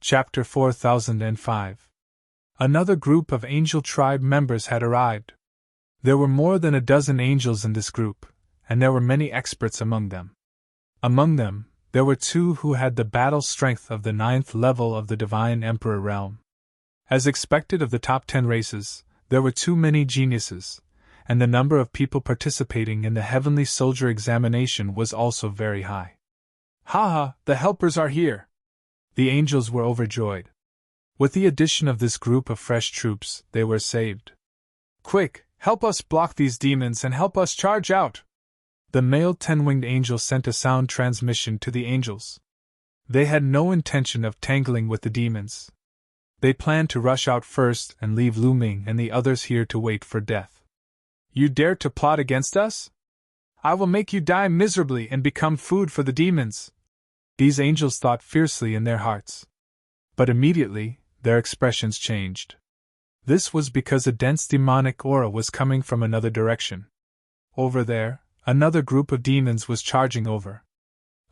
Chapter 4005. Another group of angel tribe members had arrived. There were more than a dozen angels in this group, and there were many experts among them. Among them, there were two who had the battle strength of the 9th level of the Divine Emperor realm. As expected of the top 10 races, there were too many geniuses, and the number of people participating in the Heavenly Soldier examination was also very high. "Ha! The helpers are here!" The angels were overjoyed. With the addition of this group of fresh troops, they were saved. "Quick, help us block these demons and help us charge out!" The male 10-winged angel sent a sound transmission to the angels. They had no intention of tangling with the demons. They planned to rush out first and leave Lu Ming and the others here to wait for death. "You dare to plot against us? I will make you die miserably and become food for the demons!" These angels thought fiercely in their hearts. But immediately, their expressions changed. This was because a dense demonic aura was coming from another direction. Over there, another group of demons was charging over.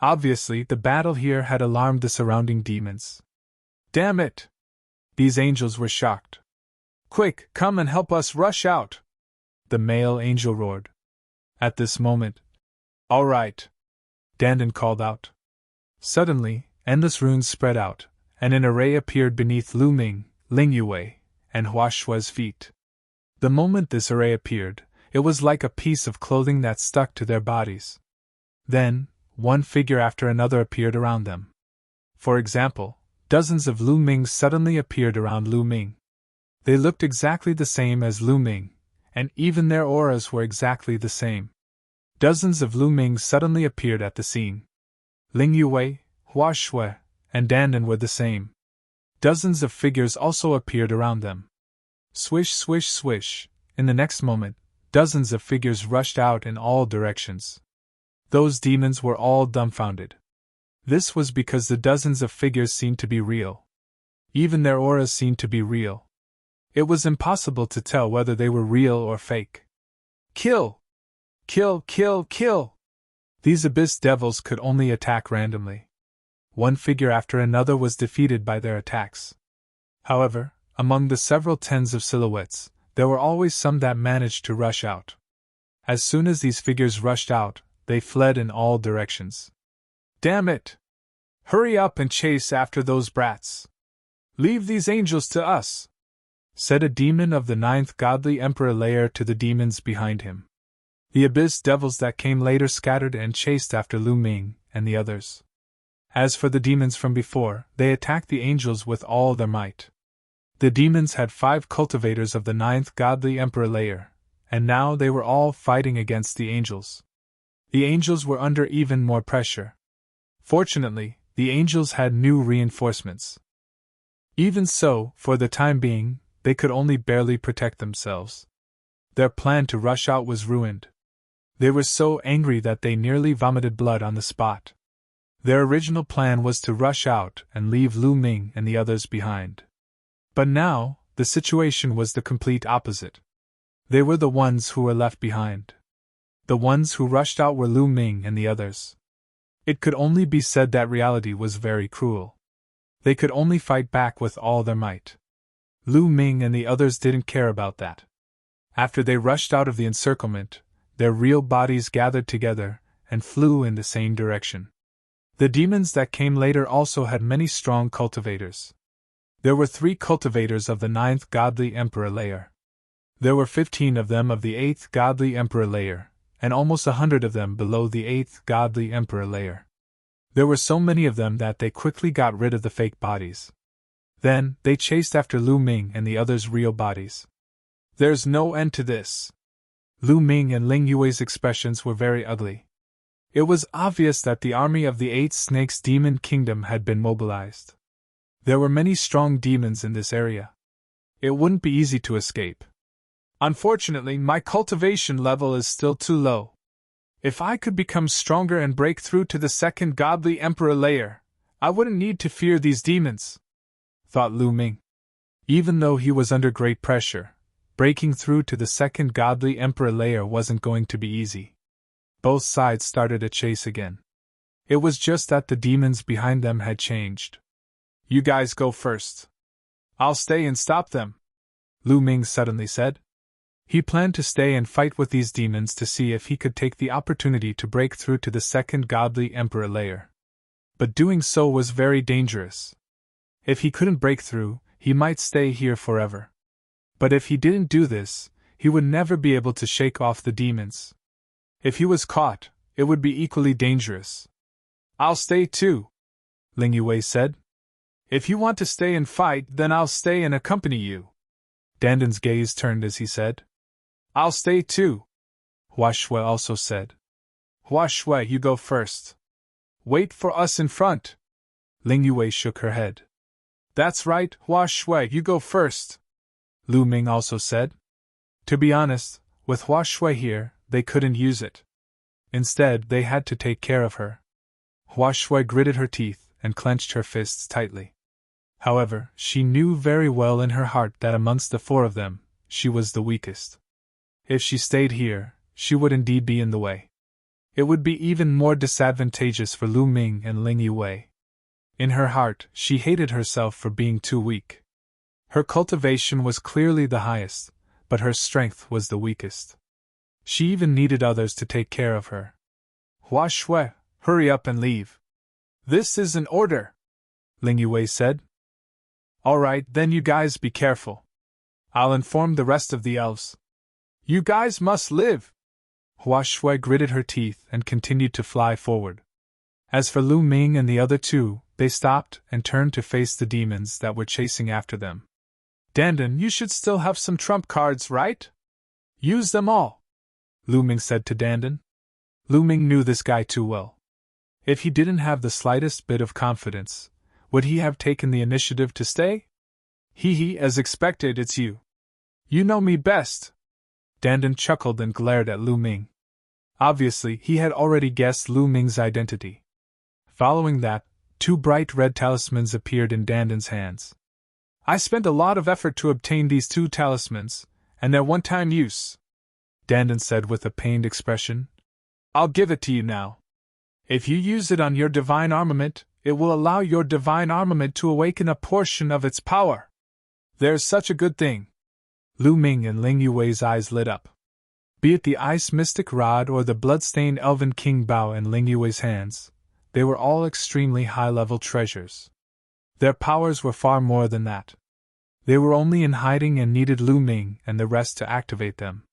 Obviously, the battle here had alarmed the surrounding demons. "Damn it!" These angels were shocked. "Quick, come and help us rush out!" the male angel roared. At this moment, "All right," Dandan called out. Suddenly, endless runes spread out, and an array appeared beneath Lu Ming, Ling Yue, and Hua Shui's feet. The moment this array appeared, it was like a piece of clothing that stuck to their bodies. Then, one figure after another appeared around them. For example, dozens of Lu Mings suddenly appeared around Lu Ming. They looked exactly the same as Lu Ming, and even their auras were exactly the same. Dozens of Lu Mings suddenly appeared at the scene. Ling Yue, Hua Shui, and Dandan were the same. Dozens of figures also appeared around them. Swish, swish, swish. In the next moment, dozens of figures rushed out in all directions. Those demons were all dumbfounded. This was because the dozens of figures seemed to be real. Even their auras seemed to be real. It was impossible to tell whether they were real or fake. "Kill! Kill, kill, kill!" These abyss devils could only attack randomly. One figure after another was defeated by their attacks. However, among the several tens of silhouettes, there were always some that managed to rush out. As soon as these figures rushed out, they fled in all directions. "Damn it! Hurry up and chase after those brats! Leave these angels to us!" said a demon of the 9th godly emperor layer to the demons behind him. The abyss devils that came later scattered and chased after Lu Ming and the others. As for the demons from before, they attacked the angels with all their might. The demons had 5 cultivators of the 9th godly emperor layer, and now they were all fighting against the angels. The angels were under even more pressure. Fortunately, the angels had new reinforcements. Even so, for the time being, they could only barely protect themselves. Their plan to rush out was ruined. They were so angry that they nearly vomited blood on the spot. Their original plan was to rush out and leave Lu Ming and the others behind. But now, the situation was the complete opposite. They were the ones who were left behind. The ones who rushed out were Lu Ming and the others. It could only be said that reality was very cruel. They could only fight back with all their might. Lu Ming and the others didn't care about that. After they rushed out of the encirclement, their real bodies gathered together and flew in the same direction. The demons that came later also had many strong cultivators. There were 3 cultivators of the 9th godly emperor layer. There were 15 of them of the 8th godly emperor layer, and almost 100 of them below the 8th godly emperor layer. There were so many of them that they quickly got rid of the fake bodies. Then, they chased after Lu Ming and the others' real bodies. "There's no end to this." Lu Ming and Ling Yue's expressions were very ugly. It was obvious that the army of the 8 Snakes Demon Kingdom had been mobilized. There were many strong demons in this area. It wouldn't be easy to escape. "Unfortunately, my cultivation level is still too low. If I could become stronger and break through to the 2nd godly emperor layer, I wouldn't need to fear these demons," thought Lu Ming. Even though he was under great pressure, breaking through to the 2nd godly emperor layer wasn't going to be easy. Both sides started a chase again. It was just that the demons behind them had changed. You guys go first. I'll stay and stop them, Lu Ming suddenly said. He planned to stay and fight with these demons to see if he could take the opportunity to break through to the second godly emperor layer. But doing so was very dangerous. If he couldn't break through, he might stay here forever. But if he didn't do this, he would never be able to shake off the demons. If he was caught, it would be equally dangerous. I'll stay too, Ling Yue said. If you want to stay and fight, then I'll stay and accompany you. Dandan's gaze turned as he said. I'll stay too, Hua Shui also said. Hua Shui, you go first. Wait for us in front. Ling Yue shook her head. That's right, Hua Shui, you go first, Lu Ming also said. To be honest, with Hua Shui here, they couldn't use it. Instead, they had to take care of her. Hua Shui gritted her teeth and clenched her fists tightly. However, she knew very well in her heart that amongst the four of them, she was the weakest. If she stayed here, she would indeed be in the way. It would be even more disadvantageous for Lu Ming and Ling Yue. In her heart, she hated herself for being too weak. Her cultivation was clearly the highest, but her strength was the weakest. She even needed others to take care of her. Hua Shui, hurry up and leave. This is an order, Ling Yue said. All right, then you guys be careful. I'll inform the rest of the elves. You guys must live. Hua Shui gritted her teeth and continued to fly forward. As for Lu Ming and the other two, they stopped and turned to face the demons that were chasing after them. Dandan, you should still have some trump cards, right? Use them all, Lu Ming said to Dandan. Lu Ming knew this guy too well. If he didn't have the slightest bit of confidence, would he have taken the initiative to stay? Hee, as expected, it's you. You know me best. Dandan chuckled and glared at Lu Ming. Obviously, he had already guessed Lu Ming's identity. Following that, two bright red talismans appeared in Dandan's hands. I spent a lot of effort to obtain these two talismans, and their one-time use, Dandan said with a pained expression. I'll give it to you now. If you use it on your divine armament, it will allow your divine armament to awaken a portion of its power. There's such a good thing. Lu Ming and Ling Yue's eyes lit up. Be it the Ice Mystic Rod or the blood-stained Elven King Bao in Ling Yue's hands, they were all extremely high-level treasures. Their powers were far more than that. They were only in hiding and needed Lu Ming and the rest to activate them.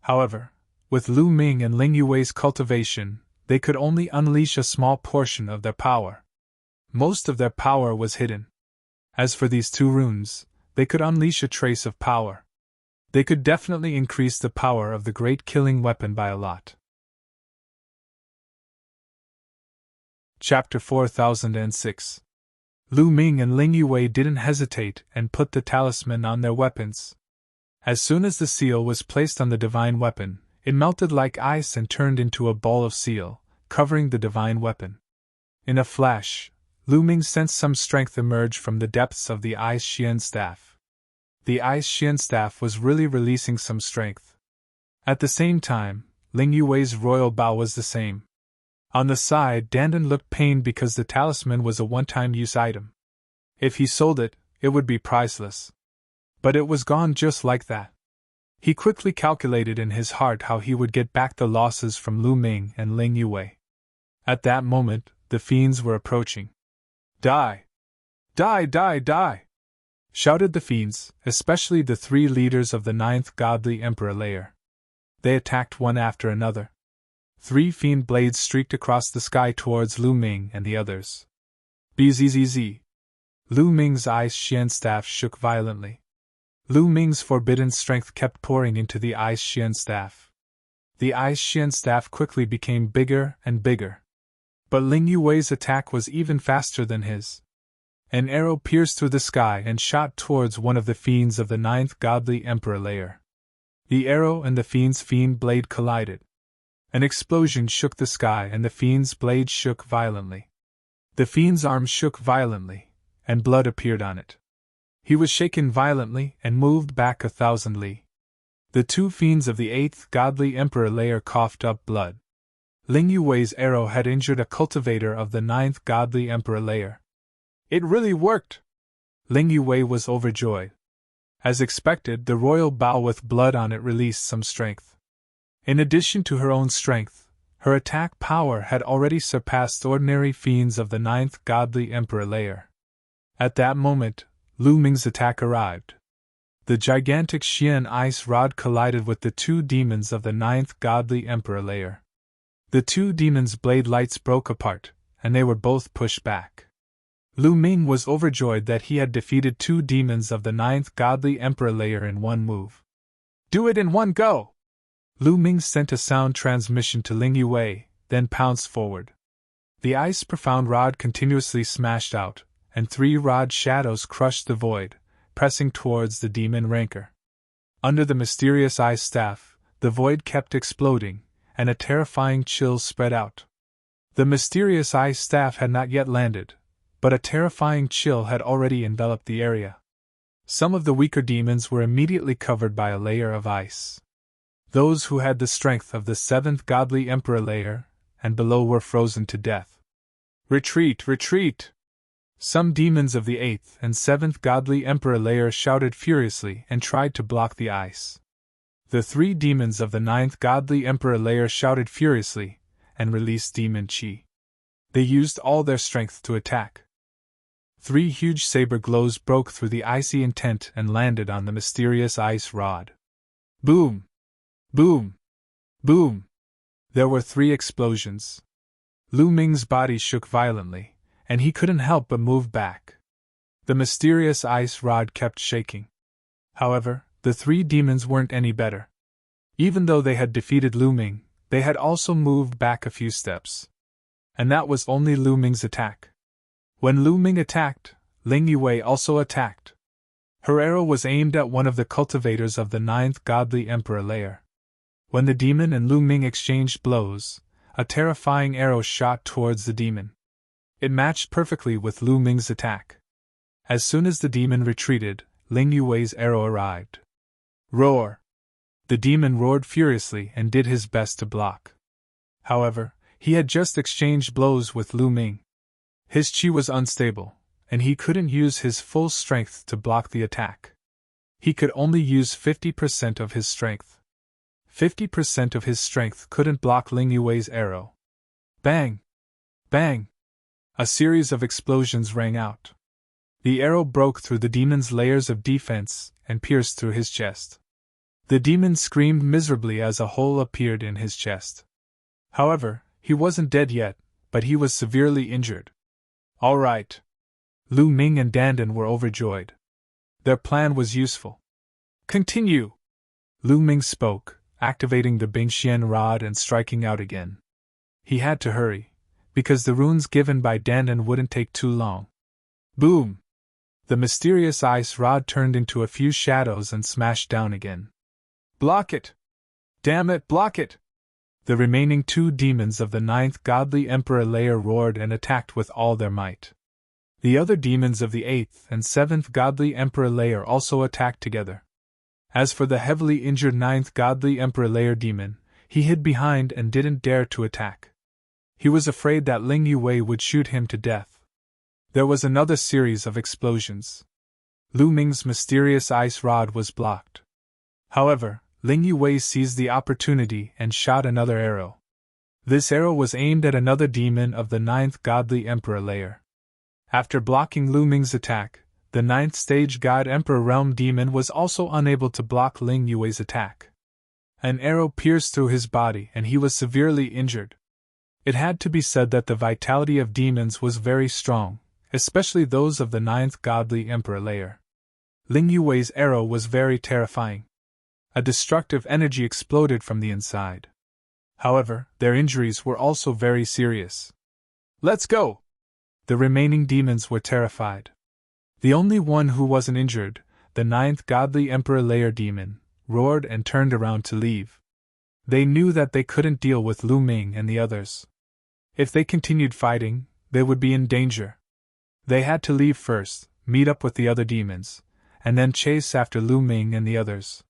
However, with Lu Ming and Ling Yue's cultivation, they could only unleash a small portion of their power. Most of their power was hidden. As for these two runes, they could unleash a trace of power. They could definitely increase the power of the great killing weapon by a lot. Chapter 4006. Lu Ming and Ling Yue didn't hesitate and put the talisman on their weapons. As soon as the seal was placed on the divine weapon, it melted like ice and turned into a ball of seal, covering the divine weapon. In a flash, Lu Ming sensed some strength emerge from the depths of the Ice Xian staff. The Ice Xian staff was really releasing some strength. At the same time, Ling Yue's royal bow was the same. On the side, Dandan looked pained because the talisman was a one-time use item. If he sold it, it would be priceless. But it was gone just like that. He quickly calculated in his heart how he would get back the losses from Lu Ming and Ling Yue. At that moment, the fiends were approaching. Die! Die, die, die! Shouted the fiends, especially the three leaders of the 9th godly emperor layer. They attacked one after another. 3 fiend blades streaked across the sky towards Lu Ming and the others. Bzzz. Lu Ming's Ice Xian staff shook violently. Lu Ming's forbidden strength kept pouring into the Ice Xian staff. The Ice Xian staff quickly became bigger and bigger. But Ling Yue's attack was even faster than his. An arrow pierced through the sky and shot towards one of the fiends of the 9th godly emperor layer. The arrow and the fiend's fiend blade collided. An explosion shook the sky and the fiend's blade shook violently. The fiend's arm shook violently, and blood appeared on it. He was shaken violently and moved back 1,000 li. The 2 fiends of the 8th godly emperor layer coughed up blood. Ling Yue's arrow had injured a cultivator of the 9th godly emperor layer. It really worked! Ling Yue was overjoyed. As expected, the royal bow with blood on it released some strength. In addition to her own strength, her attack power had already surpassed ordinary fiends of the 9th godly emperor layer. At that moment, Lu Ming's attack arrived. The gigantic Xian ice rod collided with the 2 demons of the 9th godly emperor layer. The 2 demons' blade lights broke apart, and they were both pushed back. Lu Ming was overjoyed that he had defeated 2 demons of the 9th godly emperor layer in one move. Do it in one go! Lu Ming sent a sound transmission to Ling Yue, then pounced forward. The ice profound rod continuously smashed out, and 3 rod shadows crushed the void, pressing towards the demon rancor. Under the mysterious ice staff, the void kept exploding, and a terrifying chill spread out. The mysterious ice staff had not yet landed, but a terrifying chill had already enveloped the area. Some of the weaker demons were immediately covered by a layer of ice. Those who had the strength of the 7th godly emperor layer, and below were frozen to death. Retreat, retreat! Some demons of the 8th and 7th godly emperor layer shouted furiously and tried to block the ice. The 3 demons of the 9th godly emperor layer shouted furiously, and released demon chi. They used all their strength to attack. 3 huge saber glows broke through the icy intent and landed on the mysterious ice rod. Boom! Boom! Boom! There were 3 explosions. Lu Ming's body shook violently, and he couldn't help but move back. The mysterious ice rod kept shaking. However, the 3 demons weren't any better. Even though they had defeated Lu Ming, they had also moved back a few steps. And that was only Lu Ming's attack. When Lu Ming attacked, Ling Yue also attacked. Her arrow was aimed at one of the cultivators of the 9th godly emperor layer. When the demon and Lu Ming exchanged blows, a terrifying arrow shot towards the demon. It matched perfectly with Lu Ming's attack. As soon as the demon retreated, Ling Yue's arrow arrived. Roar! The demon roared furiously and did his best to block. However, he had just exchanged blows with Lu Ming. His chi was unstable, and he couldn't use his full strength to block the attack. He could only use 50% of his strength. 50% of his strength couldn't block Ling Yue's arrow. Bang! Bang! A series of explosions rang out. The arrow broke through the demon's layers of defense and pierced through his chest. The demon screamed miserably as a hole appeared in his chest. However, he wasn't dead yet, but he was severely injured. All right. Lu Ming and Dandan were overjoyed. Their plan was useful. Continue! Lu Ming spoke, activating the Bingxian rod and striking out again. He had to hurry, because the runes given by Dandan wouldn't take too long. Boom! The mysterious ice rod turned into a few shadows and smashed down again. Block it! Damn it, block it! The remaining 2 demons of the 9th godly emperor layer roared and attacked with all their might. The other demons of the 8th and 7th godly emperor layer also attacked together. As for the heavily injured 9th godly emperor layer demon, he hid behind and didn't dare to attack. He was afraid that Ling Yue would shoot him to death. There was another series of explosions. Lu Ming's mysterious ice rod was blocked. However, Ling Yue seized the opportunity and shot another arrow. This arrow was aimed at another demon of the 9th godly emperor layer. After blocking Lu Ming's attack, the 9th stage God Emperor Realm demon was also unable to block Ling Yue's attack. An arrow pierced through his body and he was severely injured. It had to be said that the vitality of demons was very strong, especially those of the 9th godly emperor layer. Ling Yue's arrow was very terrifying. A destructive energy exploded from the inside. However, their injuries were also very serious. Let's go! The remaining demons were terrified. The only one who wasn't injured, the 9th godly emperor layer demon, roared and turned around to leave. They knew that they couldn't deal with Lu Ming and the others. If they continued fighting, they would be in danger. They had to leave first, meet up with the other demons, and then chase after Lu Ming and the others.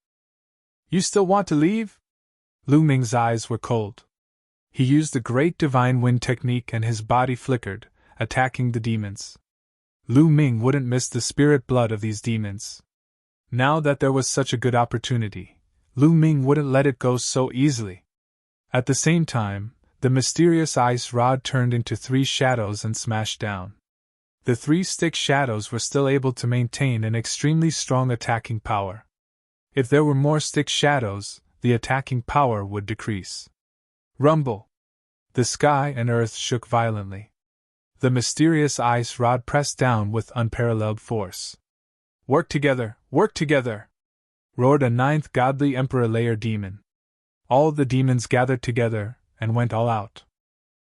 You still want to leave? Lu Ming's eyes were cold. He used the Great Divine Wind technique and his body flickered, attacking the demons. Lu Ming wouldn't miss the spirit blood of these demons. Now that there was such a good opportunity, Lu Ming wouldn't let it go so easily. At the same time, the mysterious ice rod turned into 3 shadows and smashed down. The 3 stick shadows were still able to maintain an extremely strong attacking power. If there were more stick shadows, the attacking power would decrease. Rumble! The sky and earth shook violently. The mysterious ice rod pressed down with unparalleled force. Work together! Work together! Roared a 9th godly Emperor layer demon. All the demons gathered together and went all out.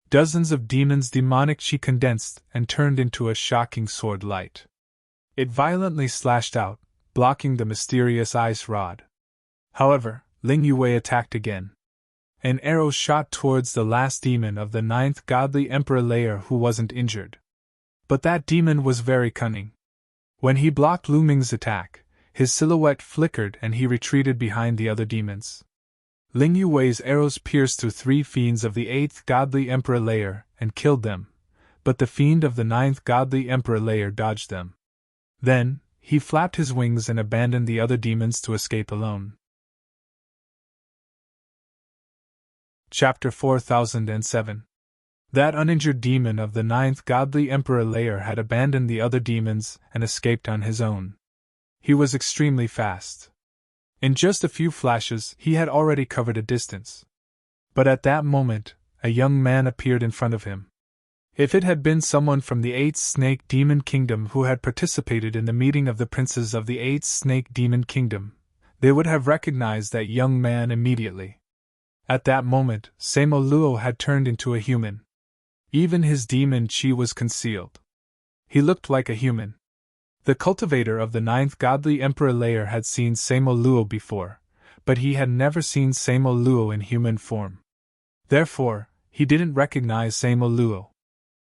Dozens of demons' demonic chi condensed and turned into a shocking sword light. It violently slashed out, blocking the mysterious ice rod. However, Ling Yue attacked again. An arrow shot towards the last demon of the 9th godly Emperor layer who wasn't injured. But that demon was very cunning. When he blocked Lu Ming's attack, his silhouette flickered and he retreated behind the other demons. Ling Yue's arrows pierced through 3 fiends of the 8th godly Emperor layer and killed them, but the fiend of the 9th godly Emperor layer dodged them. Then, he flapped his wings and abandoned the other demons to escape alone. Chapter 4007. That uninjured demon of the 9th godly Emperor layer had abandoned the other demons and escaped on his own. He was extremely fast. In just a few flashes, he had already covered a distance. But at that moment, a young man appeared in front of him. If it had been someone from the 8th Snake Demon Kingdom who had participated in the meeting of the princes of the 8th Snake Demon Kingdom, they would have recognized that young man immediately. At that moment, Samo Luo had turned into a human. Even his demon chi was concealed. He looked like a human. The cultivator of the 9th godly Emperor layer had seen Samo Luo before, but he had never seen Samo Luo in human form. Therefore, he didn't recognize Samo Luo.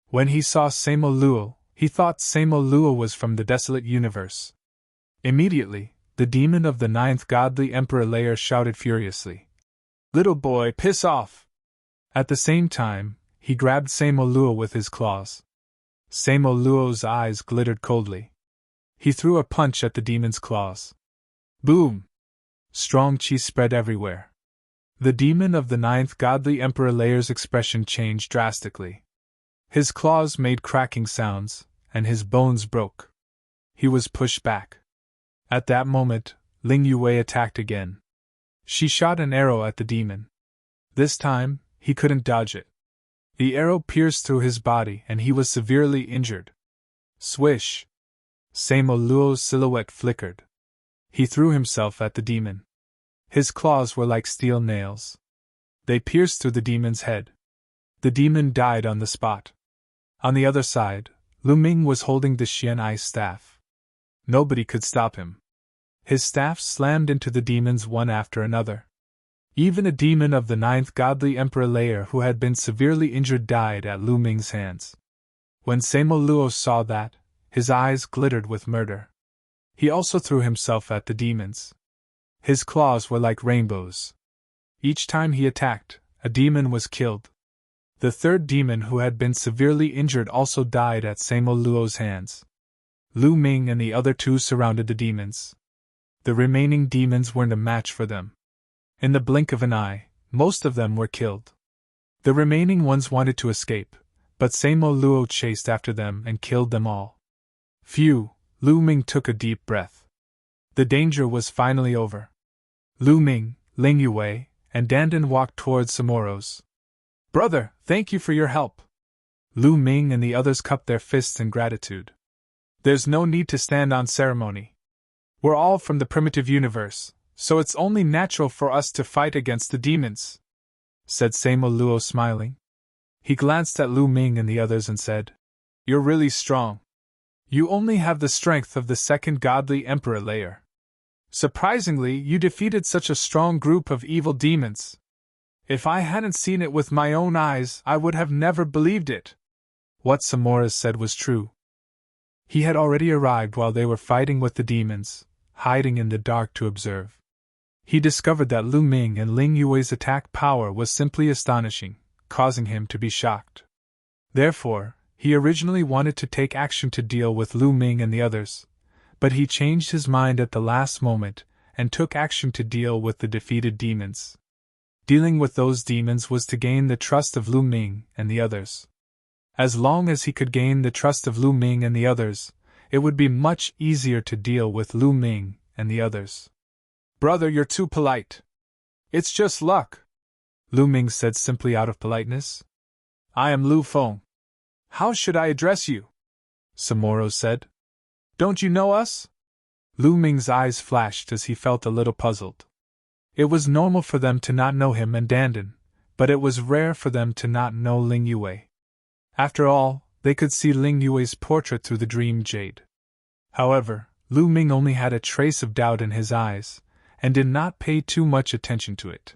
When he saw Samo Luo, he thought Samo Luo was from the desolate universe. Immediately, the demon of the 9th godly Emperor layer shouted furiously, "Little boy, piss off!" At the same time, he grabbed Samo Luo with his claws. Samo Luo's eyes glittered coldly. He threw a punch at the demon's claws. Boom! Strong chi spread everywhere. The demon of the 9th godly Emperor layer's expression changed drastically. His claws made cracking sounds, and his bones broke. He was pushed back. At that moment, Ling Yue attacked again. She shot an arrow at the demon. This time, he couldn't dodge it. The arrow pierced through his body and he was severely injured. Swish! Samo Luo's silhouette flickered. He threw himself at the demon. His claws were like steel nails. They pierced through the demon's head. The demon died on the spot. On the other side, Lu Ming was holding the Xian Ice staff. Nobody could stop him. His staff slammed into the demons one after another. Even a demon of the 9th godly Emperor layer who had been severely injured died at Lu Ming's hands. When Samo Luo saw that, his eyes glittered with murder. He also threw himself at the demons. His claws were like rainbows. Each time he attacked, a demon was killed. The 3rd demon who had been severely injured also died at Samo Luo's hands. Lu Ming and the other 2 surrounded the demons. The remaining demons weren't a match for them. In the blink of an eye, most of them were killed. The remaining ones wanted to escape, but Samo Luo chased after them and killed them all. Phew, Lu Ming took a deep breath. The danger was finally over. Lu Ming, Ling Yue, and Dandan walked towards Samoros. "Brother, thank you for your help." Lu Ming and the others cupped their fists in gratitude. "There's no need to stand on ceremony. We're all from the primitive universe, so it's only natural for us to fight against the demons," said Samo Luo smiling. He glanced at Lu Ming and the others and said, "You're really strong. You only have the strength of the 2nd godly Emperor layer. Surprisingly, you defeated such a strong group of evil demons. If I hadn't seen it with my own eyes, I would have never believed it." What Samoras said was true. He had already arrived while they were fighting with the demons, hiding in the dark to observe. He discovered that Lu Ming and Ling Yue's attack power was simply astonishing, causing him to be shocked. Therefore, He originally wanted to take action to deal with Lu Ming and the others, but he changed his mind at the last moment and took action to deal with the defeated demons. Dealing with those demons was to gain the trust of Lu Ming and the others. As long as he could gain the trust of Lu Ming and the others, it would be much easier to deal with Lu Ming and the others. "Brother, you're too polite." "It's just luck," Lu Ming said simply out of politeness. "I am Lu Feng." "How should I address you?" Samoro said. "Don't you know us?" Lu Ming's eyes flashed as he felt a little puzzled. It was normal for them to not know him and Dandan, but it was rare for them to not know Ling Yue. After all, they could see Ling Yue's portrait through the dream jade. However, Lu Ming only had a trace of doubt in his eyes, and did not pay too much attention to it.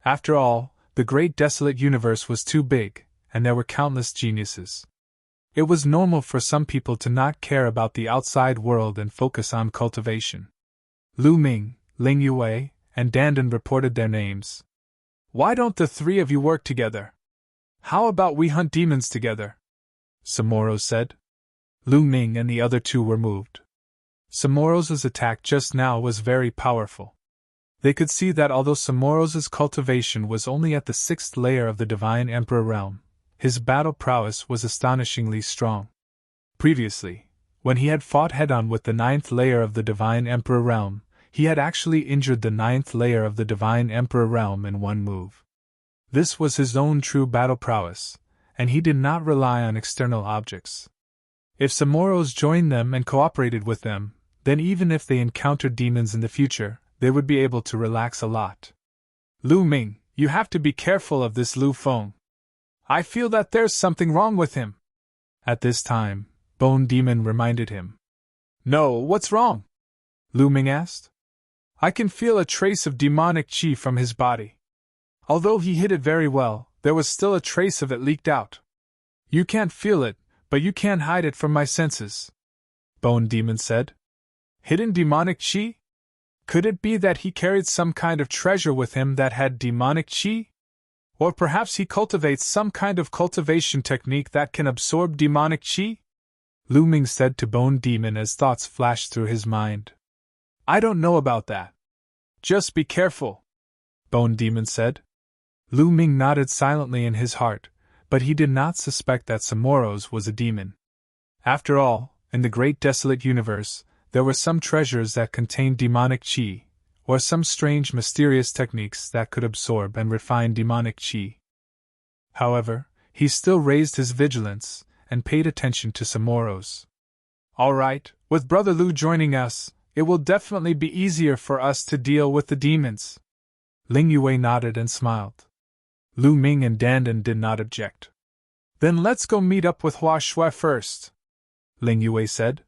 After all, the great desolate universe was too big, and there were countless geniuses. It was normal for some people to not care about the outside world and focus on cultivation. Lu Ming, Ling Yue, and Dandan reported their names. "Why don't the three of you work together? How about we hunt demons together?" Samoro said. Lu Ming and the other two were moved. Samoro's attack just now was very powerful. They could see that although Samoro's cultivation was only at the 6th layer of the Divine Emperor realm, his battle prowess was astonishingly strong. Previously, when he had fought head-on with the 9th layer of the Divine Emperor realm, he had actually injured the 9th layer of the Divine Emperor realm in one move. This was his own true battle prowess, and he did not rely on external objects. If Samoro's joined them and cooperated with them, then even if they encountered demons in the future, they would be able to relax a lot. "Lu Ming, you have to be careful of this Lu Feng. I feel that there's something wrong with him." At this time, Bone Demon reminded him. "No, what's wrong?" Lu Ming asked. "I can feel a trace of demonic qi from his body. Although he hid it very well, there was still a trace of it leaked out. You can't feel it, but you can't hide it from my senses," Bone Demon said. "Hidden demonic qi? Could it be that he carried some kind of treasure with him that had demonic qi? Or perhaps he cultivates some kind of cultivation technique that can absorb demonic qi?" Lu Ming said to Bone Demon as thoughts flashed through his mind. "I don't know about that. Just be careful," Bone Demon said. Lu Ming nodded silently in his heart, but he did not suspect that Samoro's was a demon. After all, in the great desolate universe, there were some treasures that contained demonic qi, or some strange mysterious techniques that could absorb and refine demonic qi. However, he still raised his vigilance, and paid attention to Samoro's. "All right, with Brother Lu joining us, it will definitely be easier for us to deal with the demons." Ling Yue nodded and smiled. Lu Ming and Dandan did not object. "Then let's go meet up with Hua Shui first," Ling Yue said.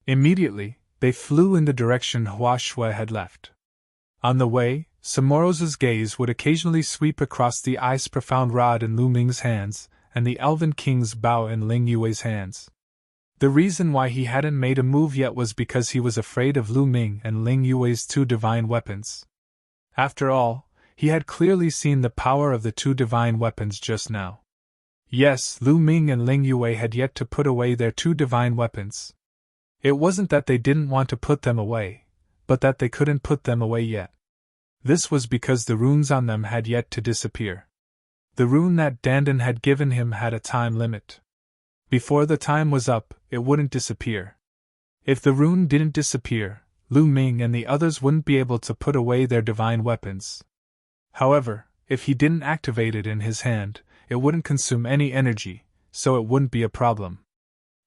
Immediately, they flew in the direction Hua Shui had left. On the way, Samoro's gaze would occasionally sweep across the ice-profound rod in Lu Ming's hands and the Elven King's bow in Ling Yue's hands. The reason why he hadn't made a move yet was because he was afraid of Lu Ming and Ling Yue's two divine weapons. After all, he had clearly seen the power of the two divine weapons just now. Yes, Lu Ming and Ling Yue had yet to put away their two divine weapons. It wasn't that they didn't want to put them away, but that they couldn't put them away yet. This was because the runes on them had yet to disappear. The rune that Dandan had given him had a time limit. Before the time was up, it wouldn't disappear. If the rune didn't disappear, Lu Ming and the others wouldn't be able to put away their divine weapons. However, if he didn't activate it in his hand, it wouldn't consume any energy, so it wouldn't be a problem.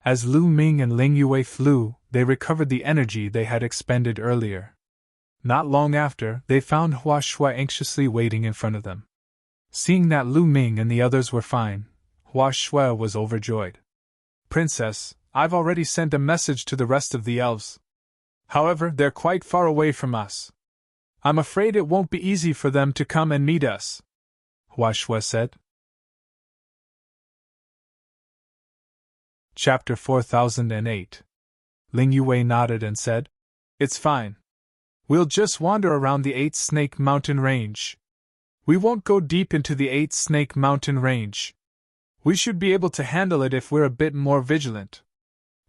As Lu Ming and Ling Yue flew, they recovered the energy they had expended earlier. Not long after, they found Hua Shui anxiously waiting in front of them. Seeing that Lu Ming and the others were fine, Hua Shui was overjoyed. "Princess, I've already sent a message to the rest of the elves. However, they're quite far away from us. I'm afraid it won't be easy for them to come and meet us," Hua Shui said. Chapter 4008. Ling Yue nodded and said, "It's fine. We'll just wander around the 8 Snake Mountain Range. We won't go deep into the 8 Snake Mountain Range." We should be able to handle it if we're a bit more vigilant.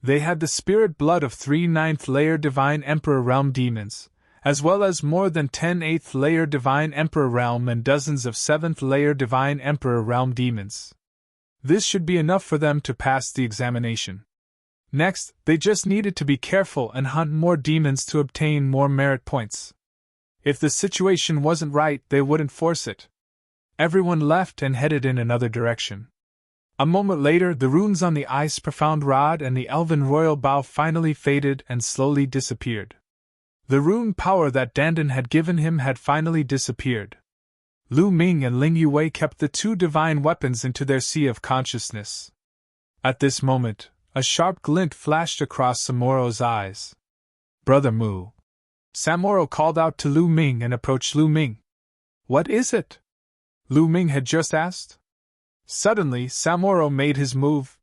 They had the spirit blood of 3 9th-layer Divine Emperor Realm demons, as well as more than 10 8th-layer Divine Emperor Realm and dozens of 7th-layer Divine Emperor Realm demons. This should be enough for them to pass the examination. Next, they just needed to be careful and hunt more demons to obtain more merit points. If the situation wasn't right, they wouldn't force it. Everyone left and headed in another direction. A moment later, the runes on the ice profound rod and the elven royal bow finally faded and slowly disappeared. The rune power that Dandan had given him had finally disappeared. Lu Ming and Ling Yue kept the two divine weapons into their sea of consciousness. At this moment, a sharp glint flashed across Samoro's eyes. "Brother Mu." Samoro called out to Lu Ming and approached Lu Ming. "What is it?" Lu Ming had just asked. Suddenly, Samoro made his move.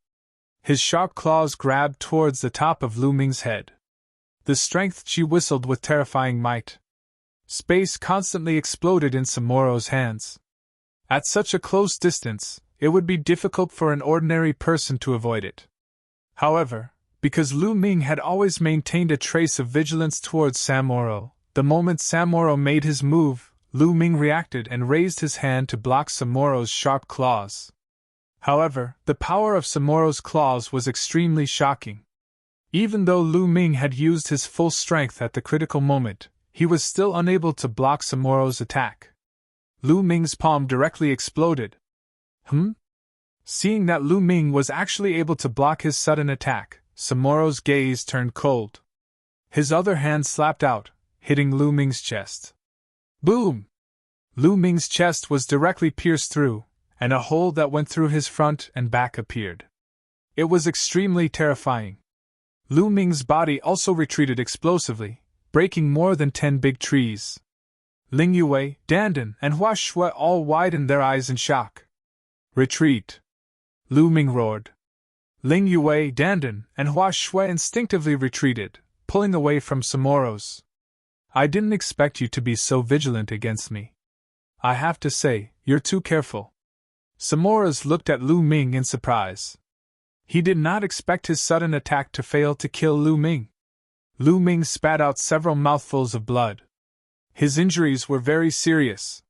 His sharp claws grabbed towards the top of Lu Ming's head. The strength she whistled with terrifying might. Space constantly exploded in Samoro's hands. At such a close distance, it would be difficult for an ordinary person to avoid it. However, because Lu Ming had always maintained a trace of vigilance towards Samoro, the moment Samoro made his move, Lu Ming reacted and raised his hand to block Samoro's sharp claws. However, the power of Samoro's claws was extremely shocking. Even though Lu Ming had used his full strength at the critical moment, he was still unable to block Samoro's attack. Lu Ming's palm directly exploded. Seeing that Lu Ming was actually able to block his sudden attack, Samoro's gaze turned cold. His other hand slapped out, hitting Lu Ming's chest. Boom! Lu Ming's chest was directly pierced through, and a hole that went through his front and back appeared. It was extremely terrifying. Lu Ming's body also retreated explosively, breaking more than 10 big trees. Ling Yue, Dandan, and Hua Shui all widened their eyes in shock. "Retreat!" Lu Ming roared. Ling Yue, Dandan, and Hua Shui instinctively retreated, pulling away from Samoro's. "I didn't expect you to be so vigilant against me. I have to say, you're too careful." Samoro's looked at Lu Ming in surprise. He did not expect his sudden attack to fail to kill Lu Ming. Lu Ming spat out several mouthfuls of blood. His injuries were very serious.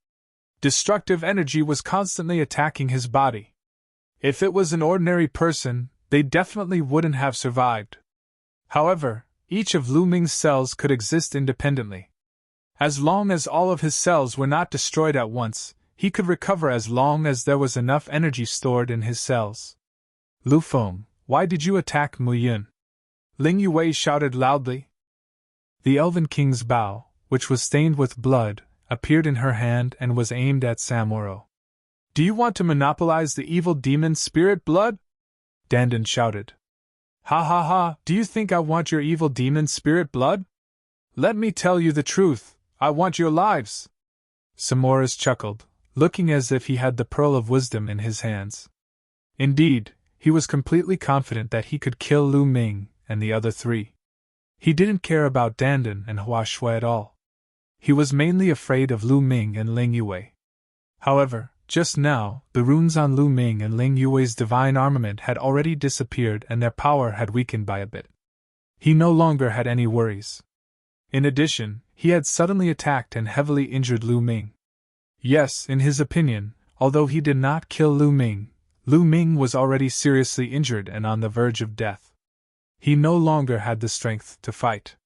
Destructive energy was constantly attacking his body. If it was an ordinary person, they definitely wouldn't have survived. However, each of Lu Ming's cells could exist independently. As long as all of his cells were not destroyed at once, he could recover as long as there was enough energy stored in his cells. "Lu Feng, why did you attack Mu Yun?" Ling Yue shouted loudly. The Elven King's bow, which was stained with blood, appeared in her hand and was aimed at Samoro. "Do you want to monopolize the evil demon spirit blood?" Dandan shouted. "Ha ha ha, do you think I want your evil demon spirit blood? Let me tell you the truth, I want your lives." Samoro chuckled, looking as if he had the pearl of wisdom in his hands. Indeed, he was completely confident that he could kill Lu Ming and the other three. He didn't care about Dandan and Hua Shui at all. He was mainly afraid of Lu Ming and Ling Yue. However, just now, the runes on Lu Ming and Ling Yue's divine armament had already disappeared and their power had weakened by a bit. He no longer had any worries. In addition, he had suddenly attacked and heavily injured Lu Ming. Yes, in his opinion, although he did not kill Lu Ming was already seriously injured and on the verge of death. He no longer had the strength to fight.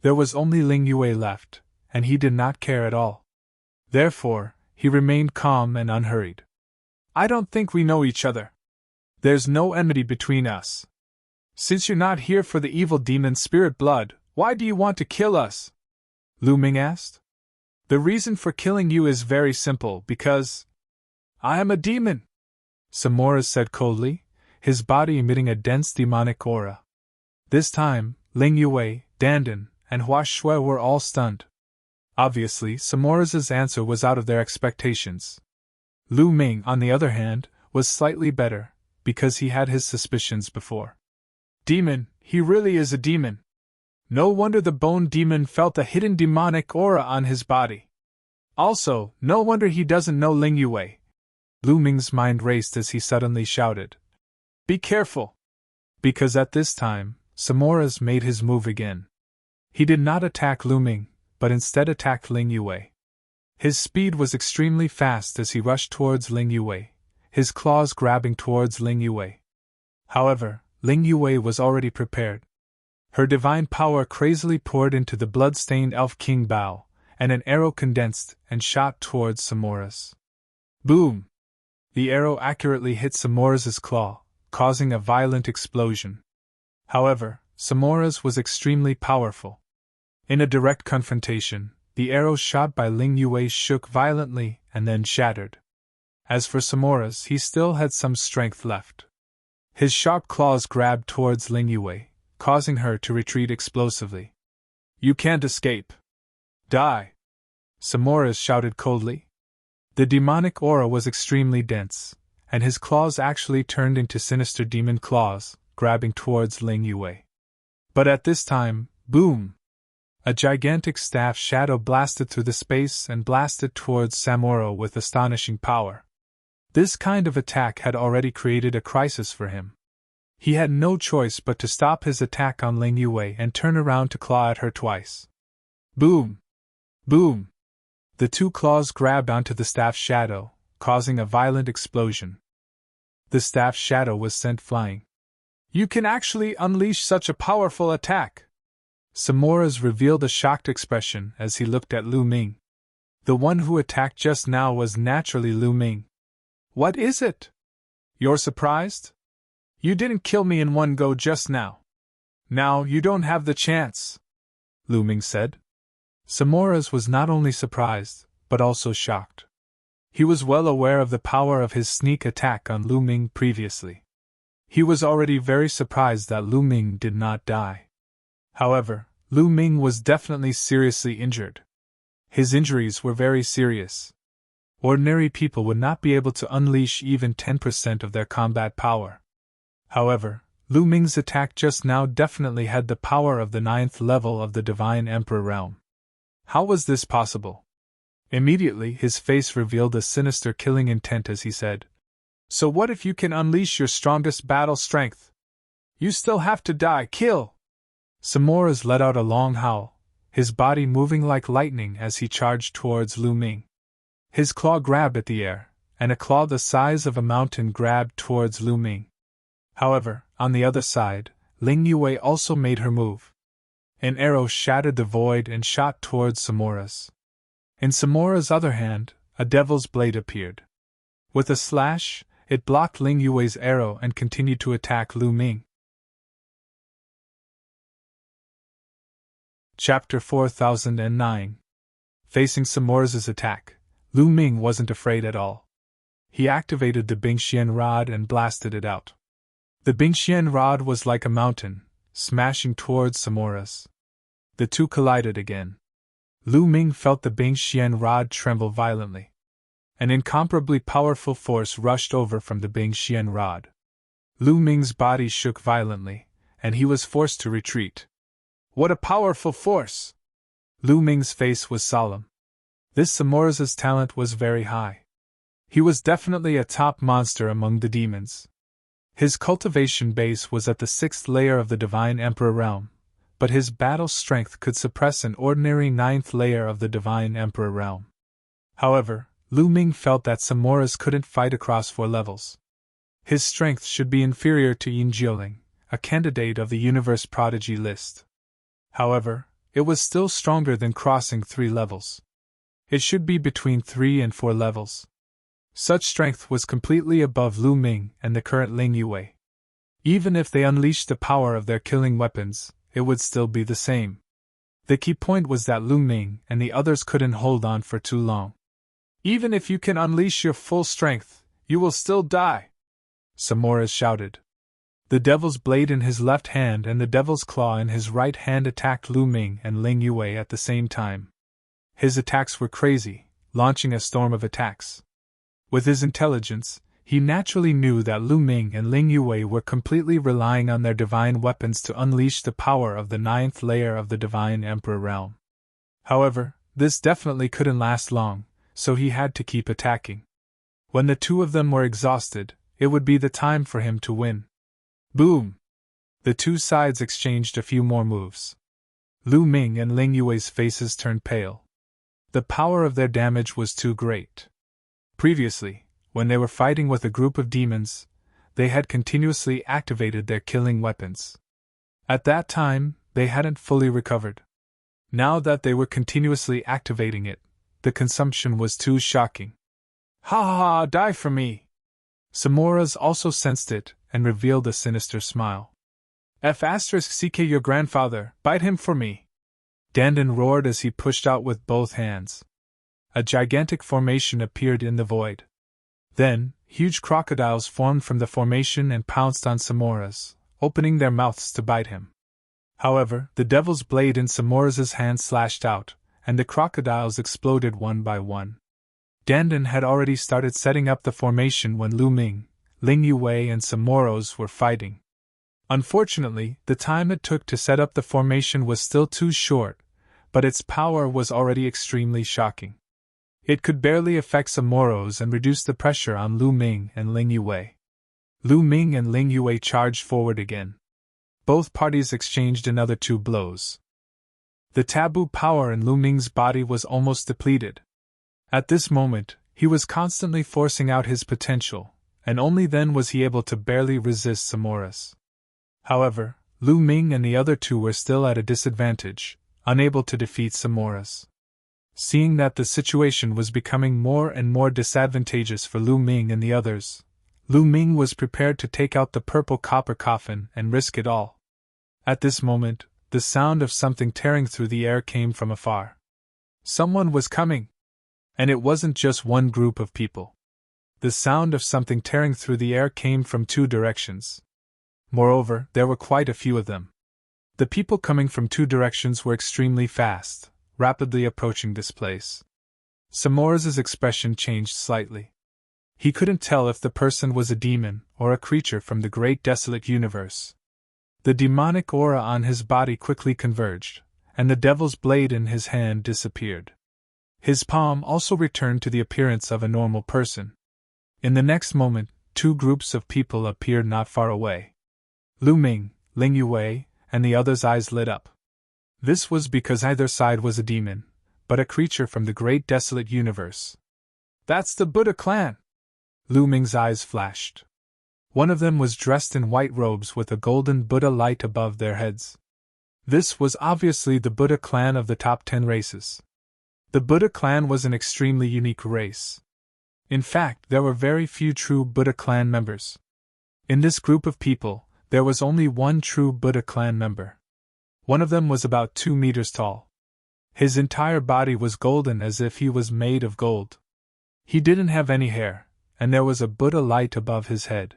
There was only Ling Yue left, and he did not care at all. Therefore, he remained calm and unhurried. "I don't think we know each other. There's no enmity between us. Since you're not here for the evil demon spirit blood, why do you want to kill us?" Lu Ming asked. "The reason for killing you is very simple, because I am a demon," Samoro said coldly, his body emitting a dense demonic aura. This time, Ling Yue, Dandan, and Hua Shui were all stunned. Obviously, Samoro's answer was out of their expectations. Lu Ming, on the other hand, was slightly better, because he had his suspicions before. Demon, he really is a demon. No wonder the bone demon felt a hidden demonic aura on his body. Also, no wonder he doesn't know Ling Yue. Lu Ming's mind raced as he suddenly shouted, "Be careful!" Because at this time, Samoras made his move again. He did not attack Lu Ming, but instead attacked Ling Yue. His speed was extremely fast as he rushed towards Ling Yue, his claws grabbing towards Ling Yue. However, Ling Yue was already prepared. Her divine power crazily poured into the blood-stained Elf King Bao, and an arrow condensed and shot towards Samoras. Boom! The arrow accurately hit Samoras' claw, causing a violent explosion. However, Samoras was extremely powerful. In a direct confrontation, the arrow shot by Ling Yue shook violently and then shattered. As for Samoras, he still had some strength left. His sharp claws grabbed towards Ling Yue, causing her to retreat explosively. "You can't escape. Die!" Samoras shouted coldly. The demonic aura was extremely dense, and his claws actually turned into sinister demon claws, grabbing towards Ling Yue. But at this time, boom! A gigantic staff shadow blasted through the space and blasted towards Samoro with astonishing power. This kind of attack had already created a crisis for him. He had no choice but to stop his attack on Ling Yue and turn around to claw at her twice. Boom! Boom! The two claws grabbed onto the staff shadow, causing a violent explosion. The staff shadow was sent flying. "You can actually unleash such a powerful attack!" Samoras revealed a shocked expression as he looked at Lu Ming. The one who attacked just now was naturally Lu Ming. "What is it? You're surprised? You didn't kill me in one go just now. Now you don't have the chance," Lu Ming said. Samoras was not only surprised, but also shocked. He was well aware of the power of his sneak attack on Lu Ming previously. He was already very surprised that Lu Ming did not die. However, Lu Ming was definitely seriously injured. His injuries were very serious. Ordinary people would not be able to unleash even 10% of their combat power. However, Lu Ming's attack just now definitely had the power of the 9th level of the Divine Emperor realm. How was this possible? Immediately his face revealed a sinister killing intent as he said, "So what if you can unleash your strongest battle strength? You still have to die, kill!" Samoras let out a long howl, his body moving like lightning as he charged towards Lu Ming. His claw grabbed at the air, and a claw the size of a mountain grabbed towards Lu Ming. However, on the other side, Ling Yue also made her move. An arrow shattered the void and shot towards Samoras. In Samora's other hand, a devil's blade appeared. With a slash, it blocked Ling Yue's arrow and continued to attack Lu Ming. Chapter 4009. Facing Samoras' attack, Lu Ming wasn't afraid at all. He activated the Bingxian rod and blasted it out. The Bingxian rod was like a mountain, smashing towards Samoras. The two collided again. Lu Ming felt the Bingxian rod tremble violently. An incomparably powerful force rushed over from the Bingxian rod. Lu Ming's body shook violently, and he was forced to retreat. What a powerful force! Lu Ming's face was solemn. This Samoras' talent was very high. He was definitely a top monster among the demons. His cultivation base was at the 6th layer of the Divine Emperor realm, but his battle strength could suppress an ordinary 9th layer of the Divine Emperor realm. However, Lu Ming felt that Samoras couldn't fight across 4 levels. His strength should be inferior to Yin Jiuling, a candidate of the Universe Prodigy list. However, it was still stronger than crossing 3 levels. It should be between 3 and 4 levels. Such strength was completely above Lu Ming and the current Ling Yue. Even if they unleashed the power of their killing weapons, it would still be the same. The key point was that Lu Ming and the others couldn't hold on for too long. Even if you can unleash your full strength, you will still die, Samoras shouted. The devil's blade in his left hand and the devil's claw in his right hand attacked Lu Ming and Ling Yue at the same time. His attacks were crazy, launching a storm of attacks. With his intelligence, he naturally knew that Lu Ming and Ling Yue were completely relying on their divine weapons to unleash the power of the 9th layer of the Divine Emperor realm. However, this definitely couldn't last long, so he had to keep attacking. When the two of them were exhausted, it would be the time for him to win. Boom! The two sides exchanged a few more moves. Lu Ming and Ling Yue's faces turned pale. The power of their damage was too great. Previously, when they were fighting with a group of demons, they had continuously activated their killing weapons. At that time, they hadn't fully recovered. Now that they were continuously activating it, the consumption was too shocking. Ha ha ha, die for me! Samoras also sensed it and revealed a sinister smile. F***ck your grandfather, bite him for me! Dandan roared as he pushed out with both hands. A gigantic formation appeared in the void. Then, huge crocodiles formed from the formation and pounced on Samoras, opening their mouths to bite him. However, the devil's blade in Samoras' hand slashed out, and the crocodiles exploded one by one. Dandan had already started setting up the formation when Lu Ming, Ling Yue and Samoros were fighting. Unfortunately, the time it took to set up the formation was still too short, but its power was already extremely shocking. It could barely affect Samoros and reduce the pressure on Lu Ming and Ling Yue. Lu Ming and Ling Yue charged forward again. Both parties exchanged another 2 blows. The taboo power in Lu Ming's body was almost depleted. At this moment, he was constantly forcing out his potential, and only then was he able to barely resist Samoras. However, Lu Ming and the other 2 were still at a disadvantage, unable to defeat Samoras. Seeing that the situation was becoming more and more disadvantageous for Lu Ming and the others, Lu Ming was prepared to take out the purple copper coffin and risk it all. At this moment, the sound of something tearing through the air came from afar. Someone was coming! And it wasn't just one group of people. The sound of something tearing through the air came from 2 directions. Moreover, there were quite a few of them. The people coming from 2 directions were extremely fast, rapidly approaching this place. Samoras' expression changed slightly. He couldn't tell if the person was a demon or a creature from the great desolate universe. The demonic aura on his body quickly converged, and the devil's blade in his hand disappeared. His palm also returned to the appearance of a normal person. In the next moment, 2 groups of people appeared not far away. Lu Ming, Ling Yue, and the others' eyes lit up. This was because either side was a demon, but a creature from the great desolate universe. That's the Buddha clan! Lu Ming's eyes flashed. One of them was dressed in white robes with a golden Buddha light above their heads. This was obviously the Buddha clan of the top 10 races. The Buddha clan was an extremely unique race. In fact, there were very few true Buddha clan members. In this group of people, there was only one true Buddha clan member. One of them was about 2 meters tall. His entire body was golden as if he was made of gold. He didn't have any hair, and there was a Buddha light above his head.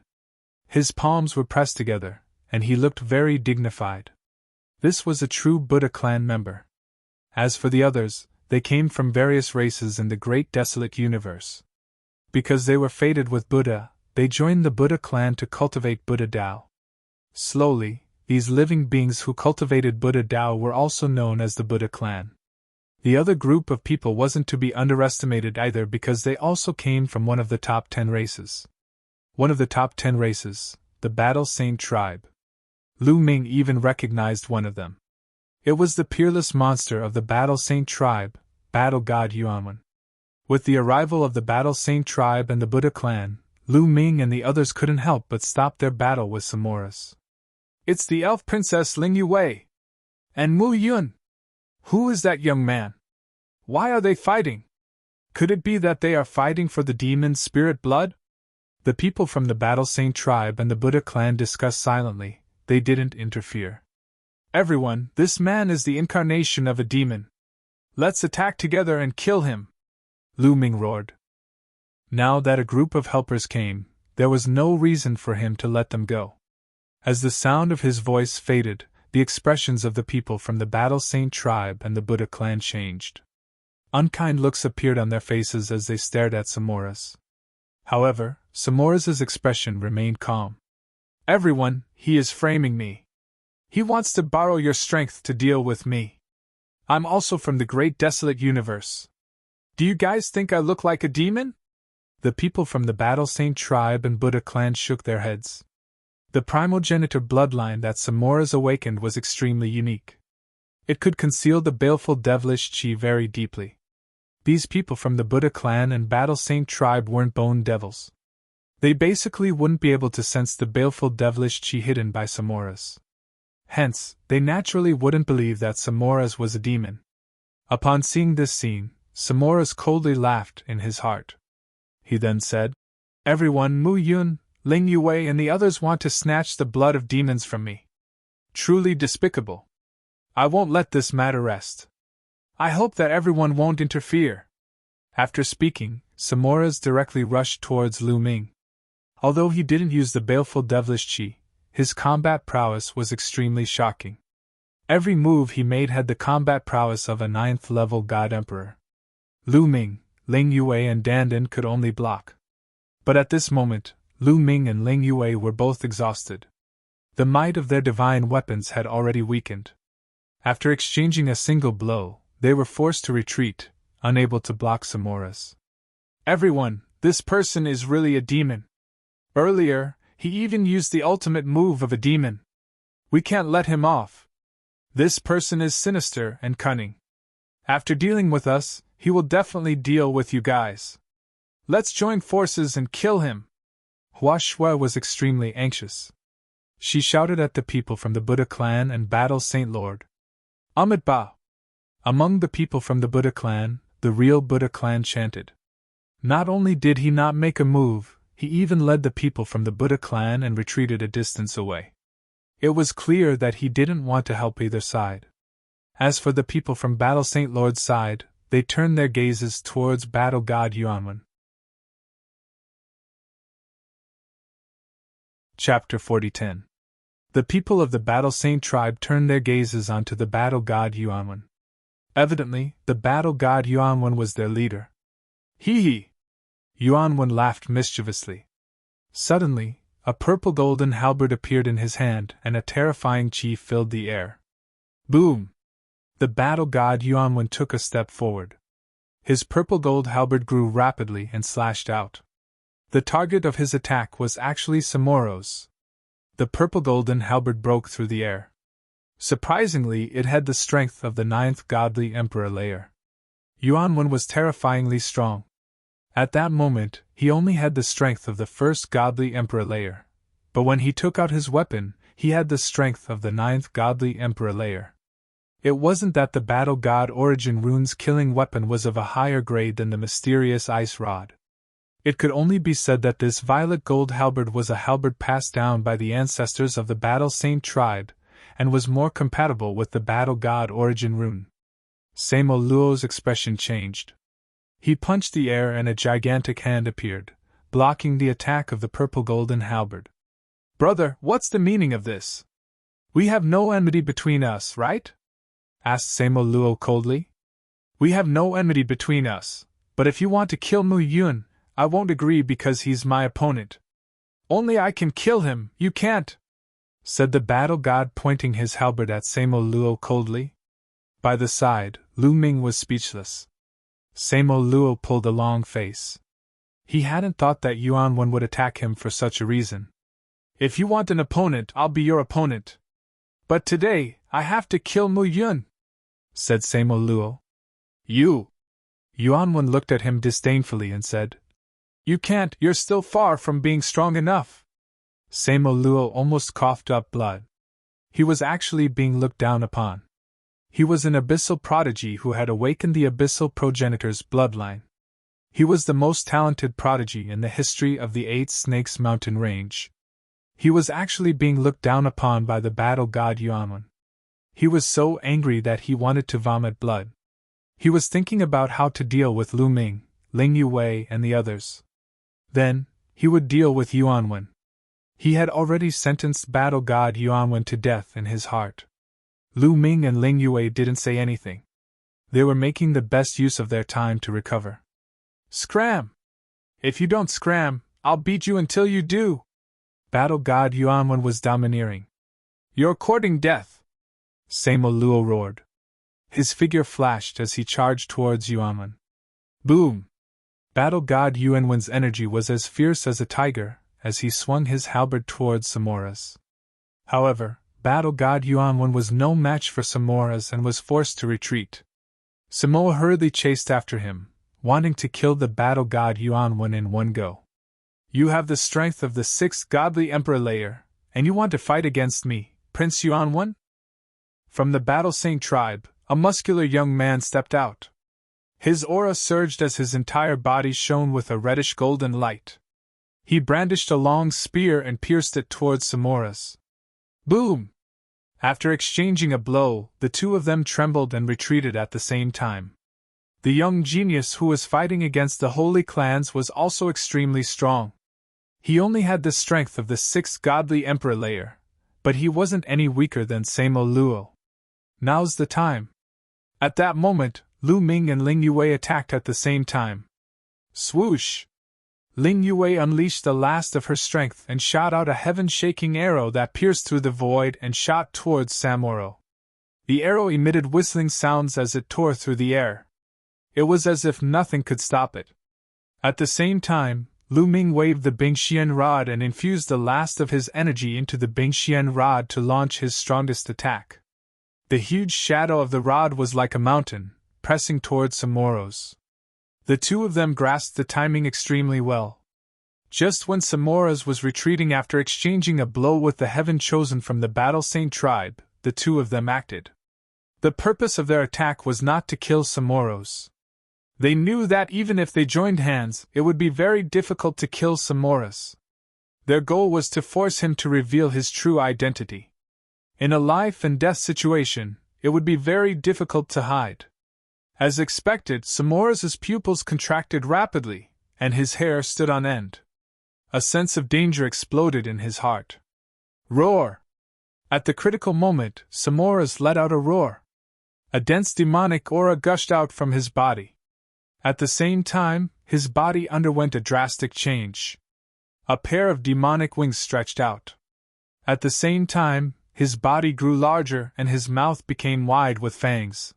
His palms were pressed together, and he looked very dignified. This was a true Buddha clan member. As for the others, they came from various races in the great desolate universe. Because they were fated with Buddha, they joined the Buddha clan to cultivate Buddha Tao. Slowly, these living beings who cultivated Buddha Tao were also known as the Buddha clan. The other group of people wasn't to be underestimated either because they also came from one of the top 10 races. One of the top 10 races, the Battle Saint tribe. Lu Ming even recognized one of them. It was the peerless monster of the Battle Saint tribe, Battle God Yuanwen. With the arrival of the Battle Saint tribe and the Buddha clan, Lu Ming and the others couldn't help but stop their battle with Samoras. It's the elf princess Ling Yue! And Mu Yun! Who is that young man? Why are they fighting? Could it be that they are fighting for the demon's spirit blood? The people from the Battle Saint tribe and the Buddha clan discussed silently. They didn't interfere. Everyone, this man is the incarnation of a demon. Let's attack together and kill him! Lu Ming roared. Now that a group of helpers came, there was no reason for him to let them go. As the sound of his voice faded, the expressions of the people from the Battle Saint tribe and the Buddha clan changed. Unkind looks appeared on their faces as they stared at Samoras. However, Samoras' expression remained calm. Everyone, he is framing me. He wants to borrow your strength to deal with me. I'm also from the great desolate universe. Do you guys think I look like a demon? The people from the Battle Saint tribe and Buddha clan shook their heads. The primogenitor bloodline that Samora's awakened was extremely unique. It could conceal the baleful devilish chi very deeply. These people from the Buddha clan and Battle Saint tribe weren't bone devils. They basically wouldn't be able to sense the baleful devilish chi hidden by Samora's. Hence, they naturally wouldn't believe that Samora's was a demon. Upon seeing this scene, Samora's coldly laughed in his heart. He then said, "Everyone, Mu Yun, Ling Yue and the others want to snatch the blood of demons from me. Truly despicable. I won't let this matter rest. I hope that everyone won't interfere." After speaking, Samora's directly rushed towards Lu Ming. Although he didn't use the baleful devilish chi, his combat prowess was extremely shocking. Every move he made had the combat prowess of a 9th-level God Emperor. Lu Ming, Ling Yue and Dandan could only block. But at this moment, Lu Ming and Ling Yue were both exhausted. The might of their divine weapons had already weakened. After exchanging a single blow, they were forced to retreat, unable to block Samora's. "Everyone, this person is really a demon. Earlier, he even used the ultimate move of a demon. We can't let him off. This person is sinister and cunning. After dealing with us, he will definitely deal with you guys. Let's join forces and kill him." Hua Shui was extremely anxious. She shouted at the people from the Buddha clan and Battle Saint Lord. "Amit Ba!" Among the people from the Buddha clan, the real Buddha clan chanted. Not only did he not make a move, he even led the people from the Buddha clan and retreated a distance away. It was clear that he didn't want to help either side. As for the people from Battle Saint Lord's side, they turned their gazes towards Battle God Yuanwen. Chapter 40:10. The people of the Battle Saint tribe turned their gazes onto the Battle God Yuanwen. Evidently, the Battle God Yuanwen was their leader. "Hee hee!" Yuanwen laughed mischievously. Suddenly, a purple golden halberd appeared in his hand and a terrifying chi filled the air. Boom! The Battle God Yuanwen took a step forward. His purple gold halberd grew rapidly and slashed out. The target of his attack was actually Samora's. The purple golden halberd broke through the air. Surprisingly, it had the strength of the 9th godly emperor layer. Yuanwen was terrifyingly strong. At that moment, he only had the strength of the 1st godly emperor layer. But when he took out his weapon, he had the strength of the 9th godly emperor layer. It wasn't that the Battle God Origin Rune's killing weapon was of a higher grade than the mysterious ice rod. It could only be said that this violet gold halberd was a halberd passed down by the ancestors of the Battle Saint tribe, and was more compatible with the Battle God Origin Rune. Samo Luo's expression changed. He punched the air and a gigantic hand appeared, blocking the attack of the purple golden halberd. "Brother, what's the meaning of this? We have no enmity between us, right?" asked Samo Luo coldly. "We have no enmity between us, but if you want to kill Mu Yun, I won't agree because he's my opponent. Only I can kill him, you can't," said the battle god, pointing his halberd at Samo Luo coldly. By the side, Lu Ming was speechless. Samo Luo pulled a long face. He hadn't thought that Yuanwen would attack him for such a reason. "If you want an opponent, I'll be your opponent. But today, I have to kill Mu Yun," said Samo Luo. "You!" Yuanwen looked at him disdainfully and said, "You can't, you're still far from being strong enough." Samo Luo almost coughed up blood. He was actually being looked down upon. He was an abyssal prodigy who had awakened the abyssal progenitor's bloodline. He was the most talented prodigy in the history of the 8 Snakes mountain range. He was actually being looked down upon by the battle god Yuanwen. He was so angry that he wanted to vomit blood. He was thinking about how to deal with Lu Ming, Ling Yue, and the others. Then, he would deal with Yuanwen. He had already sentenced battle god Yuanwen to death in his heart. Lu Ming and Ling Yue didn't say anything. They were making the best use of their time to recover. "Scram! If you don't scram, I'll beat you until you do!" Battle god Yuanwen was domineering. "You're courting death!" Samo Luo roared. His figure flashed as he charged towards Yuanwen. Boom! Battle God Yuanwen's energy was as fierce as a tiger as he swung his halberd towards Samora's. However, Battle God Yuanwen was no match for Samora's and was forced to retreat. Samoa hurriedly chased after him, wanting to kill the Battle God Yuanwen in one go. You have the strength of the 6th godly emperor layer, and you want to fight against me, Prince Yuanwen? From the Battle Saint tribe, a muscular young man stepped out. His aura surged as his entire body shone with a reddish-golden light. He brandished a long spear and pierced it towards Samora's. Boom! After exchanging a blow, the two of them trembled and retreated at the same time. The young genius who was fighting against the holy clans was also extremely strong. He only had the strength of the 6th godly emperor layer, but he wasn't any weaker than Samo Luo. Now's the time. At that moment, Lu Ming and Ling Yue attacked at the same time. Swoosh! Ling Yue unleashed the last of her strength and shot out a heaven-shaking arrow that pierced through the void and shot towards Samoro. The arrow emitted whistling sounds as it tore through the air. It was as if nothing could stop it. At the same time, Lu Ming waved the Bingxian rod and infused the last of his energy into the Bingxian rod to launch his strongest attack. The huge shadow of the rod was like a mountain, pressing towards Samoro's. The two of them grasped the timing extremely well. Just when Samora's was retreating after exchanging a blow with the heaven chosen from the Battle Saint tribe, the two of them acted. The purpose of their attack was not to kill Samora's. They knew that even if they joined hands, it would be very difficult to kill Samora's. Their goal was to force him to reveal his true identity. In a life-and-death situation, it would be very difficult to hide. As expected, Samora's pupils contracted rapidly, and his hair stood on end. A sense of danger exploded in his heart. Roar! At the critical moment, Samora's let out a roar. A dense demonic aura gushed out from his body. At the same time, his body underwent a drastic change. A pair of demonic wings stretched out. At the same time, his body grew larger and his mouth became wide with fangs.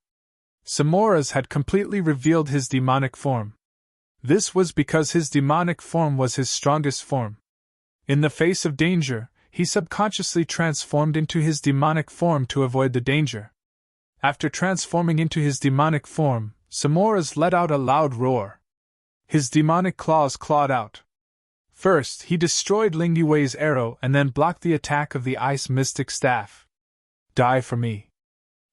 Samora's had completely revealed his demonic form. This was because his demonic form was his strongest form. In the face of danger, he subconsciously transformed into his demonic form to avoid the danger. After transforming into his demonic form, Samora's let out a loud roar. His demonic claws clawed out. First, he destroyed Ling Yue's arrow and then blocked the attack of the ice mystic staff. Die for me!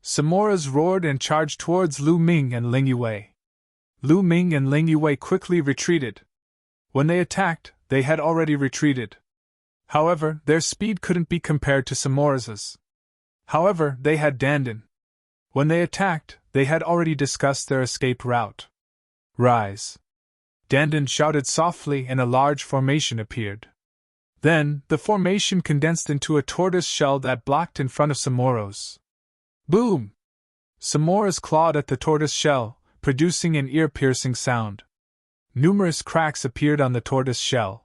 Samora's roared and charged towards Lu Ming and Ling Yue. Lu Ming and Ling Yue quickly retreated. When they attacked, they had already retreated. However, their speed couldn't be compared to Samora's. However, they had Dandan. When they attacked, they had already discussed their escape route. Rise! Dandan shouted softly and a large formation appeared. Then, the formation condensed into a tortoise shell that blocked in front of Samora's. Boom! Samora's clawed at the tortoise shell, producing an ear-piercing sound. Numerous cracks appeared on the tortoise shell.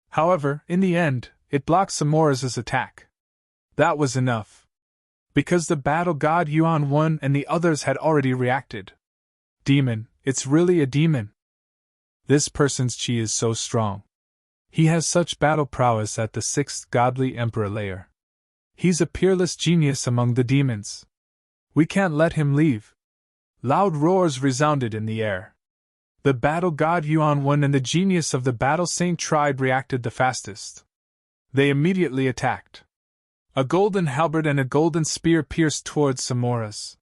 However, in the end, it blocked Samora's attack. That was enough. Because the battle god Yuanwen and the others had already reacted. Demon, it's really a demon. This person's chi is so strong. He has such battle prowess at the 6th godly emperor layer. He's a peerless genius among the demons. We can't let him leave. Loud roars resounded in the air. The battle god Yuanwen and the genius of the Battle Saint tribe reacted the fastest. They immediately attacked. A golden halberd and a golden spear pierced towards Samora's.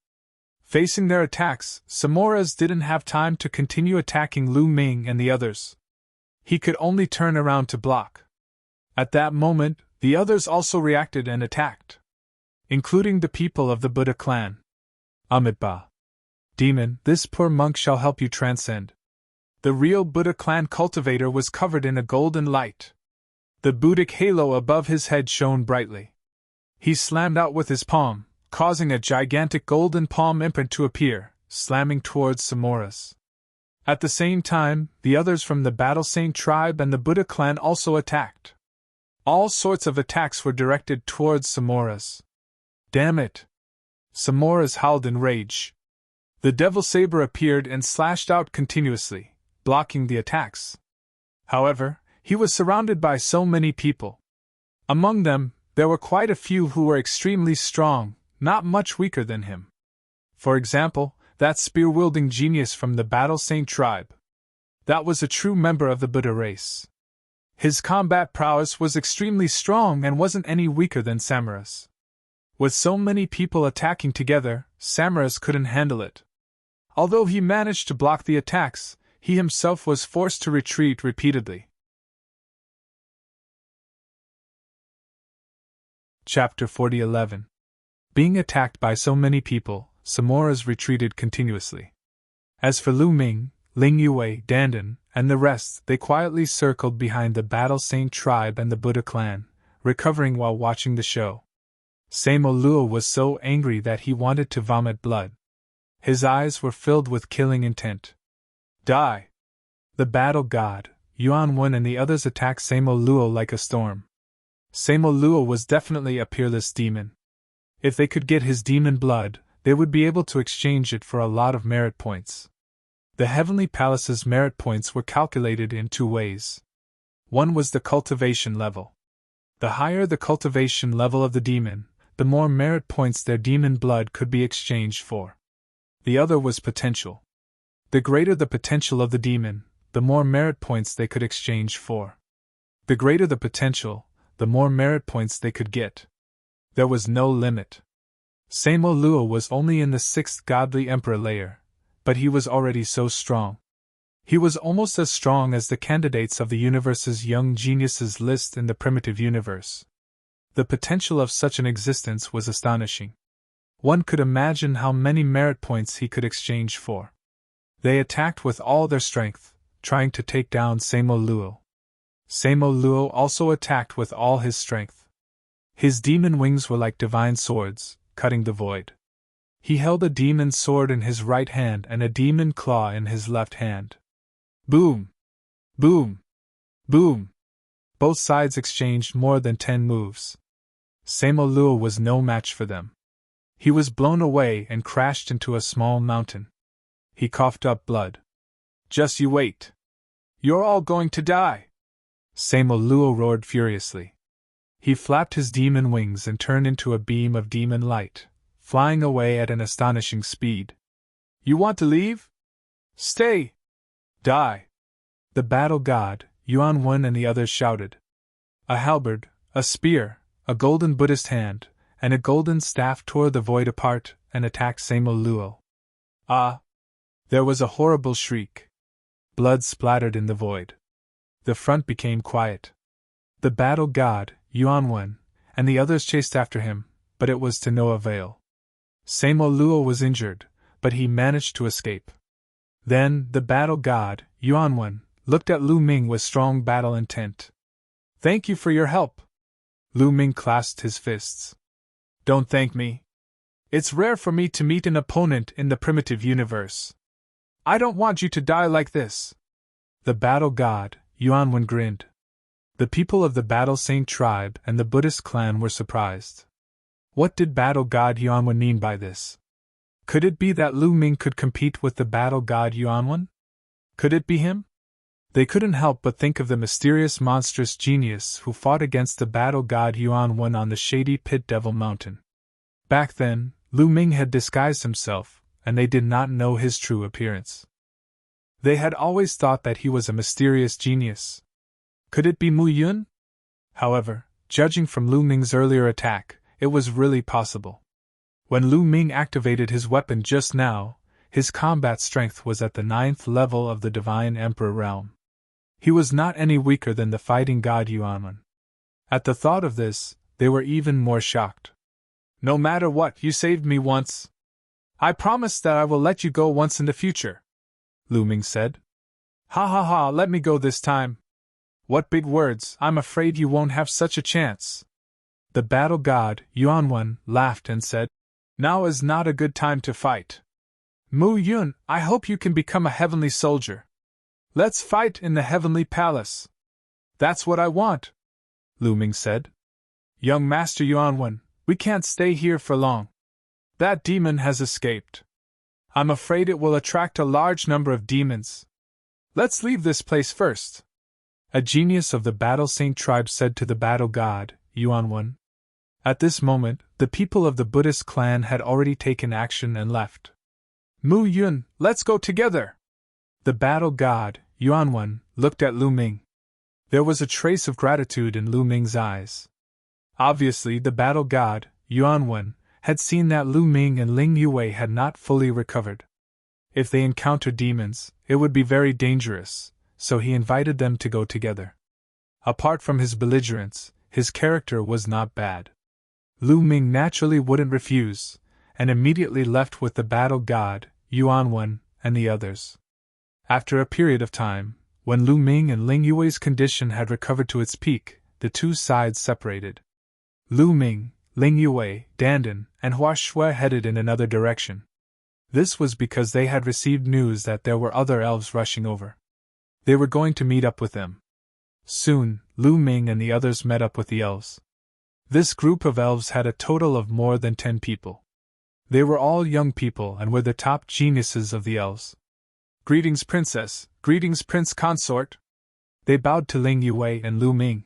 Facing their attacks, Samora's didn't have time to continue attacking Lu Ming and the others. He could only turn around to block. At that moment, the others also reacted and attacked, including the people of the Buddha clan. Amitabha. Demon, this poor monk shall help you transcend. The real Buddha clan cultivator was covered in a golden light. The Buddhic halo above his head shone brightly. He slammed out with his palm, causing a gigantic golden palm imprint to appear, slamming towards Samora's. At the same time, the others from the Battle Saint tribe and the Buddha clan also attacked. All sorts of attacks were directed towards Samora's. Damn it! Samora's howled in rage. The devil saber appeared and slashed out continuously, blocking the attacks. However, he was surrounded by so many people. Among them, there were quite a few who were extremely strong, not much weaker than him. For example, that spear-wielding genius from the Battle Saint tribe. That was a true member of the Buddha race. His combat prowess was extremely strong and wasn't any weaker than Samura's. With so many people attacking together, Samura's couldn't handle it. Although he managed to block the attacks, he himself was forced to retreat repeatedly. Chapter 40:11. Being attacked by so many people, Samura's retreated continuously. As for Lu Ming, Ling Yue, Dandan, and the rest, they quietly circled behind the Battle Saint tribe and the Buddha clan, recovering while watching the show. Samo Luo was so angry that he wanted to vomit blood. His eyes were filled with killing intent. Die! The battle god, Yuan Wen, and the others attacked Samo Luo like a storm. Samo Luo was definitely a peerless demon. If they could get his demon blood, they would be able to exchange it for a lot of merit points. The Heavenly Palace's merit points were calculated in two ways. One was the cultivation level. The higher the cultivation level of the demon, the more merit points their demon blood could be exchanged for. The other was potential. The greater the potential of the demon, the more merit points they could exchange for. The greater the potential, the more merit points they could get. There was no limit. Samo Luo was only in the 6th godly emperor layer, but he was already so strong. He was almost as strong as the candidates of the universe's young geniuses list in the primitive universe. The potential of such an existence was astonishing. One could imagine how many merit points he could exchange for. They attacked with all their strength, trying to take down Samo Luo. Samo Luo also attacked with all his strength. His demon wings were like divine swords, cutting the void. He held a demon sword in his right hand and a demon claw in his left hand. Boom! Boom! Boom! Both sides exchanged more than 10 moves. Samo Luo was no match for them. He was blown away and crashed into a small mountain. He coughed up blood. Just you wait. You're all going to die! Samo Luo roared furiously. He flapped his demon wings and turned into a beam of demon light, flying away at an astonishing speed. You want to leave? Stay! Die! The battle god, Yuan Wen, and the others shouted. A halberd, a spear, a golden Buddhist hand, and a golden staff tore the void apart and attacked Samo Luo. Ah! There was a horrible shriek. Blood splattered in the void. The front became quiet. The battle god, Yuan Wen, and the others chased after him, but it was to no avail. Samo Luo was injured, but he managed to escape. Then, the battle god, Yuan Wen, looked at Lu Ming with strong battle intent. Thank you for your help. Lu Ming clasped his fists. Don't thank me. It's rare for me to meet an opponent in the primitive universe. I don't want you to die like this. The battle god, Yuan Wen, grinned. The people of the Battle Saint tribe and the Buddhist clan were surprised. What did battle god Yuan Wen mean by this? Could it be that Lu Ming could compete with the battle god Yuan Wen? Could it be him? They couldn't help but think of the mysterious monstrous genius who fought against the battle god Yuan Wen on the shady Pit Devil Mountain. Back then, Lu Ming had disguised himself, and they did not know his true appearance. They had always thought that he was a mysterious genius. Could it be Mu Yun? However, judging from Lu Ming's earlier attack, it was really possible. When Lu Ming activated his weapon just now, his combat strength was at the 9th level of the Divine Emperor realm. He was not any weaker than the fighting god Yuan Wen. At the thought of this, they were even more shocked. No matter what, you saved me once. I promise that I will let you go once in the future, Lu Ming said. Ha ha ha, let me go this time. What big words, I'm afraid you won't have such a chance. The battle god, Yuan Wen, laughed and said, Now is not a good time to fight. Mu Yun, I hope you can become a heavenly soldier. Let's fight in the heavenly palace. That's what I want, Lu Ming said. Young Master Yuan Wen, we can't stay here for long. That demon has escaped. I'm afraid it will attract a large number of demons. Let's leave this place first. A genius of the Battle Saint tribe said to the battle god, Yuanwen. At this moment, the people of the Buddhist clan had already taken action and left. Mu Yun, let's go together! The battle god, Yuanwen, looked at Lu Ming. There was a trace of gratitude in Lu Ming's eyes. Obviously, the battle god, Yuanwen, had seen that Lu Ming and Ling Yue had not fully recovered. If they encountered demons, it would be very dangerous, so he invited them to go together. Apart from his belligerence, his character was not bad. Lu Ming naturally wouldn't refuse, and immediately left with the battle god, Yuanwen, and the others. After a period of time, when Lu Ming and Ling Yue's condition had recovered to its peak, the two sides separated. Lu Ming, Ling Yue, Dandan, and Hua Shui headed in another direction. This was because they had received news that there were other elves rushing over. They were going to meet up with them. Soon, Lu Ming and the others met up with the elves. This group of elves had a total of more than 10 people. They were all young people and were the top geniuses of the elves. Greetings, princess. Greetings, prince consort. They bowed to Ling Yue and Lu Ming.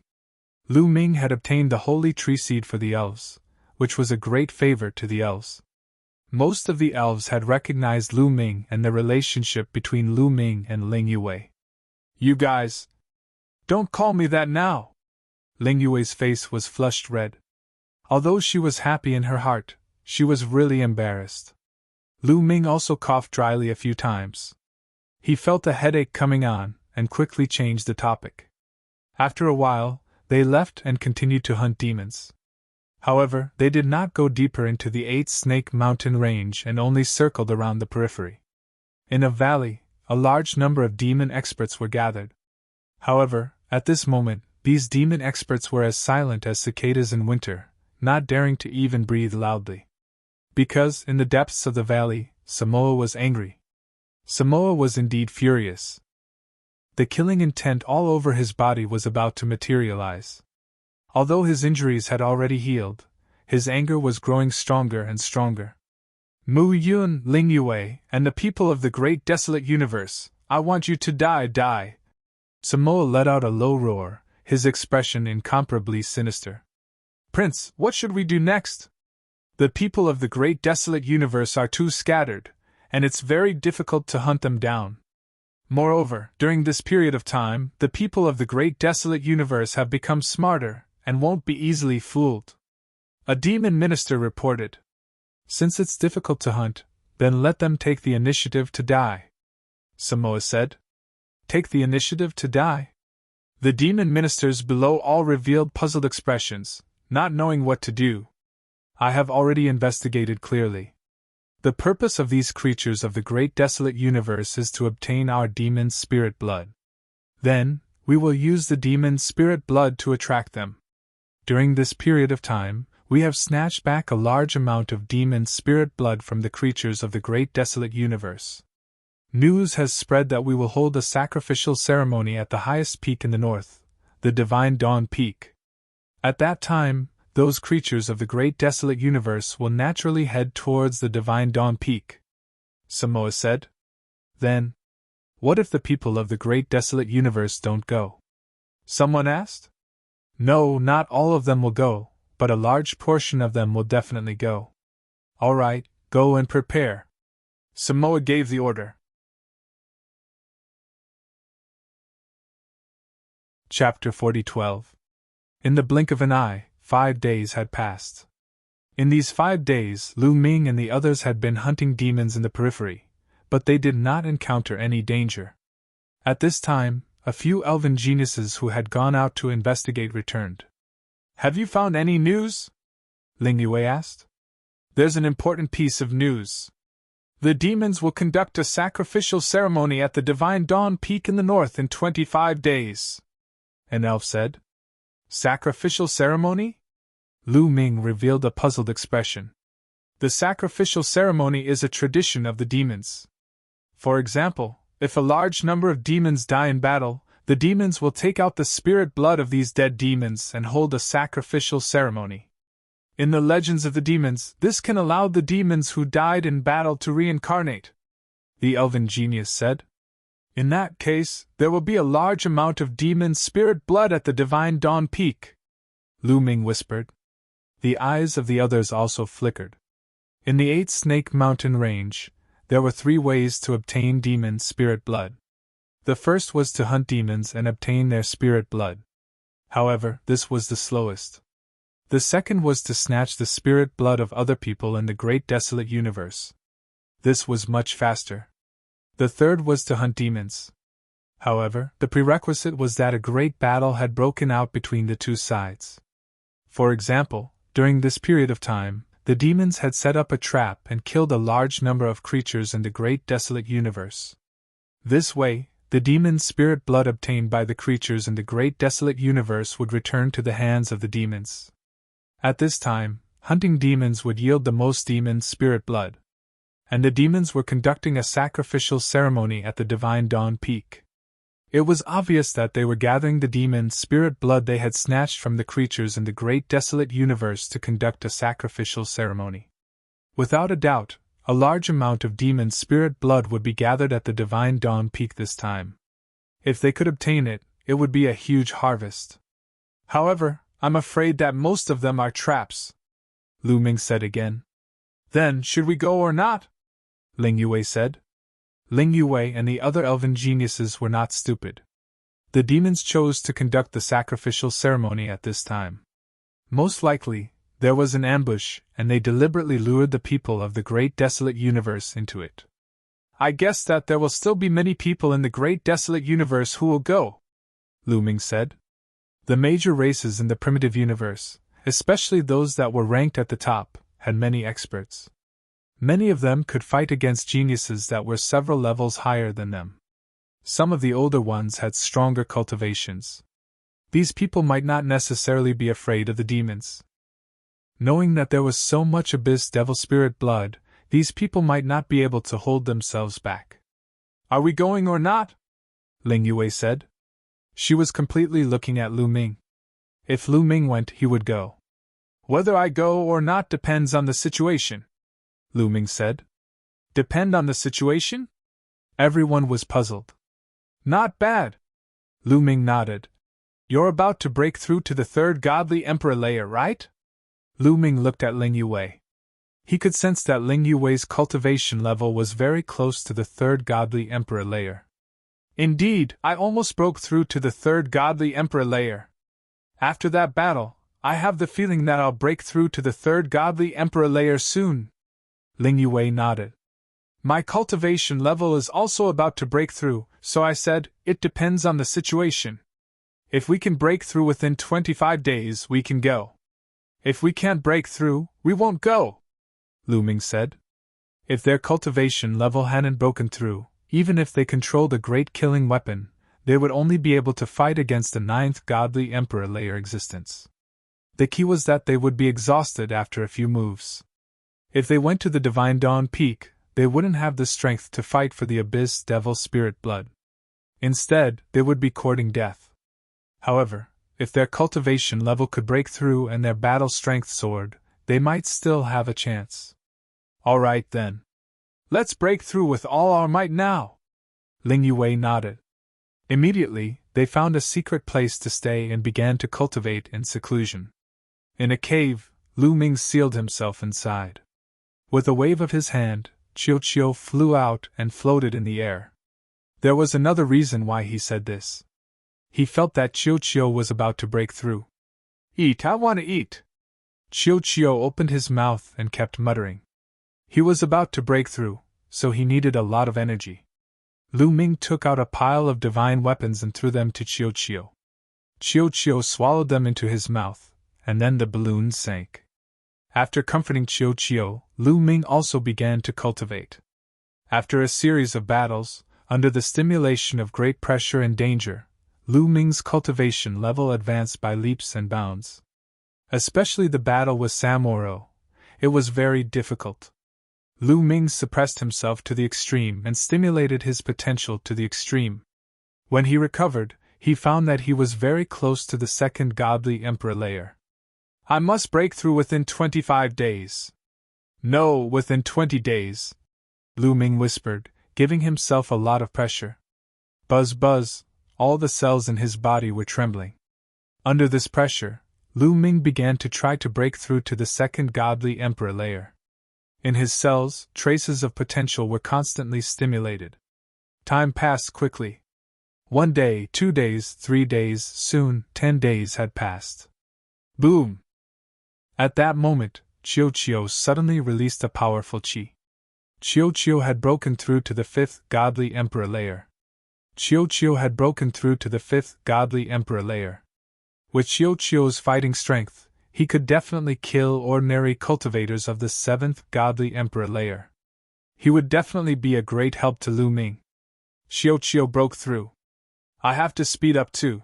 Lu Ming had obtained the holy tree seed for the elves, which was a great favor to the elves. Most of the elves had recognized Lu Ming and the relationship between Lu Ming and Ling Yue. You guys! Don't call me that now! Ling Yue's face was flushed red. Although she was happy in her heart, she was really embarrassed. Lu Ming also coughed dryly a few times. He felt a headache coming on, and quickly changed the topic. After a while, they left and continued to hunt demons. However, they did not go deeper into the 8-Snake Mountain range and only circled around the periphery. In a valley, a large number of demon experts were gathered. However, at this moment, these demon experts were as silent as cicadas in winter, not daring to even breathe loudly. Because, in the depths of the valley, Samoa was angry. Samoa was indeed furious. The killing intent all over his body was about to materialize. Although his injuries had already healed, his anger was growing stronger and stronger. Mu Yun, Ling Yue, and the people of the great desolate universe, I want you to die! Samoa let out a low roar, his expression incomparably sinister. Prince, what should we do next? The people of the great desolate universe are too scattered, and it's very difficult to hunt them down. Moreover, during this period of time, the people of the great desolate universe have become smarter, and won't be easily fooled. A demon minister reported. Since it's difficult to hunt, then let them take the initiative to die. Samoa said. Take the initiative to die? The demon ministers below all revealed puzzled expressions, not knowing what to do. I have already investigated clearly. The purpose of these creatures of the great desolate universe is to obtain our demon spirit blood. Then, we will use the demon spirit blood to attract them. During this period of time, we have snatched back a large amount of demon spirit blood from the creatures of the great desolate universe. News has spread that we will hold a sacrificial ceremony at the highest peak in the north, the Divine Dawn Peak. At that time, those creatures of the great desolate universe will naturally head towards the Divine Dawn Peak. Samoa said. Then, what if the people of the great desolate universe don't go? Someone asked. No, not all of them will go, but a large portion of them will definitely go. All right, go and prepare. Samoa gave the order. Chapter 40:12. In the blink of an eye, 5 days had passed. In these 5 days, Lu Ming and the others had been hunting demons in the periphery, but they did not encounter any danger. At this time, a few elven geniuses who had gone out to investigate returned. Have you found any news? Ling Yue asked. There's an important piece of news. The demons will conduct a sacrificial ceremony at the Divine Dawn Peak in the north in 25 days. An elf said. Sacrificial ceremony? Lu Ming revealed a puzzled expression. The sacrificial ceremony is a tradition of the demons. For example, if a large number of demons die in battle, the demons will take out the spirit blood of these dead demons and hold a sacrificial ceremony. In the legends of the demons, this can allow the demons who died in battle to reincarnate, the elven genius said. In that case, there will be a large amount of demon spirit blood at the Divine Dawn Peak, Lu Ming whispered. The eyes of the others also flickered. In the 8 Snake Mountain range, there were 3 ways to obtain demon spirit blood. The first was to hunt demons and obtain their spirit blood. However, this was the slowest. The second was to snatch the spirit blood of other people in the great desolate universe. This was much faster. The third was to hunt demons. However, the prerequisite was that a great battle had broken out between the 2 sides. For example, during this period of time, the demons had set up a trap and killed a large number of creatures in the great desolate universe. This way, the demon spirit blood obtained by the creatures in the great desolate universe would return to the hands of the demons. At this time, hunting demons would yield the most demon spirit blood. And the demons were conducting a sacrificial ceremony at the Divine Dawn Peak. It was obvious that they were gathering the demon spirit blood they had snatched from the creatures in the great desolate universe to conduct a sacrificial ceremony. Without a doubt, a large amount of demon spirit blood would be gathered at the Divine Dawn Peak this time. If they could obtain it, it would be a huge harvest. However, I'm afraid that most of them are traps, Lu Ming said again. Then, should we go or not? Ling Yue said. Ling Yue and the other elven geniuses were not stupid. The demons chose to conduct the sacrificial ceremony at this time. Most likely, there was an ambush, and they deliberately lured the people of the great desolate universe into it. I guess that there will still be many people in the great desolate universe who will go, Lu Ming said. The major races in the primitive universe, especially those that were ranked at the top, had many experts. Many of them could fight against geniuses that were several levels higher than them. Some of the older ones had stronger cultivations. These people might not necessarily be afraid of the demons. Knowing that there was so much abyss devil spirit blood, these people might not be able to hold themselves back. Are we going or not? Ling Yue said. She was completely looking at Lu Ming. If Lu Ming went, he would go. Whether I go or not depends on the situation, Lu Ming said. Depend on the situation? Everyone was puzzled. Not bad. Lu Ming nodded. You're about to break through to the 3rd godly emperor layer, right? Lu Ming looked at Ling Yue. He could sense that Ling Yue's cultivation level was very close to the 3rd godly emperor layer. Indeed, I almost broke through to the 3rd godly emperor layer. After that battle, I have the feeling that I'll break through to the 3rd godly emperor layer soon. Ling Yue nodded. My cultivation level is also about to break through, so I said, it depends on the situation. If we can break through within 25 days, we can go. If we can't break through, we won't go, Lu Ming said. If their cultivation level hadn't broken through, even if they controlled a great killing weapon, they would only be able to fight against the 9th godly emperor layer existence. The key was that they would be exhausted after a few moves. If they went to the Divine Dawn Peak, they wouldn't have the strength to fight for the abyss devil spirit blood. Instead, they would be courting death. However, if their cultivation level could break through and their battle strength soared, they might still have a chance. All right then. Let's break through with all our might now. Ling Yue nodded. Immediately, they found a secret place to stay and began to cultivate in seclusion. In a cave, Lu Ming sealed himself inside. With a wave of his hand, Chiu flew out and floated in the air. There was another reason why he said this. He felt that Chiu was about to break through. Eat, I want to eat. Chiu opened his mouth and kept muttering. He was about to break through, so he needed a lot of energy. Lu Ming took out a pile of divine weapons and threw them to Chiu. Chiu swallowed them into his mouth, and then the balloon sank. After comforting Chiu, Lu Ming also began to cultivate. After a series of battles, under the stimulation of great pressure and danger, Lu Ming's cultivation level advanced by leaps and bounds. Especially the battle with Samoro. It was very difficult. Lu Ming suppressed himself to the extreme and stimulated his potential to the extreme. When he recovered, he found that he was very close to the 2nd godly emperor layer. I must break through within 25 days. No, within 20 days, Lu Ming whispered, giving himself a lot of pressure. Buzz buzz, all the cells in his body were trembling. Under this pressure, Lu Ming began to try to break through to the second godly emperor layer. In his cells, traces of potential were constantly stimulated. Time passed quickly. 1 day, 2 days, 3 days, soon 10 days had passed. Boom! At that moment, Qiu suddenly released a powerful qi. Qiu had broken through to the 5th godly emperor layer. Qiu had broken through to the 5th godly emperor layer. With Qiu's fighting strength, he could definitely kill ordinary cultivators of the 7th godly emperor layer. He would definitely be a great help to Lu Ming. Qiu broke through. I have to speed up too.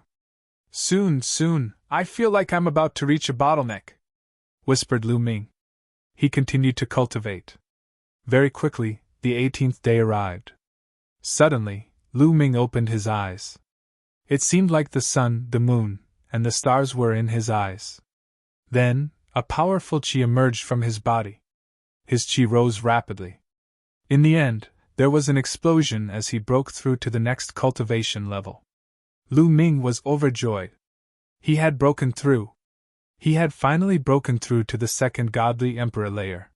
Soon, I feel like I'm about to reach a bottleneck, whispered Lu Ming. He continued to cultivate. Very quickly, the 18th day arrived. Suddenly, Lu Ming opened his eyes. It seemed like the sun, the moon, and the stars were in his eyes. Then, a powerful qi emerged from his body. His qi rose rapidly. In the end, there was an explosion as he broke through to the next cultivation level. Lu Ming was overjoyed. He had broken through. He had finally broken through to the second godly emperor layer.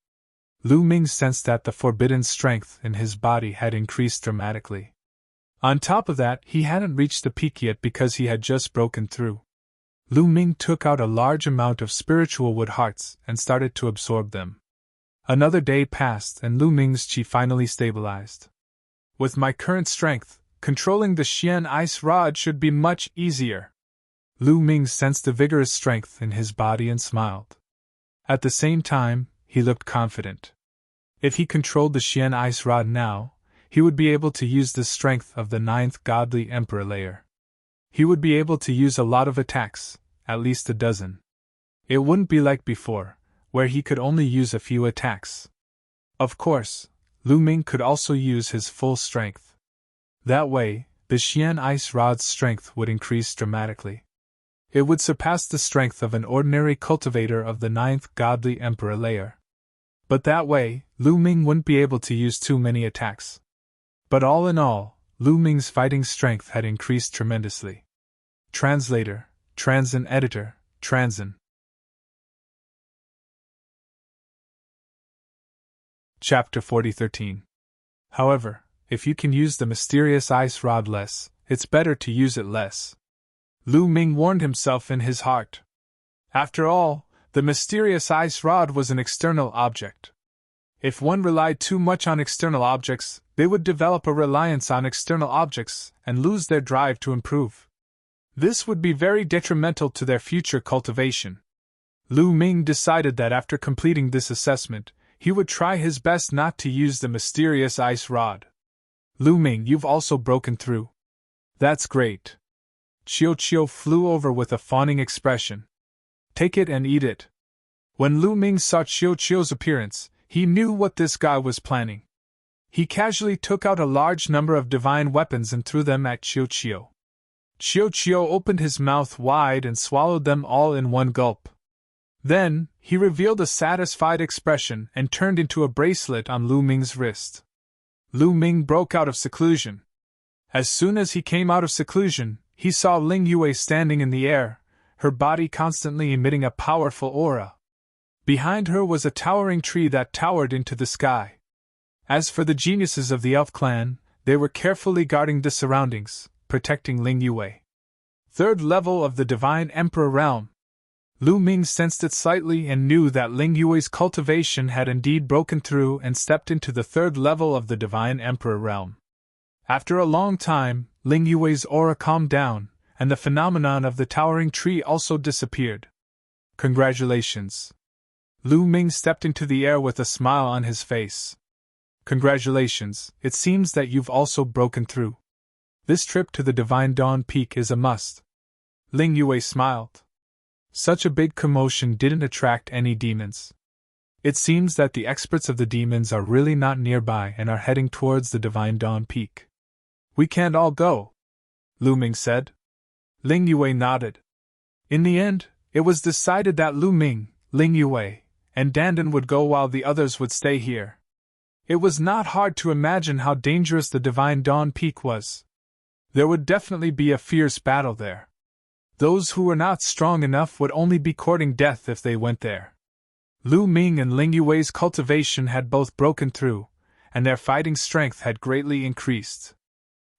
Lu Ming sensed that the forbidden strength in his body had increased dramatically. On top of that, he hadn't reached the peak yet because he had just broken through. Lu Ming took out a large amount of spiritual wood hearts and started to absorb them. Another day passed and Lu Ming's qi finally stabilized. With my current strength, controlling the Xian ice rod should be much easier. Lu Ming sensed a vigorous strength in his body and smiled. At the same time, he looked confident. If he controlled the Xian ice rod now, he would be able to use the strength of the 9th godly emperor layer. He would be able to use a lot of attacks, at least a dozen. It wouldn't be like before, where he could only use a few attacks. Of course, Lu Ming could also use his full strength. That way, the Xian ice rod's strength would increase dramatically. It would surpass the strength of an ordinary cultivator of the 9th godly emperor layer. But that way, Lu Ming wouldn't be able to use too many attacks. But all in all, Lu Ming's fighting strength had increased tremendously. Translator, Transin Editor, Transin. Chapter 40:13. However, if you can use the mysterious ice rod less, it's better to use it less. Lu Ming warned himself in his heart. After all, the mysterious ice rod was an external object. If one relied too much on external objects, they would develop a reliance on external objects and lose their drive to improve. This would be very detrimental to their future cultivation. Lu Ming decided that after completing this assessment, he would try his best not to use the mysterious ice rod. Lu Ming, you've also broken through. That's great. Qiu flew over with a fawning expression. Take it and eat it. When Lu Ming saw Qiu's appearance, he knew what this guy was planning. He casually took out a large number of divine weapons and threw them at Qiu. Qiu opened his mouth wide and swallowed them all in one gulp. Then, he revealed a satisfied expression and turned into a bracelet on Lu Ming's wrist. Lu Ming broke out of seclusion. As soon as he came out of seclusion, he saw Ling Yue standing in the air, her body constantly emitting a powerful aura. Behind her was a towering tree that towered into the sky. As for the geniuses of the elf clan, they were carefully guarding the surroundings, protecting Ling Yue. 3rd level of the Divine Emperor Realm. Lu Ming sensed it slightly and knew that Ling Yue's cultivation had indeed broken through and stepped into the 3rd level of the Divine Emperor Realm. After a long time, Ling Yue's aura calmed down, and the phenomenon of the towering tree also disappeared. Congratulations. Lu Ming stepped into the air with a smile on his face. Congratulations, it seems that you've also broken through. This trip to the Divine Dawn Peak is a must. Ling Yue smiled. Such a big commotion didn't attract any demons. It seems that the experts of the demons are really not nearby and are heading towards the Divine Dawn Peak. We can't all go, Lu Ming said. Ling Yue nodded. In the end, it was decided that Lu Ming, Ling Yue, and Dandan would go while the others would stay here. It was not hard to imagine how dangerous the Divine Dawn Peak was. There would definitely be a fierce battle there. Those who were not strong enough would only be courting death if they went there. Lu Ming and Ling Yue's cultivation had both broken through, and their fighting strength had greatly increased.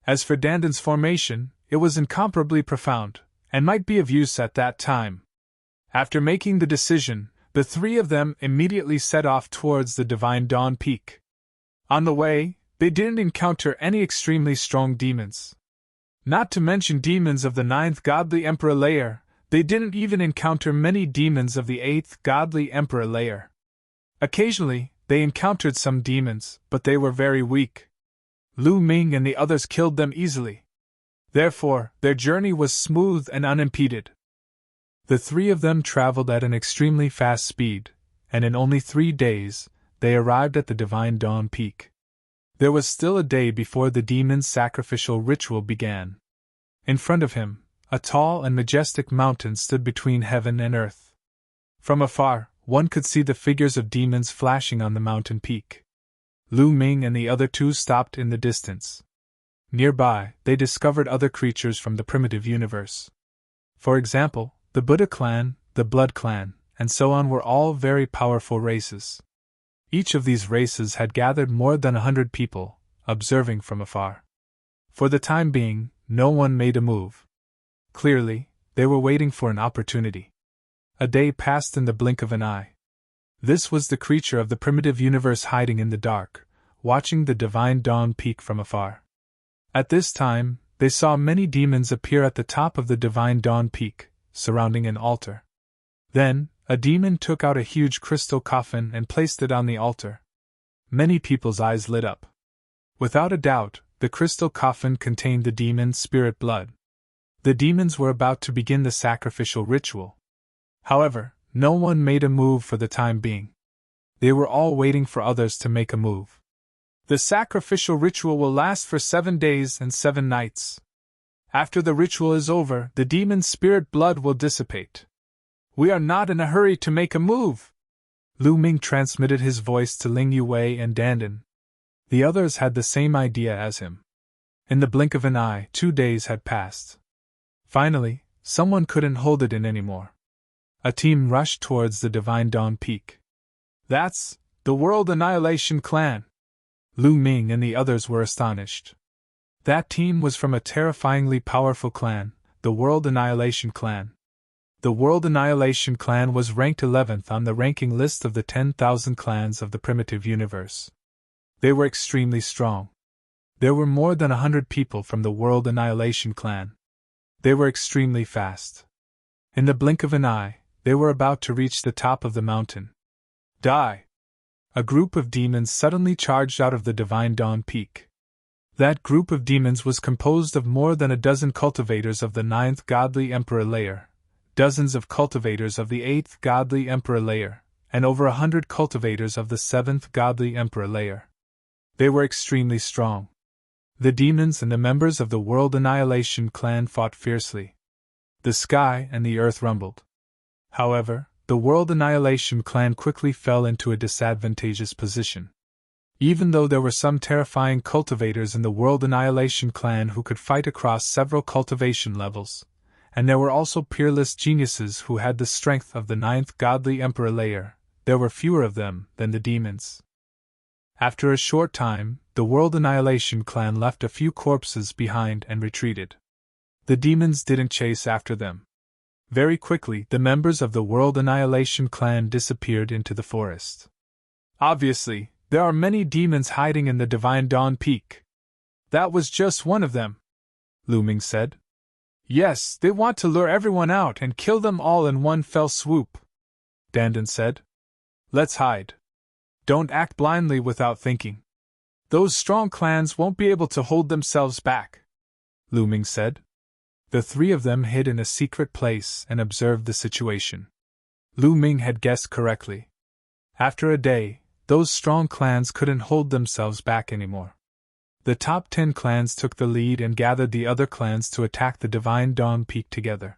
As for Danden's formation, it was incomparably profound, and might be of use at that time. After making the decision, the three of them immediately set off towards the Divine Dawn Peak. On the way, they didn't encounter any extremely strong demons. Not to mention demons of the 9th Godly Emperor layer, they didn't even encounter many demons of the 8th Godly Emperor layer. Occasionally, they encountered some demons, but they were very weak. Lu Ming and the others killed them easily. Therefore, their journey was smooth and unimpeded. The three of them traveled at an extremely fast speed, and in only 3 days, they arrived at the Divine Dawn Peak. There was still a day before the demon's sacrificial ritual began. In front of him, a tall and majestic mountain stood between heaven and earth. From afar, one could see the figures of demons flashing on the mountain peak. Lu Ming and the other two stopped in the distance. Nearby, they discovered other creatures from the primitive universe. For example, the Buddha clan, the Blood clan, and so on were all very powerful races. Each of these races had gathered more than 100 people, observing from afar. For the time being, no one made a move. Clearly, they were waiting for an opportunity. A day passed in the blink of an eye. This was the creature of the primitive universe hiding in the dark, watching the Divine Dawn Peak from afar. At this time, they saw many demons appear at the top of the Divine Dawn Peak, surrounding an altar. Then, a demon took out a huge crystal coffin and placed it on the altar. Many people's eyes lit up. Without a doubt, the crystal coffin contained the demon's spirit blood. The demons were about to begin the sacrificial ritual. However, no one made a move for the time being. They were all waiting for others to make a move. The sacrificial ritual will last for 7 days and 7 nights. After the ritual is over, the demon's spirit blood will dissipate. We are not in a hurry to make a move. Lu Ming transmitted his voice to Ling Yue and Dandan. The others had the same idea as him. In the blink of an eye, 2 days had passed. Finally, someone couldn't hold it in anymore. A team rushed towards the Divine Dawn Peak. That's the World Annihilation Clan. Lu Ming and the others were astonished. That team was from a terrifyingly powerful clan, the World Annihilation Clan. The World Annihilation Clan was ranked 11th on the ranking list of the 10,000 clans of the primitive universe. They were extremely strong. There were more than 100 people from the World Annihilation Clan. They were extremely fast. In the blink of an eye, they were about to reach the top of the mountain. Die! A group of demons suddenly charged out of the Divine Dawn Peak. That group of demons was composed of more than a dozen cultivators of the 9th Godly Emperor layer, dozens of cultivators of the 8th Godly Emperor layer, and over 100 cultivators of the 7th Godly Emperor layer. They were extremely strong. The demons and the members of the World Annihilation Clan fought fiercely. The sky and the earth rumbled. However, the World Annihilation Clan quickly fell into a disadvantageous position. Even though there were some terrifying cultivators in the World Annihilation Clan who could fight across several cultivation levels, and there were also peerless geniuses who had the strength of the 9th Godly Emperor layer, there were fewer of them than the demons. After a short time, the World Annihilation Clan left a few corpses behind and retreated. The demons didn't chase after them. Very quickly, the members of the World Annihilation Clan disappeared into the forest. Obviously, there are many demons hiding in the Divine Dawn Peak. That was just one of them, Lu Ming said. Yes, they want to lure everyone out and kill them all in one fell swoop, Dandan said. Let's hide. Don't act blindly without thinking. Those strong clans won't be able to hold themselves back, Lu Ming said. The three of them hid in a secret place and observed the situation. Lu Ming had guessed correctly. After a day, those strong clans couldn't hold themselves back anymore. The top 10 clans took the lead and gathered the other clans to attack the Divine Dawn Peak together.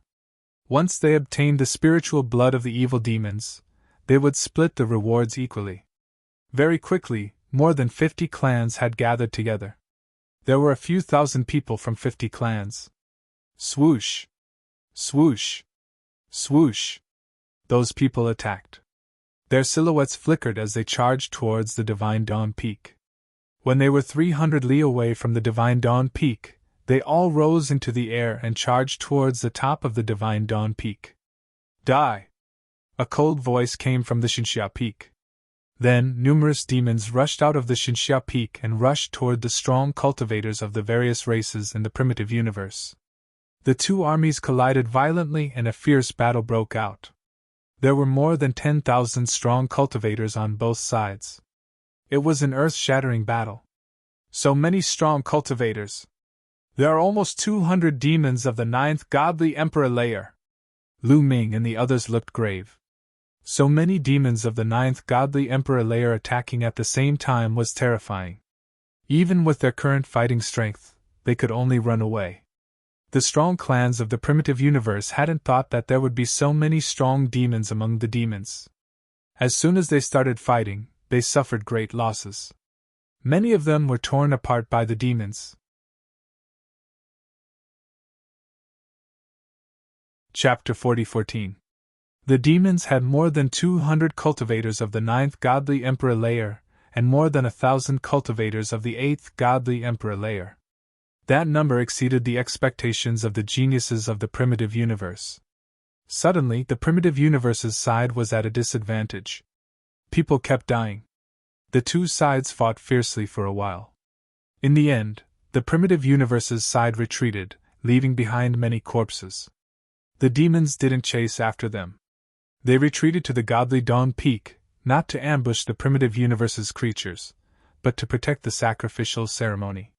Once they obtained the spiritual blood of the evil demons, they would split the rewards equally. Very quickly, more than 50 clans had gathered together. There were a few thousand people from 50 clans. Swoosh! Swoosh! Swoosh! Those people attacked. Their silhouettes flickered as they charged towards the Divine Dawn Peak. When they were 300 li away from the Divine Dawn Peak, they all rose into the air and charged towards the top of the Divine Dawn Peak. Die! A cold voice came from the Xinxia Peak. Then, numerous demons rushed out of the Xinxia Peak and rushed toward the strong cultivators of the various races in the primitive universe. The two armies collided violently and a fierce battle broke out. There were more than 10,000 strong cultivators on both sides. It was an earth-shattering battle. So many strong cultivators. There are almost 200 demons of the 9th godly emperor layer. Lu Ming and the others looked grave. So many demons of the 9th godly emperor layer attacking at the same time was terrifying. Even with their current fighting strength, they could only run away. The strong clans of the primitive universe hadn't thought that there would be so many strong demons among the demons. As soon as they started fighting, they suffered great losses. Many of them were torn apart by the demons. Chapter 40:14. The demons had more than 200 cultivators of the 9th godly emperor layer, and more than 1,000 cultivators of the 8th godly emperor layer. That number exceeded the expectations of the geniuses of the primitive universe. Suddenly, the primitive universe's side was at a disadvantage. People kept dying. The two sides fought fiercely for a while. In the end, the primitive universe's side retreated, leaving behind many corpses. The demons didn't chase after them. They retreated to the Godly Dawn Peak, not to ambush the primitive universe's creatures, but to protect the sacrificial ceremony.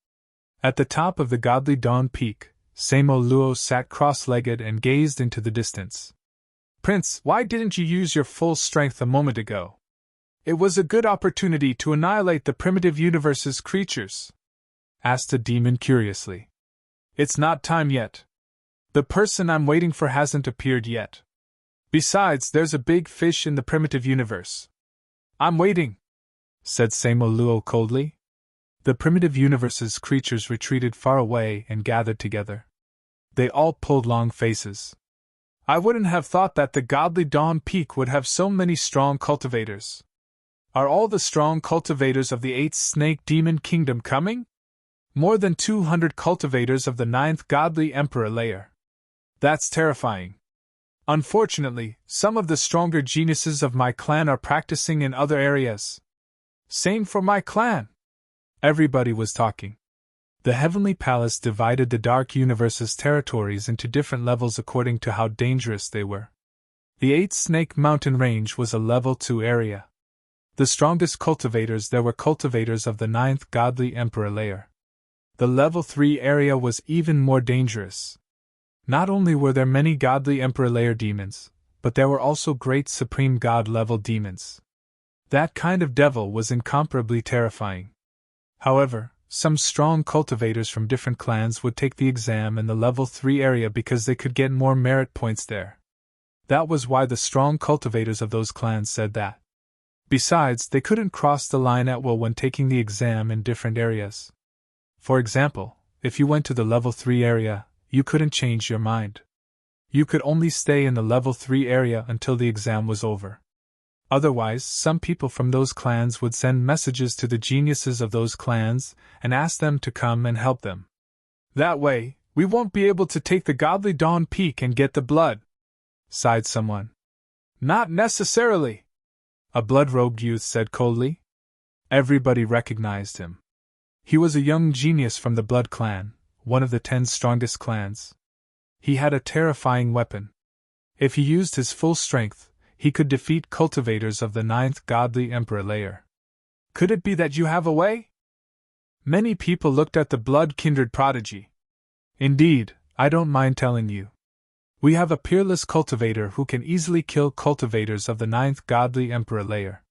At the top of the Godly Dawn Peak, Samo Luo sat cross-legged and gazed into the distance. "Prince, why didn't you use your full strength a moment ago? It was a good opportunity to annihilate the primitive universe's creatures," asked a demon curiously. "It's not time yet. The person I'm waiting for hasn't appeared yet. Besides, there's a big fish in the primitive universe." "I'm waiting," said Samo Luo coldly. The primitive universe's creatures retreated far away and gathered together. They all pulled long faces. "I wouldn't have thought that the Godly Dawn Peak would have so many strong cultivators. Are all the strong cultivators of the 8th Snake Demon Kingdom coming? More than 200 cultivators of the 9th Godly Emperor layer. That's terrifying. Unfortunately, some of the stronger geniuses of my clan are practicing in other areas. Same for my clan." Everybody was talking. The Heavenly Palace divided the Dark Universe's territories into different levels according to how dangerous they were. The 8th Snake Mountain Range was a Level 2 area. The strongest cultivators there were cultivators of the 9th Godly Emperor layer. The Level 3 area was even more dangerous. Not only were there many Godly Emperor layer demons, but there were also great Supreme God level demons. That kind of devil was incomparably terrifying. However, some strong cultivators from different clans would take the exam in the Level 3 area because they could get more merit points there. That was why the strong cultivators of those clans said that. Besides, they couldn't cross the line at will when taking the exam in different areas. For example, if you went to the Level 3 area, you couldn't change your mind. You could only stay in the Level 3 area until the exam was over. Otherwise, some people from those clans would send messages to the geniuses of those clans and ask them to come and help them. "That way, we won't be able to take the Godly Dawn Peak and get the blood," sighed someone. "Not necessarily," a blood-robed youth said coldly. Everybody recognized him. He was a young genius from the Blood Clan, one of the 10 strongest clans. He had a terrifying weapon. If he used his full strength, he could defeat cultivators of the 9th Godly Emperor layer. "Could it be that you have a way?" Many people looked at the blood-kindred prodigy. "Indeed, I don't mind telling you. We have a peerless cultivator who can easily kill cultivators of the 9th Godly Emperor layer.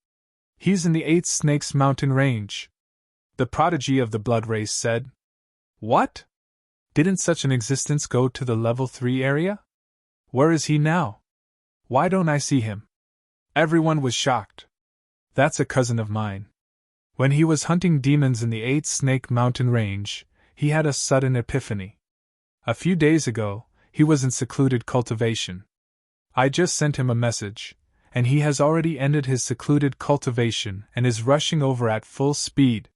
He's in the 8th Snake's Mountain Range," the prodigy of the blood race said. "What? Didn't such an existence go to the Level 3 area? Where is he now? Why don't I see him?" Everyone was shocked. "That's a cousin of mine. When he was hunting demons in the 8th Snake Mountain Range, he had a sudden epiphany. A few days ago, he was in secluded cultivation. I just sent him a message, and he has already ended his secluded cultivation and is rushing over at full speed.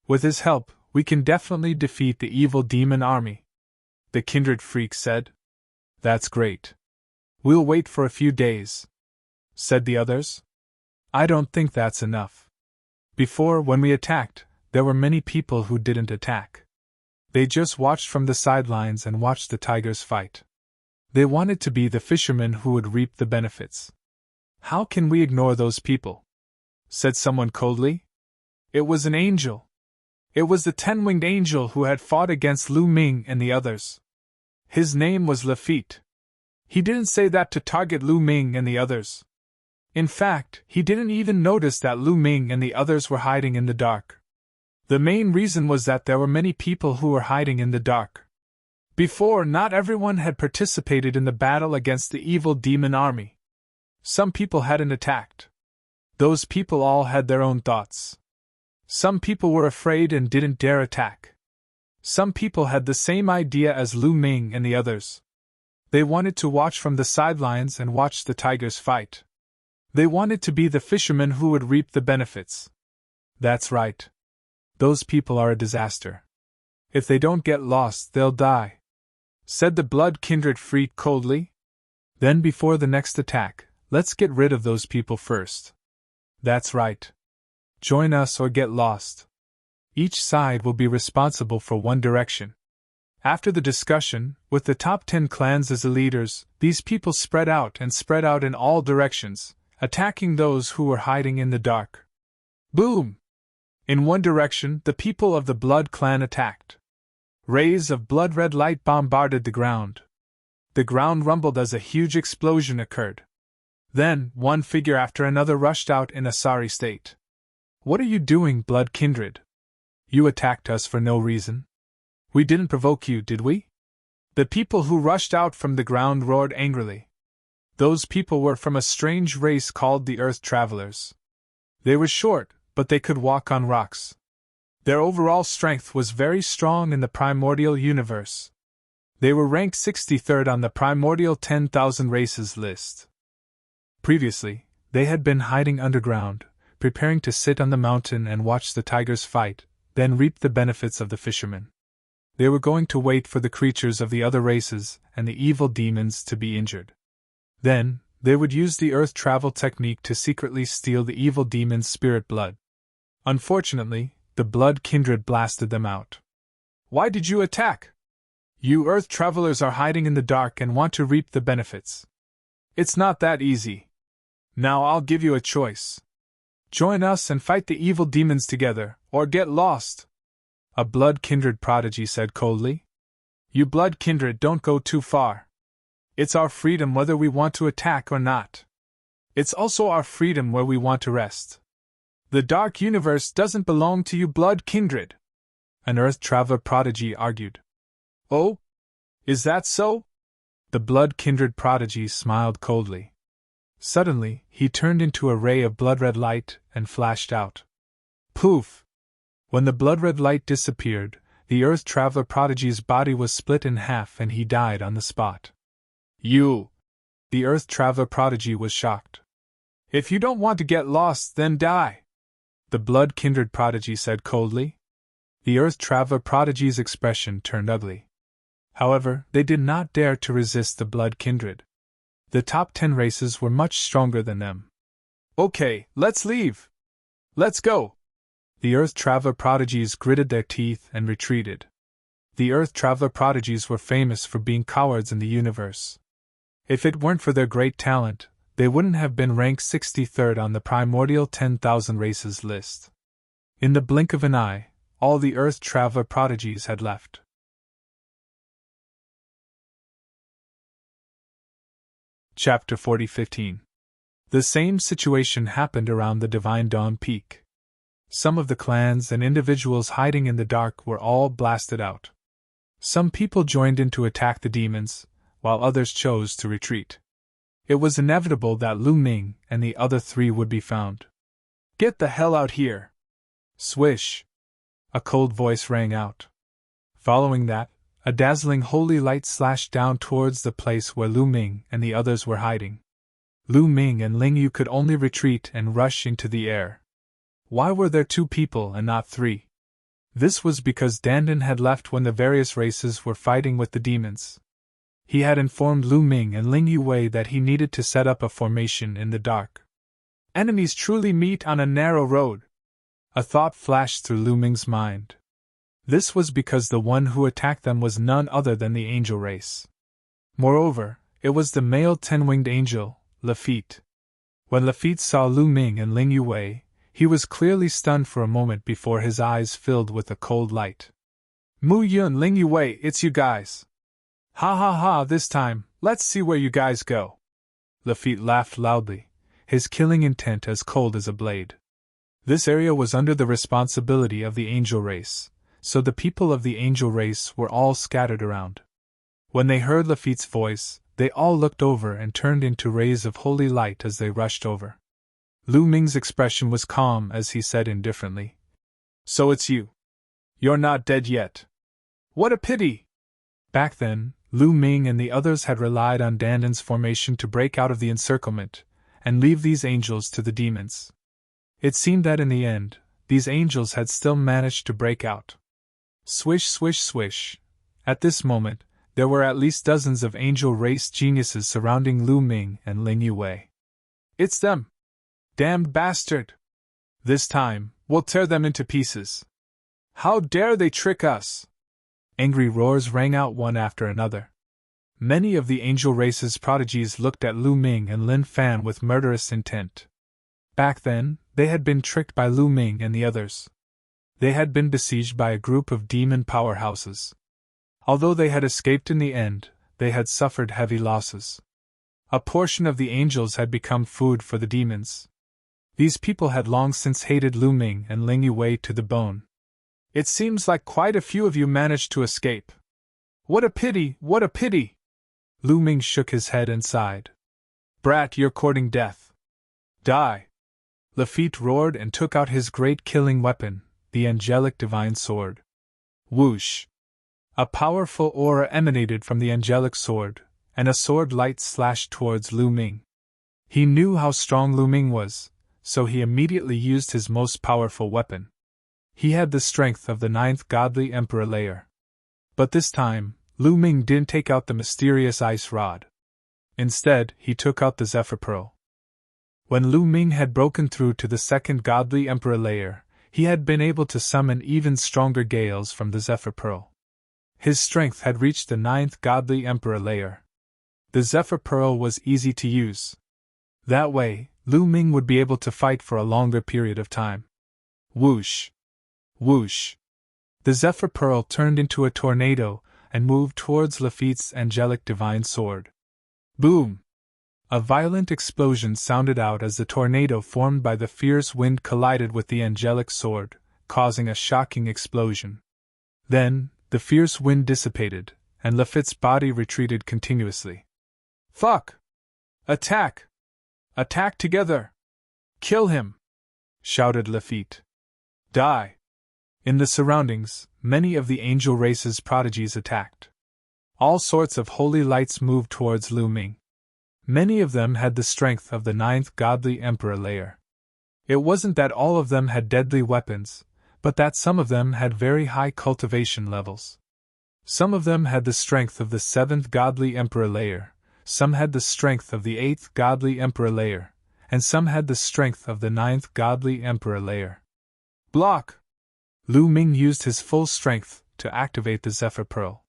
With his help, we can definitely defeat the evil demon army. The kindred freak said. That's great. We'll wait for a few days, said the others. I don't think that's enough. Before, when we attacked, there were many people who didn't attack. They just watched from the sidelines and watched the tigers fight. They wanted to be the fishermen who would reap the benefits. How can we ignore those people? Said someone coldly. It was an angel. It was the 10-winged angel who had fought against Lu Ming and the others. His name was Lafitte. He didn't say that to target Lu Ming and the others. In fact, he didn't even notice that Lu Ming and the others were hiding in the dark. The main reason was that there were many people who were hiding in the dark. Before, not everyone had participated in the battle against the evil demon army. Some people hadn't attacked. Those people all had their own thoughts. Some people were afraid and didn't dare attack. Some people had the same idea as Lu Ming and the others. They wanted to watch from the sidelines and watch the tigers fight. They wanted to be the fishermen who would reap the benefits. That's right. Those people are a disaster. If they don't get lost, they'll die, said the blood kindred freak coldly. Then before the next attack, let's get rid of those people first. That's right. Join us or get lost. Each side will be responsible for one direction. After the discussion, with the top 10 clans as the leaders, these people spread out in all directions, attacking those who were hiding in the dark. Boom! In one direction, the people of the Blood clan attacked. Rays of blood-red light bombarded the ground. The ground rumbled as a huge explosion occurred. Then, one figure after another rushed out in a sorry state. What are you doing, Blood Kindred? You attacked us for no reason. We didn't provoke you, did we? The people who rushed out from the ground roared angrily. Those people were from a strange race called the Earth Travelers. They were short, but they could walk on rocks. Their overall strength was very strong in the primordial universe. They were ranked 63rd on the primordial 10,000 races list. Previously, they had been hiding underground, preparing to sit on the mountain and watch the tigers fight, then reap the benefits of the fishermen. They were going to wait for the creatures of the other races and the evil demons to be injured. Then, they would use the earth travel technique to secretly steal the evil demon's spirit blood. Unfortunately, the blood kindred blasted them out. Why did you attack? You earth travelers are hiding in the dark and want to reap the benefits. It's not that easy. Now I'll give you a choice. Join us and fight the evil demons together, or get lost. A blood kindred prodigy said coldly. You blood kindred don't go too far. It's our freedom whether we want to attack or not. It's also our freedom where we want to rest. The dark universe doesn't belong to you blood kindred, an earth traveler prodigy argued. Oh? Is that so? The blood kindred prodigy smiled coldly. Suddenly, he turned into a ray of blood-red light and flashed out. Poof! When the blood-red light disappeared, the earth traveler prodigy's body was split in half and he died on the spot. You! The earth traveler prodigy was shocked. If you don't want to get lost, then die! The blood kindred prodigy said coldly. The earth traveler prodigy's expression turned ugly. However, they did not dare to resist the blood kindred. The top 10 races were much stronger than them. Okay, let's leave! Let's go! The earth traveler prodigies gritted their teeth and retreated. The earth traveler prodigies were famous for being cowards in the universe. If it weren't for their great talent, they wouldn't have been ranked 63rd on the primordial 10,000 races list. In the blink of an eye, all the earth traveler prodigies had left. Chapter 40:15. The same situation happened around the Divine Dawn Peak. Some of the clans and individuals hiding in the dark were all blasted out. Some people joined in to attack the demons, while others chose to retreat. It was inevitable that Lu Ming and the other 3 would be found. Get the hell out here! Swish! A cold voice rang out. Following that, a dazzling holy light slashed down towards the place where Lu Ming and the others were hiding. Lu Ming and Ling Yu could only retreat and rush into the air. Why were there 2 people and not 3? This was because Dandan had left when the various races were fighting with the demons. He had informed Lu Ming and Ling Yu that he needed to set up a formation in the dark. Enemies truly meet on a narrow road. A thought flashed through Lu Ming's mind. This was because the one who attacked them was none other than the angel race. Moreover, it was the male 10-winged angel, Lafitte. When Lafitte saw Lu Ming and Ling Yu, he was clearly stunned for a moment before his eyes filled with a cold light. Mu Yun, Ling Yu, it's you guys. Ha ha ha, this time, let's see where you guys go. Lafitte laughed loudly, his killing intent as cold as a blade. This area was under the responsibility of the angel race, so the people of the angel race were all scattered around. When they heard Lafitte's voice, they all looked over and turned into rays of holy light as they rushed over. Lu Ming's expression was calm as he said indifferently, "So it's you. You're not dead yet. What a pity!" Back then, Lu Ming and the others had relied on Dandan's formation to break out of the encirclement and leave these angels to the demons. It seemed that in the end, these angels had still managed to break out. Swish, swish, swish. At this moment, there were at least dozens of angel race geniuses surrounding Lu Ming and Ling Yu. "It's them! Damned bastard! This time, we'll tear them into pieces! How dare they trick us!" Angry roars rang out one after another. Many of the angel race's prodigies looked at Lu Ming and Lin Fan with murderous intent. Back then, they had been tricked by Lu Ming and the others. They had been besieged by a group of demon powerhouses. Although they had escaped in the end, they had suffered heavy losses. A portion of the angels had become food for the demons. These people had long since hated Lu Ming and Ling Yu to the bone. "It seems like quite a few of you managed to escape. What a pity, what a pity!" Lu Ming shook his head and sighed. "Brat, you're courting death. Die!" Lafitte roared and took out his great killing weapon, the angelic divine sword. Whoosh! A powerful aura emanated from the angelic sword, and a sword light slashed towards Lu Ming. He knew how strong Lu Ming was, so he immediately used his most powerful weapon. He had the strength of the 9th godly emperor layer. But this time, Lu Ming didn't take out the mysterious ice rod. Instead, he took out the Zephyr Pearl. When Lu Ming had broken through to the 2nd godly emperor layer, he had been able to summon even stronger gales from the Zephyr Pearl. His strength had reached the 9th godly emperor layer. The Zephyr Pearl was easy to use. That way, Lu Ming would be able to fight for a longer period of time. Whoosh! Whoosh! The Zephyr Pearl turned into a tornado and moved towards Lafitte's angelic divine sword. Boom! A violent explosion sounded out as the tornado formed by the fierce wind collided with the angelic sword, causing a shocking explosion. Then, the fierce wind dissipated, and Lafitte's body retreated continuously. "Fuck! Attack! Attack together! Kill him!" shouted Lafitte. "Die!" In the surroundings, many of the angel race's prodigies attacked. All sorts of holy lights moved towards Lu Ming. Many of them had the strength of the 9th godly emperor layer. It wasn't that all of them had deadly weapons, but that some of them had very high cultivation levels. Some of them had the strength of the 7th godly emperor layer, some had the strength of the 8th godly emperor layer, and some had the strength of the 9th godly emperor layer. Block! Lu Ming used his full strength to activate the Zephyr Pearl.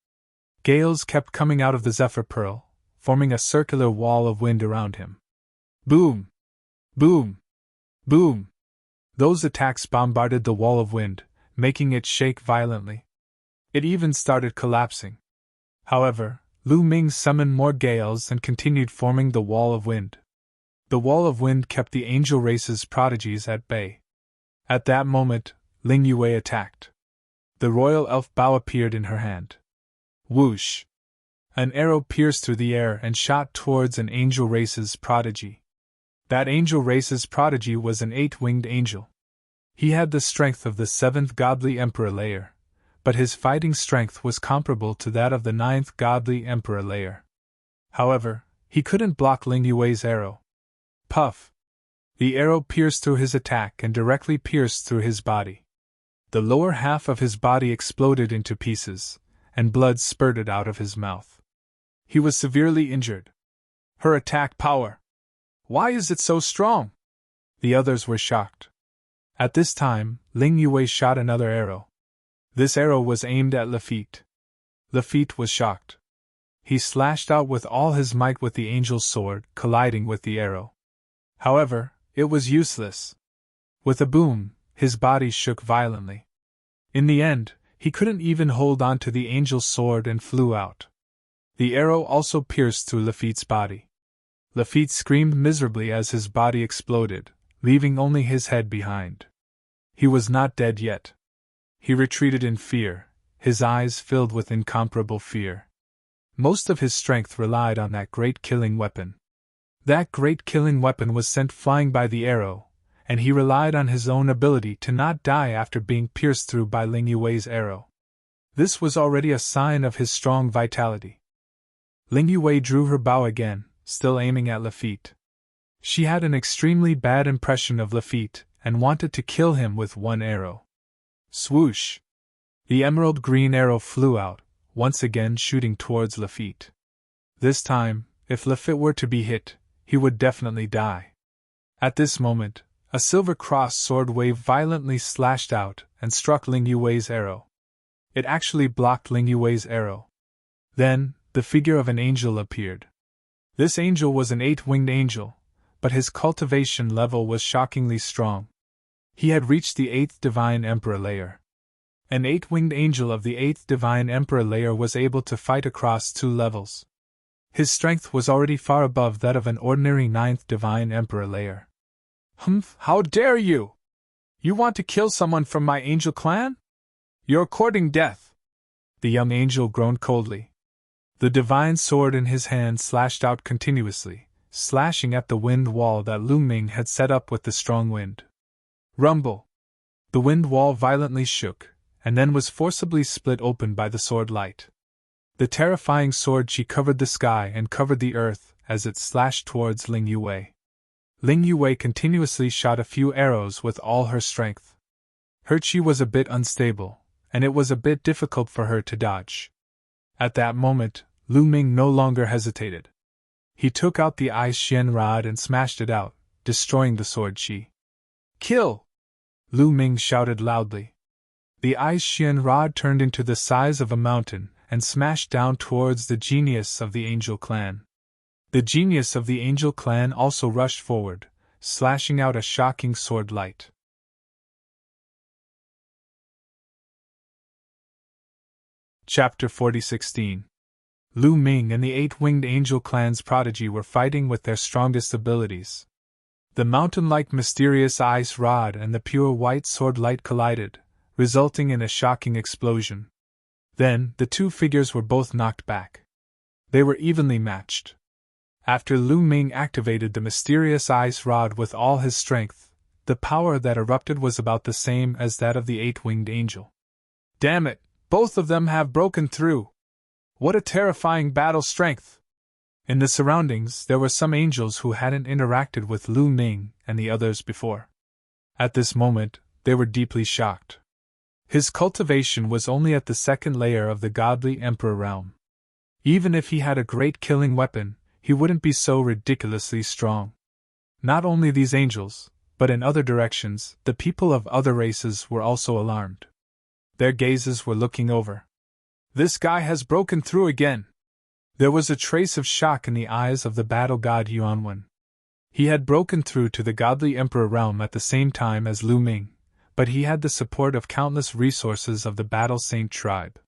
Gales kept coming out of the Zephyr Pearl, forming a circular wall of wind around him. Boom! Boom! Boom! Those attacks bombarded the wall of wind, making it shake violently. It even started collapsing. However, Lu Ming summoned more gales and continued forming the wall of wind. The wall of wind kept the angel race's prodigies at bay. At that moment, Ling Yu attacked. The royal elf bow appeared in her hand. Whoosh! An arrow pierced through the air and shot towards an angel race's prodigy. That angel race's prodigy was an 8-winged angel. He had the strength of the 7th godly emperor layer, but his fighting strength was comparable to that of the ninth godly emperor layer. However, he couldn't block Ling Yue's arrow. Puff! The arrow pierced through his attack and directly pierced through his body. The lower half of his body exploded into pieces, and blood spurted out of his mouth. He was severely injured. Her attack power! Why is it so strong? The others were shocked. At this time, Ling Yue shot another arrow. This arrow was aimed at Lafitte. Lafitte was shocked. He slashed out with all his might with the angel's sword, colliding with the arrow. However, it was useless. With a boom, his body shook violently. In the end, he couldn't even hold on to the angel's sword and flew out. The arrow also pierced through Lafitte's body. Lafitte screamed miserably as his body exploded, leaving only his head behind. He was not dead yet. He retreated in fear, his eyes filled with incomparable fear. Most of his strength relied on that great killing weapon. That great killing weapon was sent flying by the arrow, and he relied on his own ability to not die after being pierced through by Ling Yue's arrow. This was already a sign of his strong vitality. Ling Yue drew her bow again, still aiming at Lafitte. She had an extremely bad impression of Lafitte and wanted to kill him with one arrow. Swoosh! The emerald green arrow flew out, once again shooting towards Lafitte. This time, if Lafitte were to be hit, he would definitely die. At this moment, a silver cross sword wave violently slashed out and struck Ling Yue's arrow. It actually blocked Ling Yue's arrow. Then, the figure of an angel appeared. This angel was an 8-winged angel, but his cultivation level was shockingly strong. He had reached the 8th Divine Emperor layer. An 8-winged angel of the 8th Divine Emperor layer was able to fight across 2 levels. His strength was already far above that of an ordinary 9th Divine Emperor layer. Humph, how dare you! You want to kill someone from my angel clan? You're courting death! The young angel groaned coldly. The divine sword in his hand slashed out continuously, slashing at the wind wall that Lu Ming had set up with the strong wind. Rumble! The wind wall violently shook, and then was forcibly split open by the sword light. The terrifying sword chi covered the sky and covered the earth as it slashed towards Ling Yue. Ling Yue continuously shot a few arrows with all her strength. Her chi was a bit unstable, and it was a bit difficult for her to dodge. At that moment, Lu Ming no longer hesitated. He took out the ice Xian rod and smashed it out, destroying the sword chi. Kill! Lu Ming shouted loudly. The ice Xian rod turned into the size of a mountain and smashed down towards the genius of the Angel Clan. The genius of the Angel Clan also rushed forward, slashing out a shocking sword light. Chapter 40:16. Lu Ming and the 8-winged Angel Clan's prodigy were fighting with their strongest abilities. The mountain-like mysterious ice rod and the pure white sword light collided, resulting in a shocking explosion. Then, the two figures were both knocked back. They were evenly matched. After Lu Ming activated the mysterious ice rod with all his strength, the power that erupted was about the same as that of the 8-winged angel. Damn it, both of them have broken through! What a terrifying battle strength! In the surroundings, there were some angels who hadn't interacted with Lu Ming and the others before. At this moment, they were deeply shocked. His cultivation was only at the 2nd layer of the godly emperor realm. Even if he had a great killing weapon, he wouldn't be so ridiculously strong. Not only these angels, but in other directions, the people of other races were also alarmed. Their gazes were looking over. This guy has broken through again! There was a trace of shock in the eyes of the battle god Yuanwen. He had broken through to the godly emperor realm at the same time as Lu Ming, but he had the support of countless resources of the battle saint tribe.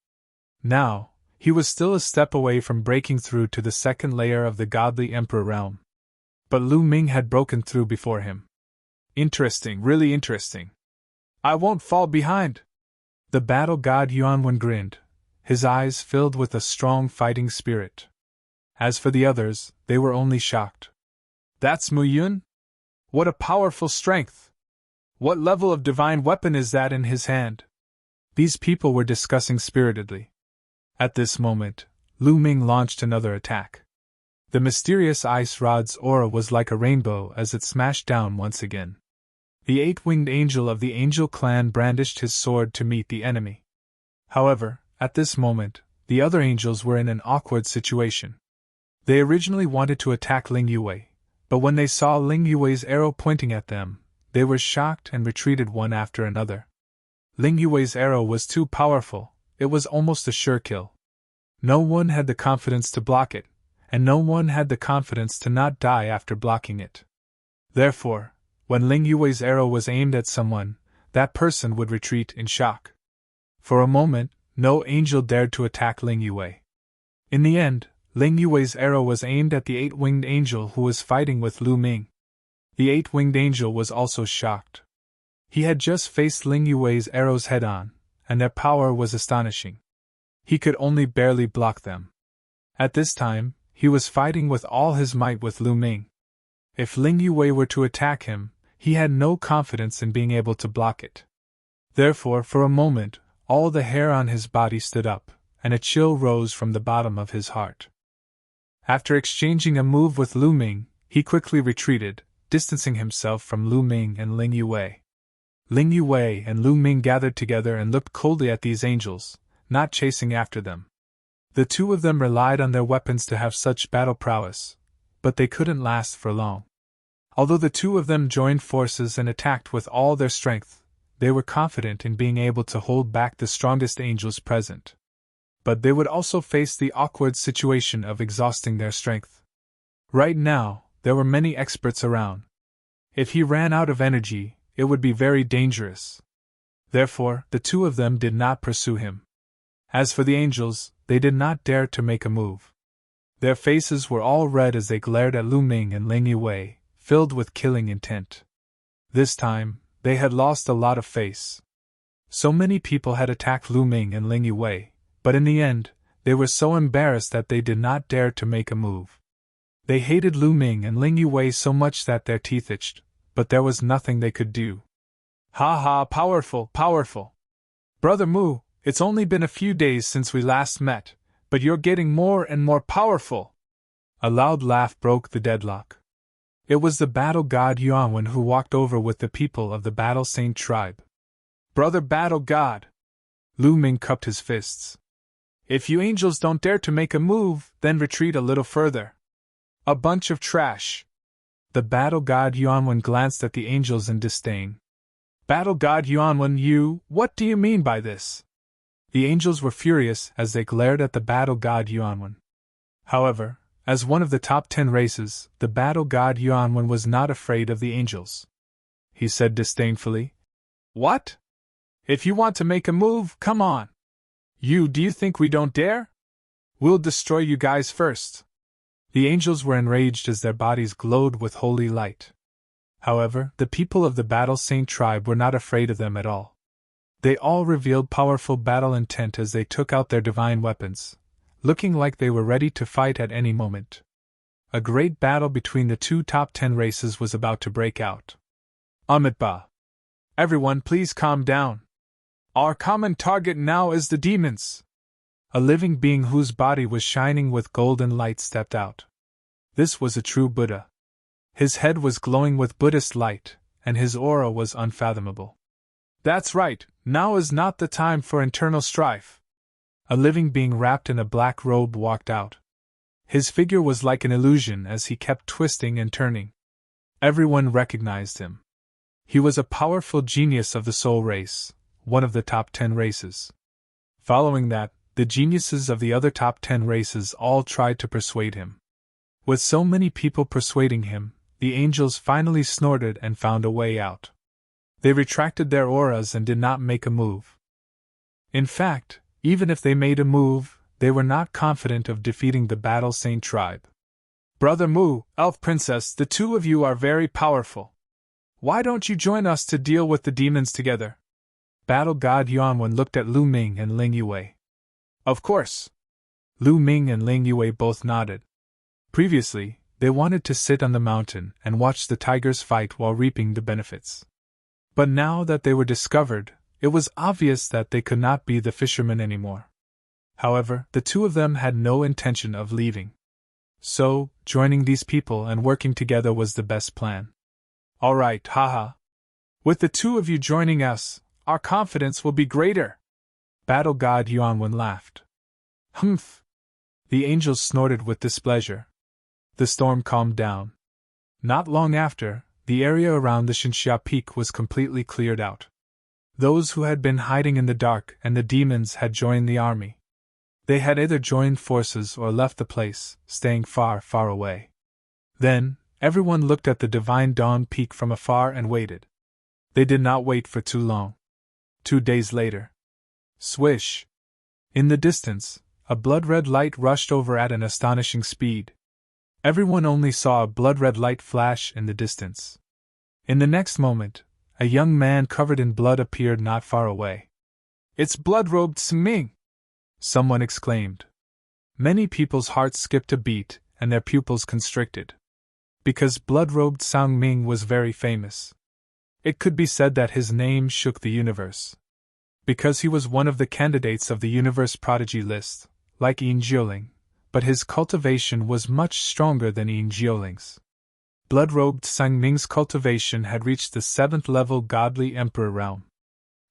Now, he was still a step away from breaking through to the 2nd layer of the godly emperor realm. But Lu Ming had broken through before him. Interesting, really interesting. I won't fall behind! The battle god Yuanwen grinned, his eyes filled with a strong fighting spirit. As for the others, they were only shocked. That's Mu Yun? What a powerful strength! What level of divine weapon is that in his hand? These people were discussing spiritedly. At this moment, Lu Ming launched another attack. The mysterious ice rod's aura was like a rainbow as it smashed down once again. The eight-winged angel of the angel clan brandished his sword to meet the enemy. However, at this moment, the other angels were in an awkward situation. They originally wanted to attack Ling Yue, but when they saw Ling Yue's arrow pointing at them, they were shocked and retreated one after another. Ling Yue's arrow was too powerful, it was almost a sure kill. No one had the confidence to block it, and no one had the confidence to not die after blocking it. Therefore, when Ling Yue's arrow was aimed at someone, that person would retreat in shock. For a moment, no angel dared to attack Ling Yue. In the end, Ling Yue's arrow was aimed at the eight-winged angel who was fighting with Lu Ming. The eight-winged angel was also shocked. He had just faced Ling Yue's arrows head-on, and their power was astonishing. He could only barely block them. At this time, he was fighting with all his might with Lu Ming. If Ling Yue were to attack him, he had no confidence in being able to block it. Therefore, for a moment, all the hair on his body stood up, and a chill rose from the bottom of his heart. After exchanging a move with Lu Ming, he quickly retreated, distancing himself from Lu Ming and Ling Yue. Ling Yue and Lu Ming gathered together and looked coldly at these angels, not chasing after them. The two of them relied on their weapons to have such battle prowess, but they couldn't last for long. Although the two of them joined forces and attacked with all their strength, they were confident in being able to hold back the strongest angels present. But they would also face the awkward situation of exhausting their strength. Right now, there were many experts around. If he ran out of energy, it would be very dangerous. Therefore, the two of them did not pursue him. As for the angels, they did not dare to make a move. Their faces were all red as they glared at Lu Ming and Ling Yue, filled with killing intent. This time, they had lost a lot of face. So many people had attacked Lu Ming and Ling Yue, but in the end, they were so embarrassed that they did not dare to make a move. They hated Lu Ming and Ling Yue so much that their teeth itched, but there was nothing they could do. Ha ha, powerful, powerful. Brother Mu, it's only been a few days since we last met, but you're getting more and more powerful. A loud laugh broke the deadlock. It was the battle god Yuanwen who walked over with the people of the Battle Saint tribe. Brother Battle God! Lu Ming cupped his fists. If you angels don't dare to make a move, then retreat a little further. A bunch of trash. The battle god Yuanwen glanced at the angels in disdain. Battle god Yuanwen, what do you mean by this? The angels were furious as they glared at the battle god Yuanwen. However, as one of the top 10 races, the battle god Yuanwen was not afraid of the angels. He said disdainfully, What? If you want to make a move, come on. Do you think we don't dare? We'll destroy you guys first. The angels were enraged as their bodies glowed with holy light. However, the people of the Battle Saint tribe were not afraid of them at all. They all revealed powerful battle intent as they took out their divine weapons, looking like they were ready to fight at any moment. A great battle between the two top 10 races was about to break out. Amitba. Everyone please calm down. Our common target now is the demons. A living being whose body was shining with golden light stepped out. This was a true Buddha. His head was glowing with Buddhist light, and his aura was unfathomable. That's right, now is not the time for internal strife. A living being wrapped in a black robe walked out. His figure was like an illusion as he kept twisting and turning. Everyone recognized him. He was a powerful genius of the soul race, one of the top 10 races. Following that, the geniuses of the other top 10 races all tried to persuade him. With so many people persuading him, the angels finally snorted and found a way out. They retracted their auras and did not make a move. In fact, even if they made a move, they were not confident of defeating the Battle Saint tribe. Brother Mu, Elf Princess, the two of you are very powerful. Why don't you join us to deal with the demons together? Battle God Yuanwen looked at Lu Ming and Ling Yue. Of course. Lu Ming and Ling Yue both nodded. Previously, they wanted to sit on the mountain and watch the tigers fight while reaping the benefits. But now that they were discovered, It was obvious that they could not be the fishermen anymore. However, the two of them had no intention of leaving. So, joining these people and working together was the best plan. All right, haha. With the two of you joining us, our confidence will be greater. Battle God Yuanwen laughed. Humph! The angels snorted with displeasure. The storm calmed down. Not long after, the area around the Xinxia Peak was completely cleared out. Those who had been hiding in the dark and the demons had joined the army. They had either joined forces or left the place, staying far, far away. Then, everyone looked at the divine dawn peak from afar and waited. They did not wait for too long. 2 days later. Swish! In the distance, a blood-red light rushed over at an astonishing speed. Everyone only saw a blood-red light flash in the distance. In the next moment, a young man covered in blood appeared not far away. It's blood-robed Sengming! Someone exclaimed. Many people's hearts skipped a beat and their pupils constricted. Because blood-robed Sengming was very famous. It could be said that his name shook the universe. Because he was one of the candidates of the universe prodigy list, like Yin Jiuling, but his cultivation was much stronger than Yin Jiuling's. Blood-robed Sengming's cultivation had reached the 7th level godly emperor realm.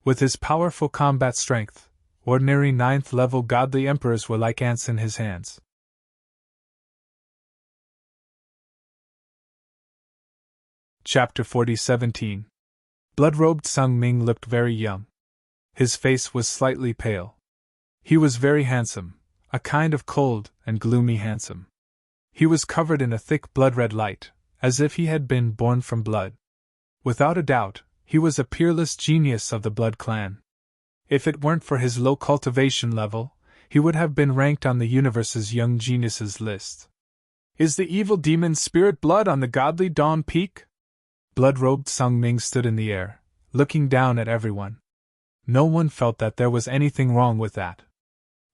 With his powerful combat strength, ordinary 9th level godly emperors were like ants in his hands. Chapter 40:17. Blood-robed Sengming looked very young. His face was slightly pale. He was very handsome, a kind of cold and gloomy handsome. He was covered in a thick blood-red light, as if he had been born from blood. Without a doubt, he was a peerless genius of the Blood Clan. If it weren't for his low cultivation level, he would have been ranked on the universe's young geniuses list. Is the evil demon spirit blood on the godly dawn peak? Blood-robed Sengming stood in the air, looking down at everyone. No one felt that there was anything wrong with that.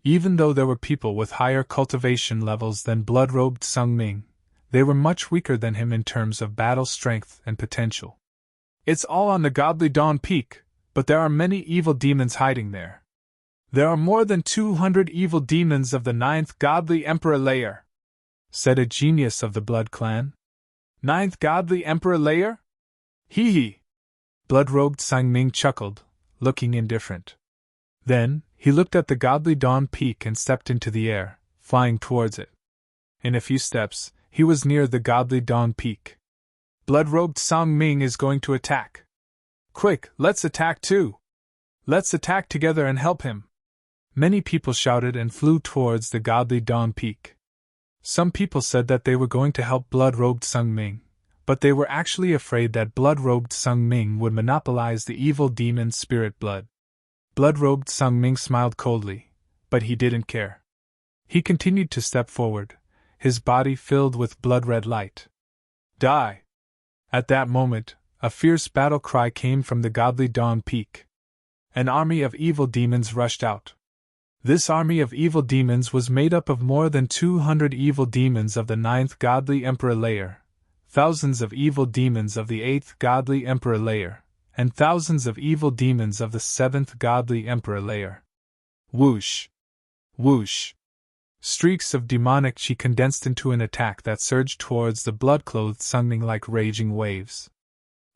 Even though there were people with higher cultivation levels than blood-robed Sengming, they were much weaker than him in terms of battle strength and potential. It's all on the godly dawn peak, but there are many evil demons hiding there. There are more than 200 evil demons of the 9th godly emperor layer, said a genius of the Blood Clan. 9th godly emperor layer? Hee hee. Blood-robed Sengming chuckled, looking indifferent. Then, he looked at the godly dawn peak and stepped into the air, flying towards it. In a few steps, he was near the godly dawn peak. Blood-robed Sengming is going to attack. Quick, let's attack too! Let's attack together and help him! Many people shouted and flew towards the godly dawn peak. Some people said that they were going to help blood-robed Sengming, but they were actually afraid that blood-robed Sengming would monopolize the evil demon spirit blood. Blood-robed Sengming smiled coldly, but he didn't care. He continued to step forward, his body filled with blood-red light. Die! At that moment, a fierce battle cry came from the godly dawn peak. An army of evil demons rushed out. This army of evil demons was made up of more than 200 evil demons of the 9th godly emperor layer, thousands of evil demons of the 8th godly emperor layer, and thousands of evil demons of the 7th godly emperor layer. Whoosh! Whoosh! Streaks of demonic chi condensed into an attack that surged towards the blood-clothed Sengming like raging waves.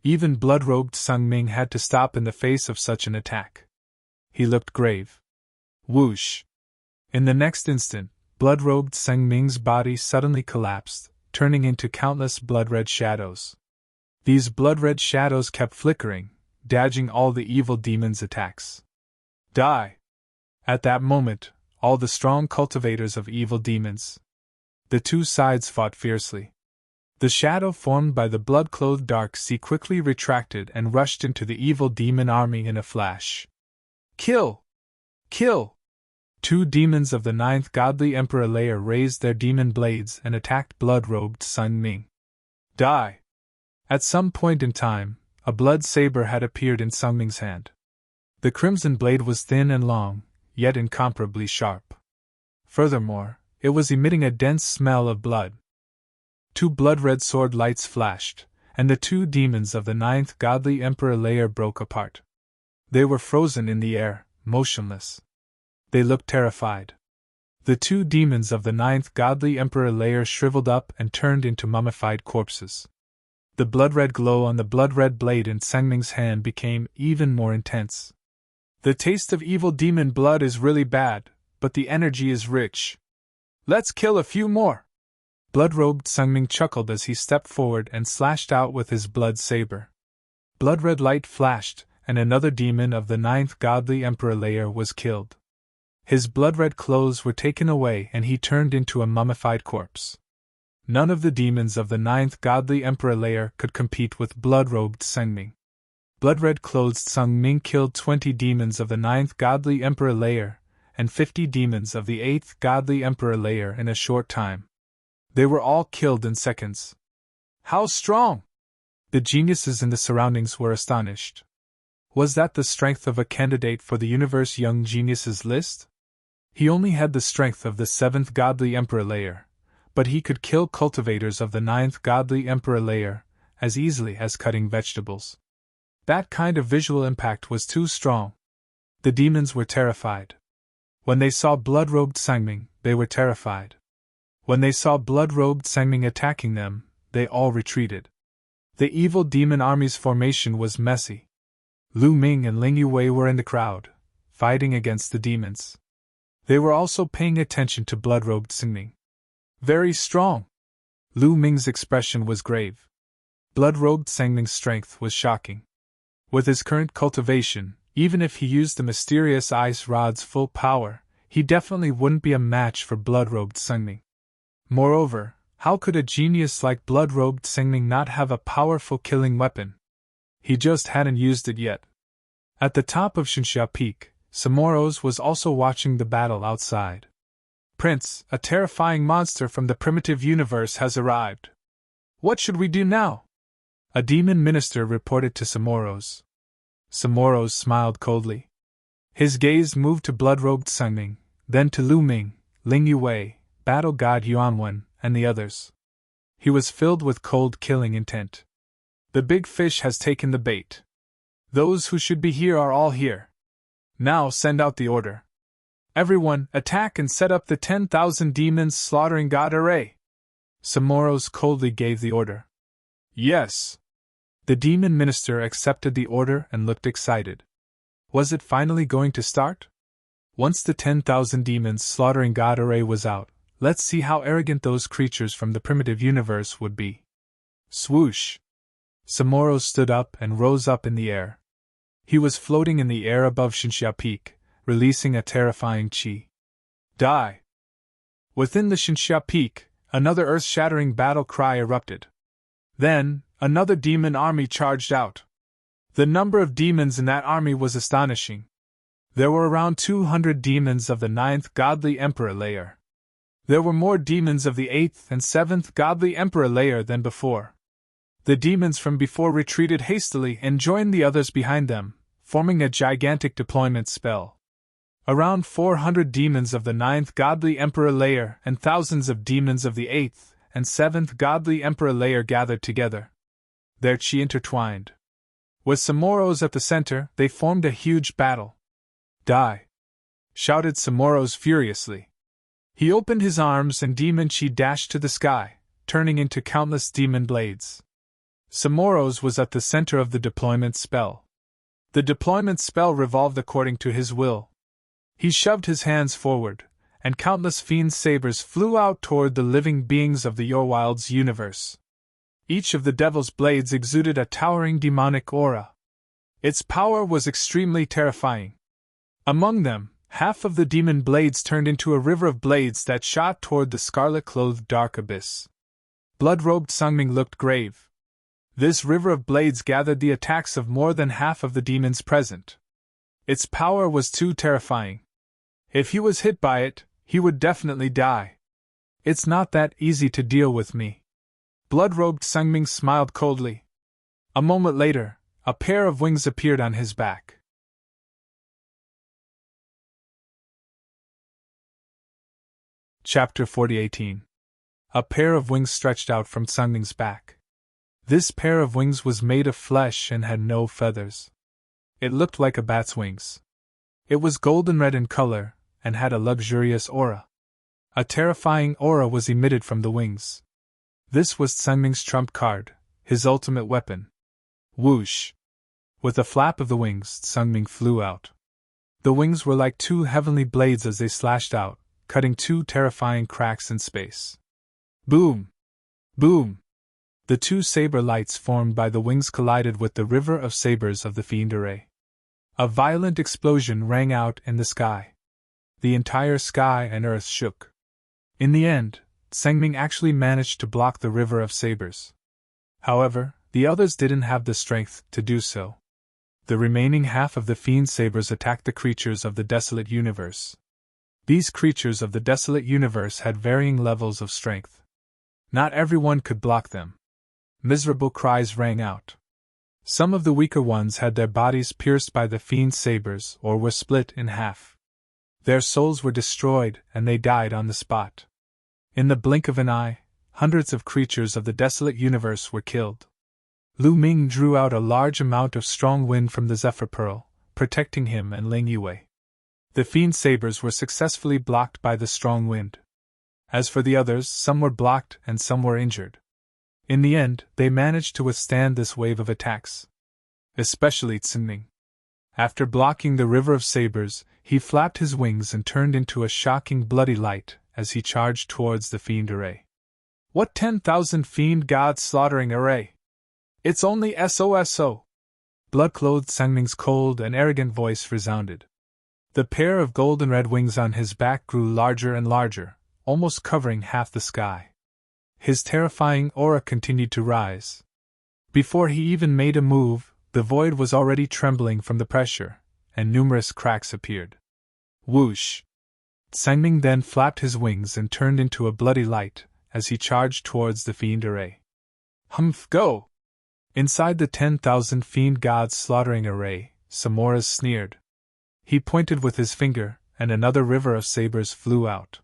Even blood-robed Sengming had to stop in the face of such an attack. He looked grave. Whoosh! In the next instant, blood-robed Sengming's body suddenly collapsed, turning into countless blood-red shadows. These blood-red shadows kept flickering, dodging all the evil demons' attacks. Die! At that moment, all the strong cultivators of evil demons. The two sides fought fiercely. The shadow formed by the blood-clothed dark sea quickly retracted and rushed into the evil demon army in a flash. Kill! Kill! 2 demons of the 9th godly emperor layer raised their demon blades and attacked blood-robed Sengming. Die! At some point in time, a blood saber had appeared in Sengming's hand. The crimson blade was thin and long, yet incomparably sharp. Furthermore, it was emitting a dense smell of blood. 2 blood-red sword lights flashed, and the 2 demons of the 9th godly emperor layer broke apart. They were frozen in the air, motionless. They looked terrified. The two demons of the ninth godly emperor layer shriveled up and turned into mummified corpses. The blood-red glow on the blood-red blade in Sangming's hand became even more intense. The taste of evil demon blood is really bad, but the energy is rich. Let's kill a few more! Blood-robed Sangming chuckled as he stepped forward and slashed out with his blood saber. Blood-red light flashed, and another demon of the ninth godly emperor layer was killed. His blood-red clothes were taken away and he turned into a mummified corpse. None of the demons of the ninth godly emperor layer could compete with blood-robed Sangming. Blood-red-clothed Sangming killed 20 demons of the ninth godly emperor layer, and 50 demons of the eighth godly emperor layer in a short time. They were all killed in seconds. How strong! The geniuses in the surroundings were astonished. Was that the strength of a candidate for the Universe Young Geniuses list? He only had the strength of the seventh godly emperor layer, but he could kill cultivators of the ninth godly emperor layer as easily as cutting vegetables. That kind of visual impact was too strong. The demons were terrified. When they saw blood-robed Sangming, they were terrified. When they saw blood-robed Sangming attacking them, they all retreated. The evil demon army's formation was messy. Lu Ming and Ling Yue were in the crowd, fighting against the demons. They were also paying attention to blood-robed Sangming. Very strong! Lu Ming's expression was grave. Blood-robed Sangming's strength was shocking. With his current cultivation, even if he used the mysterious ice rod's full power, he definitely wouldn't be a match for blood-robed Sangming. Moreover, how could a genius like blood-robed Sangming not have a powerful killing weapon? He just hadn't used it yet. At the top of Xinxia Peak, Samoros was also watching the battle outside. Prince, a terrifying monster from the primitive universe has arrived. What should we do now? A demon minister reported to Samoros. Samoros smiled coldly. His gaze moved to blood-robed Sangming, then to Lu Ming, Ling Yue, battle god Yuanwen, and the others. He was filled with cold killing intent. The big fish has taken the bait. Those who should be here are all here. Now send out the order. Everyone, attack and set up the 10,000 demons slaughtering god array. Samoros coldly gave the order. Yes. The demon minister accepted the order and looked excited. Was it finally going to start? Once the 10,000 demons slaughtering god array was out, let's see how arrogant those creatures from the primitive universe would be. Swoosh! Samoros stood up and rose up in the air. He was floating in the air above Xinxia Peak, releasing a terrifying chi. Die! Within the Xinxia Peak, another earth-shattering battle cry erupted. Then, another demon army charged out. The number of demons in that army was astonishing. There were around 200 demons of the 9th godly emperor layer. There were more demons of the 8th and 7th godly emperor layer than before. The demons from before retreated hastily and joined the others behind them, forming a gigantic deployment spell. Around 400 demons of the 9th godly emperor layer and thousands of demons of the 8th and 7th godly emperor layer gathered together. Their chi intertwined. With Samoros at the center, they formed a huge battle. Die! Shouted Samoros furiously. He opened his arms and demon chi dashed to the sky, turning into countless demon blades. Samoros was at the center of the deployment spell. The deployment spell revolved according to his will. He shoved his hands forward, and countless fiend sabers flew out toward the living beings of the Yorwild's universe. Each of the devil's blades exuded a towering demonic aura. Its power was extremely terrifying. Among them, half of the demon blades turned into a river of blades that shot toward the scarlet-clothed dark abyss. Blood-robed Sangming looked grave. This river of blades gathered the attacks of more than half of the demons present. Its power was too terrifying. If he was hit by it, he would definitely die. It's not that easy to deal with me. Blood-robed Sangming smiled coldly. A moment later, a pair of wings appeared on his back. Chapter 4018. A pair of wings stretched out from Sangming's back. This pair of wings was made of flesh and had no feathers. It looked like a bat's wings. It was golden red in color, and had a luxurious aura. A terrifying aura was emitted from the wings. This was Tsangming's trump card, his ultimate weapon. Whoosh! With a flap of the wings, Tsangming flew out. The wings were like two heavenly blades as they slashed out, cutting two terrifying cracks in space. Boom! Boom! The two saber lights formed by the wings collided with the river of sabers of the fiend array. A violent explosion rang out in the sky. The entire sky and earth shook. In the end, Tsangming actually managed to block the river of sabers. However, the others didn't have the strength to do so. The remaining half of the fiend's sabers attacked the creatures of the desolate universe. These creatures of the desolate universe had varying levels of strength. Not everyone could block them. Miserable cries rang out. Some of the weaker ones had their bodies pierced by the fiend's sabers or were split in half. Their souls were destroyed and they died on the spot. In the blink of an eye, hundreds of creatures of the desolate universe were killed. Lu Ming drew out a large amount of strong wind from the Zephyr Pearl, protecting him and Ling Yue. The fiend's sabers were successfully blocked by the strong wind. As for the others, some were blocked and some were injured. In the end, they managed to withstand this wave of attacks. Especially Tsangming. After blocking the river of sabers, he flapped his wings and turned into a shocking bloody light as he charged towards the fiend array. What 10,000 fiend gods slaughtering array? It's only SOSO! Blood-clothed Tsangming's cold and arrogant voice resounded. The pair of golden red wings on his back grew larger and larger, almost covering half the sky. His terrifying aura continued to rise. Before he even made a move, the void was already trembling from the pressure, and numerous cracks appeared. Whoosh! Tsangming then flapped his wings and turned into a bloody light as he charged towards the fiend array. Humph, go! Inside the 10,000 fiend gods slaughtering array, Samoras sneered. He pointed with his finger, and another river of sabers flew out.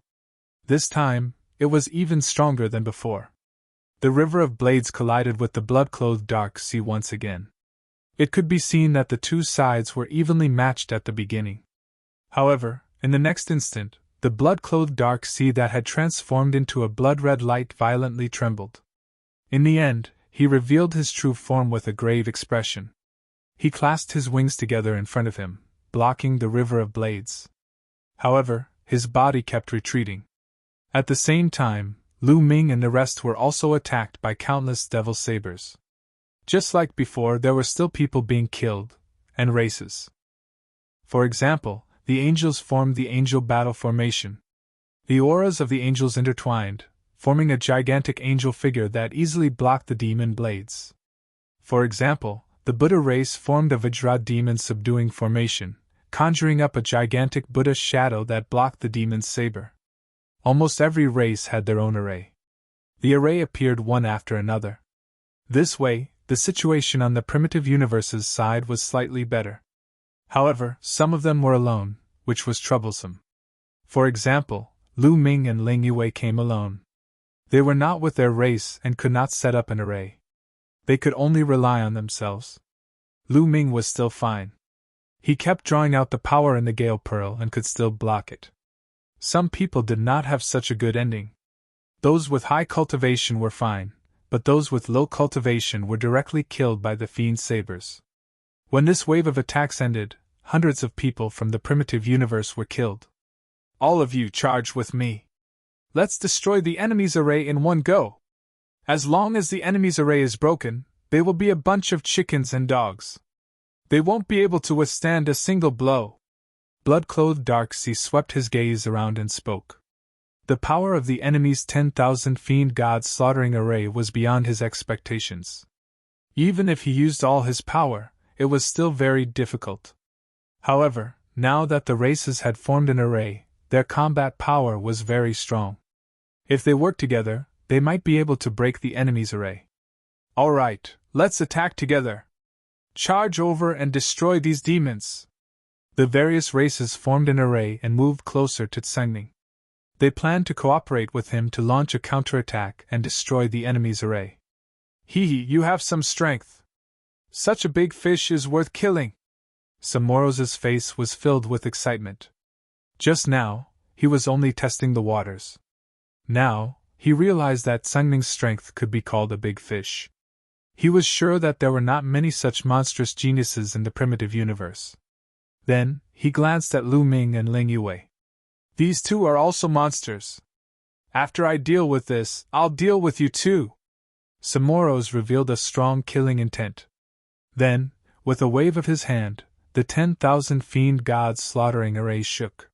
This time, it was even stronger than before. The river of blades collided with the blood-clothed dark sea once again. It could be seen that the two sides were evenly matched at the beginning. However, in the next instant, the blood-clothed dark sea that had transformed into a blood-red light violently trembled. In the end, he revealed his true form with a grave expression. He clasped his wings together in front of him, blocking the river of blades. However, his body kept retreating. At the same time, Lu Ming and the rest were also attacked by countless devil sabers. Just like before, there were still people being killed, and races. For example, the angels formed the angel battle formation. The auras of the angels intertwined, forming a gigantic angel figure that easily blocked the demon blades. For example, the Buddha race formed a Vajra demon subduing formation, conjuring up a gigantic Buddha shadow that blocked the demon's saber. Almost every race had their own array. The array appeared one after another. This way, the situation on the primitive universe's side was slightly better. However, some of them were alone, which was troublesome. For example, Lu Ming and Ling Yue came alone. They were not with their race and could not set up an array. They could only rely on themselves. Lu Ming was still fine. He kept drawing out the power in the Gale Pearl and could still block it. Some people did not have such a good ending. Those with high cultivation were fine, but those with low cultivation were directly killed by the fiend sabers. When this wave of attacks ended, hundreds of people from the primitive universe were killed. All of you charge with me. Let's destroy the enemy's array in one go. As long as the enemy's array is broken, they will be a bunch of chickens and dogs. They won't be able to withstand a single blow. Blood-clothed Dark Sea swept his gaze around and spoke. The power of the enemy's 10,000 fiend gods slaughtering array was beyond his expectations. Even if he used all his power, it was still very difficult. However, now that the races had formed an array, their combat power was very strong. If they worked together, they might be able to break the enemy's array. All right, let's attack together. Charge over and destroy these demons. The various races formed an array and moved closer to Tsangming. They planned to cooperate with him to launch a counterattack and destroy the enemy's array. Hee, you have some strength. Such a big fish is worth killing. Samoroz's face was filled with excitement. Just now, he was only testing the waters. Now, he realized that Sungming's strength could be called a big fish. He was sure that there were not many such monstrous geniuses in the primitive universe. Then, he glanced at Lu Ming and Ling Yue. These two are also monsters. After I deal with this, I'll deal with you too. Samoroz revealed a strong killing intent. Then, with a wave of his hand, the 10,000 fiend gods slaughtering array shook.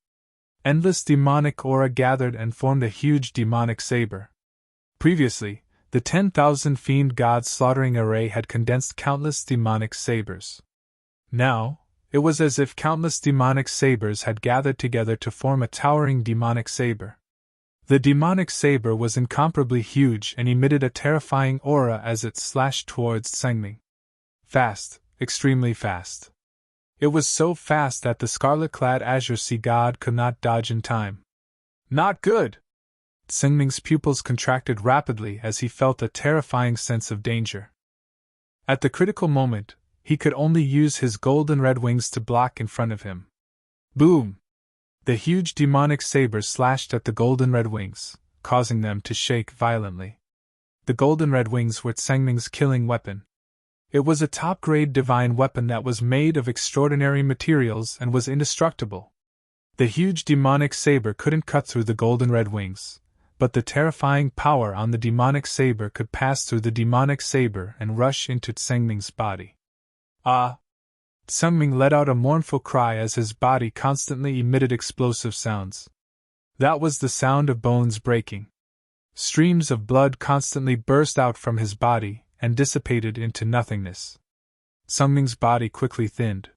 Endless demonic aura gathered and formed a huge demonic saber. Previously, the 10,000 fiend gods slaughtering array had condensed countless demonic sabers. Now, it was as if countless demonic sabers had gathered together to form a towering demonic saber. The demonic saber was incomparably huge and emitted a terrifying aura as it slashed towards Sengming. Fast, extremely fast. It was so fast that the scarlet-clad azure sea god could not dodge in time. Not good! Sengming's pupils contracted rapidly as he felt a terrifying sense of danger. At the critical moment, he could only use his golden red wings to block in front of him. Boom! The huge demonic saber slashed at the golden red wings, causing them to shake violently. The golden red wings were Sengming's killing weapon. It was a top-grade divine weapon that was made of extraordinary materials and was indestructible. The huge demonic saber couldn't cut through the golden red wings, but the terrifying power on the demonic saber could pass through the demonic saber and rush into Sengming's body. Ah! Sengming let out a mournful cry as his body constantly emitted explosive sounds. That was the sound of bones breaking. Streams of blood constantly burst out from his body and dissipated into nothingness. Sengming's body quickly thinned.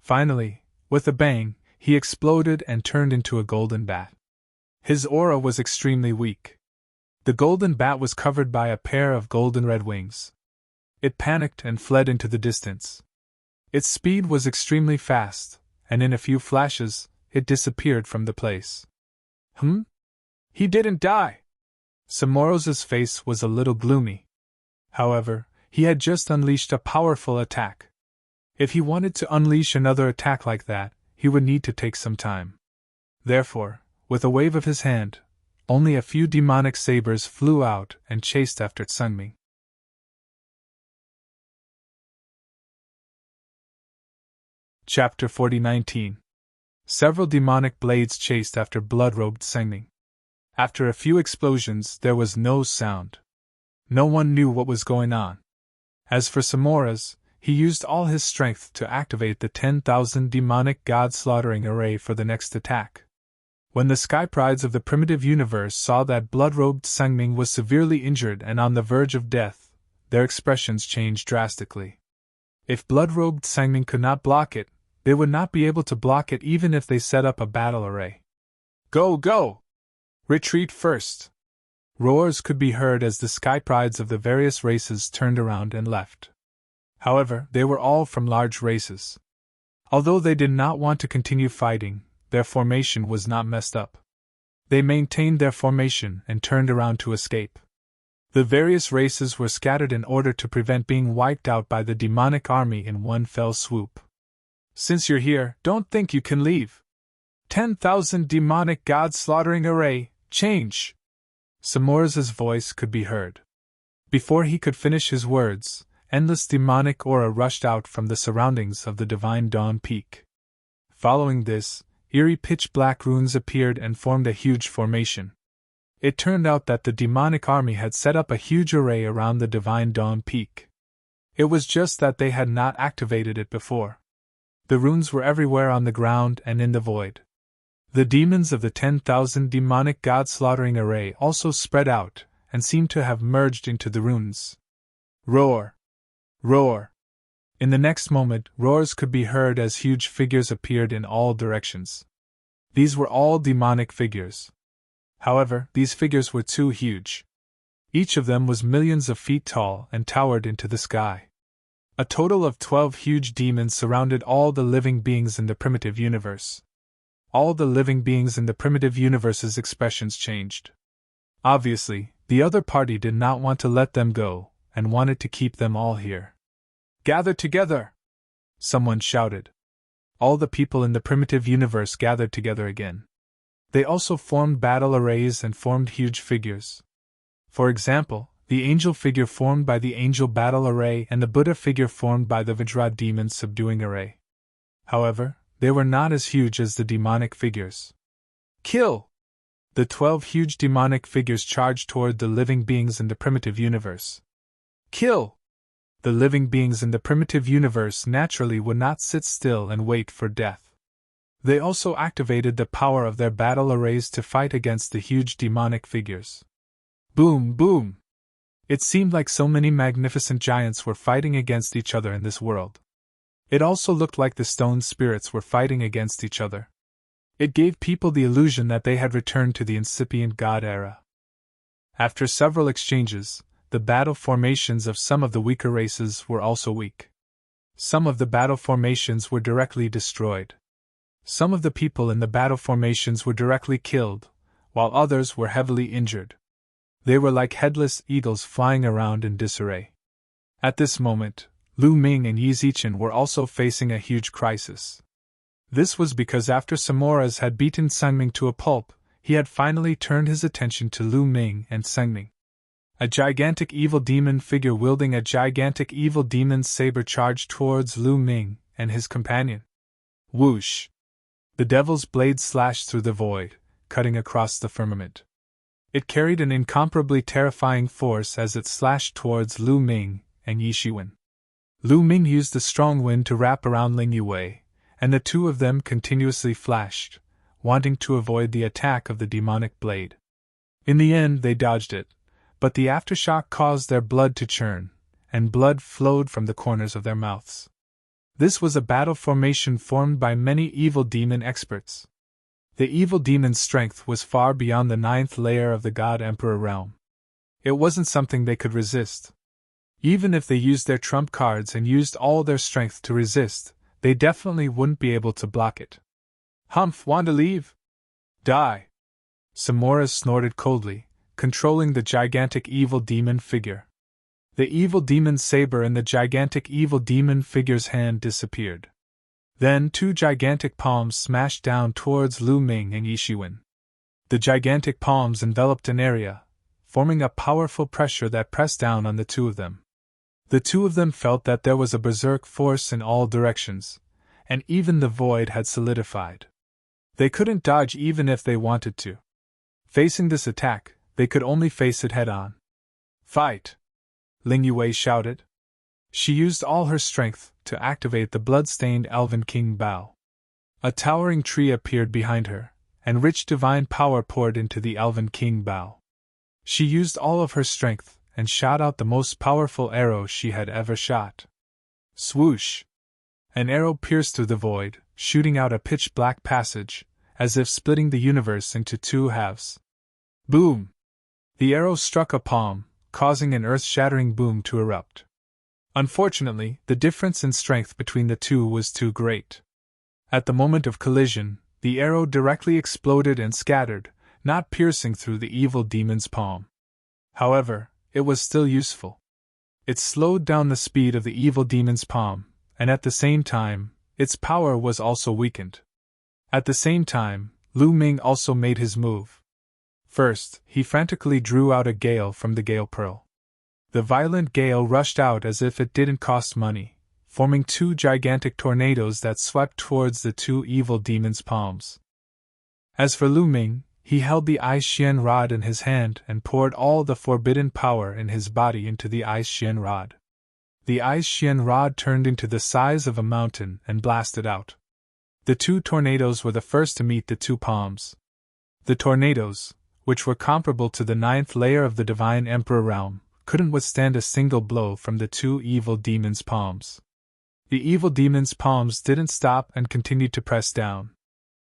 Finally, with a bang, he exploded and turned into a golden bat. His aura was extremely weak. The golden bat was covered by a pair of golden red wings. It panicked and fled into the distance. Its speed was extremely fast, and in a few flashes, it disappeared from the place. He didn't die! Samoroz's face was a little gloomy. However, he had just unleashed a powerful attack. If he wanted to unleash another attack like that, he would need to take some time. Therefore, with a wave of his hand, only a few demonic sabers flew out and chased after Sengming. Chapter 40-19. Several demonic blades chased after blood-robed Sengming. After a few explosions, there was no sound. No one knew what was going on. As for Samoroz, he used all his strength to activate the 10,000 demonic god slaughtering array for the next attack. When the sky prides of the primitive universe saw that blood-robed Sengming was severely injured and on the verge of death, their expressions changed drastically. If blood-robed Sengming could not block it, they would not be able to block it even if they set up a battle array. Go, go! Retreat first! Roars could be heard as the sky prides of the various races turned around and left. However, they were all from large races. Although they did not want to continue fighting, their formation was not messed up. They maintained their formation and turned around to escape. The various races were scattered in order to prevent being wiped out by the demonic army in one fell swoop. Since you're here, don't think you can leave. 10,000 demonic god slaughtering array, change! Samoroz's voice could be heard. Before he could finish his words, endless demonic aura rushed out from the surroundings of the Divine Dawn Peak. Following this, eerie pitch-black runes appeared and formed a huge formation. It turned out that the demonic army had set up a huge array around the Divine Dawn Peak. It was just that they had not activated it before. The runes were everywhere on the ground and in the void. The demons of the 10,000 demonic god slaughtering array also spread out and seemed to have merged into the runes. Roar! Roar! In the next moment, roars could be heard as huge figures appeared in all directions. These were all demonic figures. However, these figures were too huge. Each of them was millions of feet tall and towered into the sky. A total of 12 huge demons surrounded all the living beings in the primitive universe. All the living beings in the primitive universe's expressions changed. Obviously, the other party did not want to let them go, and wanted to keep them all here. Gather together! Someone shouted. all the people in the primitive universe gathered together again. They also formed battle arrays and formed huge figures. For example, the angel figure formed by the angel battle array and the Buddha figure formed by the Vajra demon subduing array. However, they were not as huge as the demonic figures. Kill! The 12 huge demonic figures charged toward the living beings in the primitive universe. Kill! The living beings in the primitive universe naturally would not sit still and wait for death. They also activated the power of their battle arrays to fight against the huge demonic figures. Boom, boom! It seemed like so many magnificent giants were fighting against each other in this world. It also looked like the stone spirits were fighting against each other. It gave people the illusion that they had returned to the incipient God era. After several exchanges, the battle formations of some of the weaker races were also weak. Some of the battle formations were directly destroyed. Some of the people in the battle formations were directly killed, while others were heavily injured. They were like headless eagles flying around in disarray. At this moment, Lu Ming and Yi Zichen were also facing a huge crisis. This was because after Samoras had beaten Sengming to a pulp, he had finally turned his attention to Lu Ming and Sengming. A gigantic evil demon figure wielding a gigantic evil demon's saber charged towards Lu Ming and his companion. Whoosh! The devil's blade slashed through the void, cutting across the firmament. It carried an incomparably terrifying force as it slashed towards Lu Ming and Yi Shiwen. Lu Ming used the strong wind to wrap around Ling Yue, and the two of them continuously flashed, wanting to avoid the attack of the demonic blade. In the end, they dodged it, but the aftershock caused their blood to churn, and blood flowed from the corners of their mouths. This was a battle formation formed by many evil demon experts. The evil demon's strength was far beyond the 9th layer of the God Emperor realm. It wasn't something they could resist. Even if they used their trump cards and used all their strength to resist, they definitely wouldn't be able to block it. Humph, want to leave? Die! Samoras snorted coldly, controlling the gigantic evil demon figure. The evil demon's saber in the gigantic evil demon figure's hand disappeared. Then 2 gigantic palms smashed down towards Lu Ming and Yi Shiwen. The gigantic palms enveloped an area, forming a powerful pressure that pressed down on the two of them. The two of them felt that there was a berserk force in all directions, and even the void had solidified. They couldn't dodge even if they wanted to. Facing this attack, they could only face it head-on. Fight! Ling Yue shouted. She used all her strength to activate the blood-stained Elven King Bao. A towering tree appeared behind her, and rich divine power poured into the Elven King Bao. She used all of her strength and shot out the most powerful arrow she had ever shot. Swoosh! An arrow pierced through the void, shooting out a pitch-black passage, as if splitting the universe into 2 halves. Boom! The arrow struck a palm, causing an earth-shattering boom to erupt. Unfortunately, the difference in strength between the two was too great. At the moment of collision, the arrow directly exploded and scattered, not piercing through the evil demon's palm. However, it was still useful. It slowed down the speed of the evil demon's palm, and at the same time, its power was also weakened. At the same time, Lu Ming also made his move. First, he frantically drew out a gale from the gale pearl. The violent gale rushed out as if it didn't cost money, forming 2 gigantic tornadoes that swept towards the 2 evil demons' palms. As for Lu Ming, he held the Ice Xian rod in his hand and poured all the forbidden power in his body into the Ice Xian rod. The Ice Xian rod turned into the size of a mountain and blasted out. The 2 tornadoes were the first to meet the 2 palms. The tornadoes, which were comparable to the 9th layer of the Divine Emperor realm, couldn't withstand a single blow from the 2 evil demons' palms. The evil demon's palms didn't stop and continued to press down.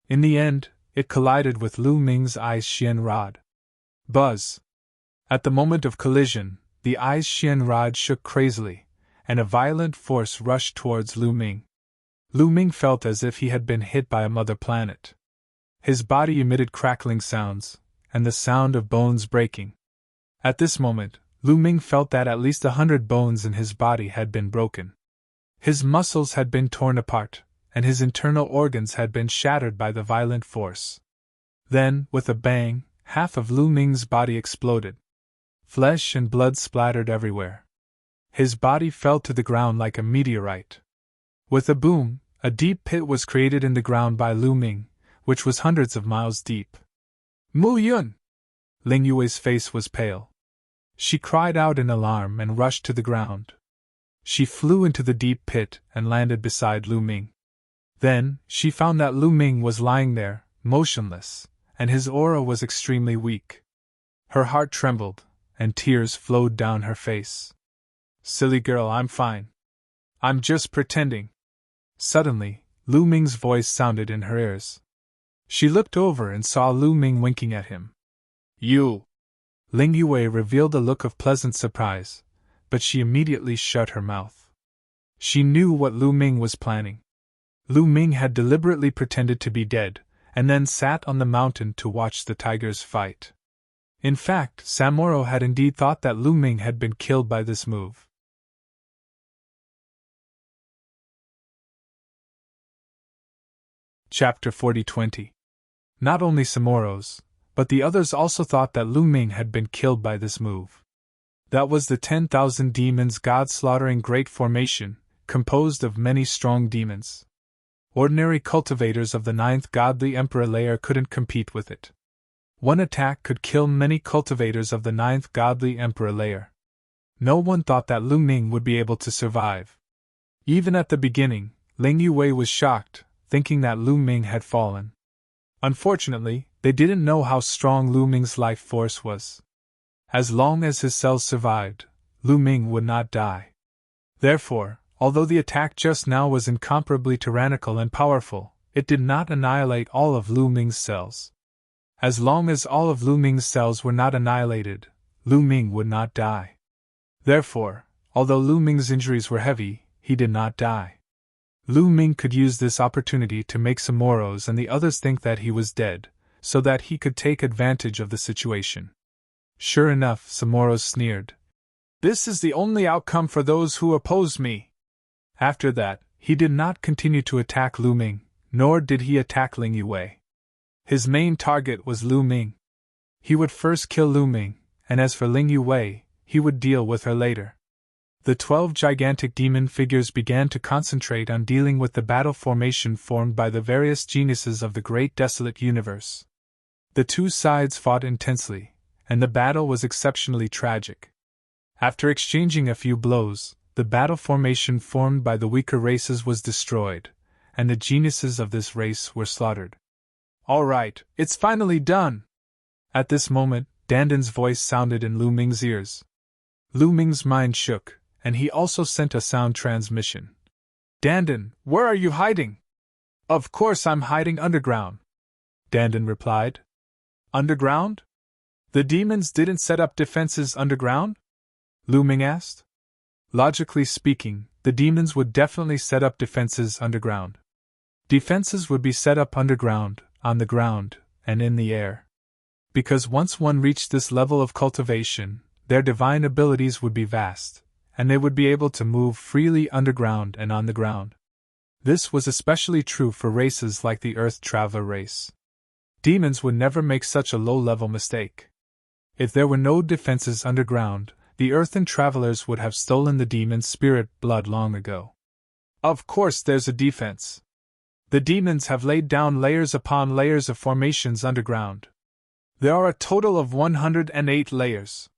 In the end, it collided with Lu Ming's Ice Xian rod. Buzz! At the moment of collision, the Ice Xian rod shook crazily, and a violent force rushed towards Lu Ming. Lu Ming felt as if he had been hit by a mother planet. His body emitted crackling sounds, and the sound of bones breaking. At this moment, Lu Ming felt that at least 100 bones in his body had been broken. His muscles had been torn apart, and his internal organs had been shattered by the violent force. Then, with a bang, half of Lu Ming's body exploded. Flesh and blood splattered everywhere. His body fell to the ground like a meteorite. With a boom, a deep pit was created in the ground by Lu Ming, which was hundreds of miles deep. Mu Yun! Ling Yue's face was pale. She cried out in alarm and rushed to the ground. She flew into the deep pit and landed beside Lu Ming. Then, she found that Lu Ming was lying there, motionless, and his aura was extremely weak. Her heart trembled, and tears flowed down her face. Silly girl, I'm fine. I'm just pretending. Suddenly, Lu Ming's voice sounded in her ears. She looked over and saw Lu Ming winking at him. You! Ling Yue revealed a look of pleasant surprise, but she immediately shut her mouth. She knew what Lu Ming was planning. Lu Ming had deliberately pretended to be dead, and then sat on the mountain to watch the tigers fight. In fact, Samoro had indeed thought that Lu Ming had been killed by this move. Chapter 40-20. Not only Samoro's, but the others also thought that Lu Ming had been killed by this move. That was the 10,000 demons god-slaughtering great formation, composed of many strong demons. Ordinary cultivators of the 9th godly emperor layer couldn't compete with it. One attack could kill many cultivators of the 9th godly emperor layer. No one thought that Lu Ming would be able to survive. Even at the beginning, Ling Yue was shocked, thinking that Lu Ming had fallen. Unfortunately, they didn't know how strong Lu Ming's life force was. As long as his cells survived, Lu Ming would not die. Therefore, although the attack just now was incomparably tyrannical and powerful, it did not annihilate all of Lu Ming's cells. As long as all of Lu Ming's cells were not annihilated, Lu Ming would not die. Therefore, although Lu Ming's injuries were heavy, he did not die. Lu Ming could use this opportunity to make Samoro's and the others think that he was dead, so that he could take advantage of the situation. Sure enough, Samoro sneered. This is the only outcome for those who oppose me. After that, he did not continue to attack Lu Ming, nor did he attack Ling Yue. His main target was Lu Ming. He would first kill Lu Ming, and as for Ling Yue, he would deal with her later. The 12 gigantic demon figures began to concentrate on dealing with the battle formation formed by the various geniuses of the great desolate universe. The two sides fought intensely, and the battle was exceptionally tragic. After exchanging a few blows, the battle formation formed by the weaker races was destroyed, and the geniuses of this race were slaughtered. All right, it's finally done! At this moment, Dandan's voice sounded in Lu Ming's ears. Lu Ming's mind shook, and he also sent a sound transmission. Dandan, where are you hiding? Of course I'm hiding underground, Dandan replied. Underground? The demons didn't set up defenses underground? Lu Ming asked. Logically speaking, the demons would definitely set up defenses underground. Defenses would be set up underground, on the ground, and in the air. Because once one reached this level of cultivation, their divine abilities would be vast, and they would be able to move freely underground and on the ground. This was especially true for races like the Earth Traveler race. Demons would never make such a low-level mistake. If there were no defenses underground, the Earthen Travelers would have stolen the demon's spirit blood long ago. Of course there's a defense. The demons have laid down layers upon layers of formations underground. There are a total of 108 layers.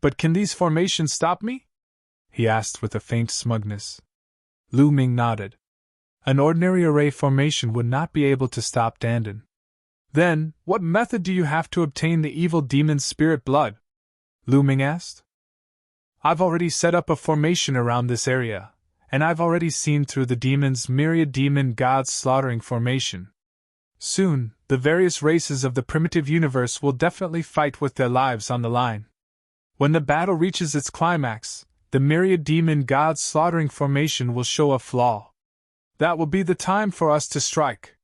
But can these formations stop me? He asked with a faint smugness. Lu Ming nodded. An ordinary array formation would not be able to stop Dandan. Then, what method do you have to obtain the evil demon's spirit blood? Lu Ming asked. I've already set up a formation around this area, and I've already seen through the demon's myriad demon gods slaughtering formation. Soon, the various races of the primitive universe will definitely fight with their lives on the line. When the battle reaches its climax, the myriad demon gods slaughtering formation will show a flaw. That will be the time for us to strike.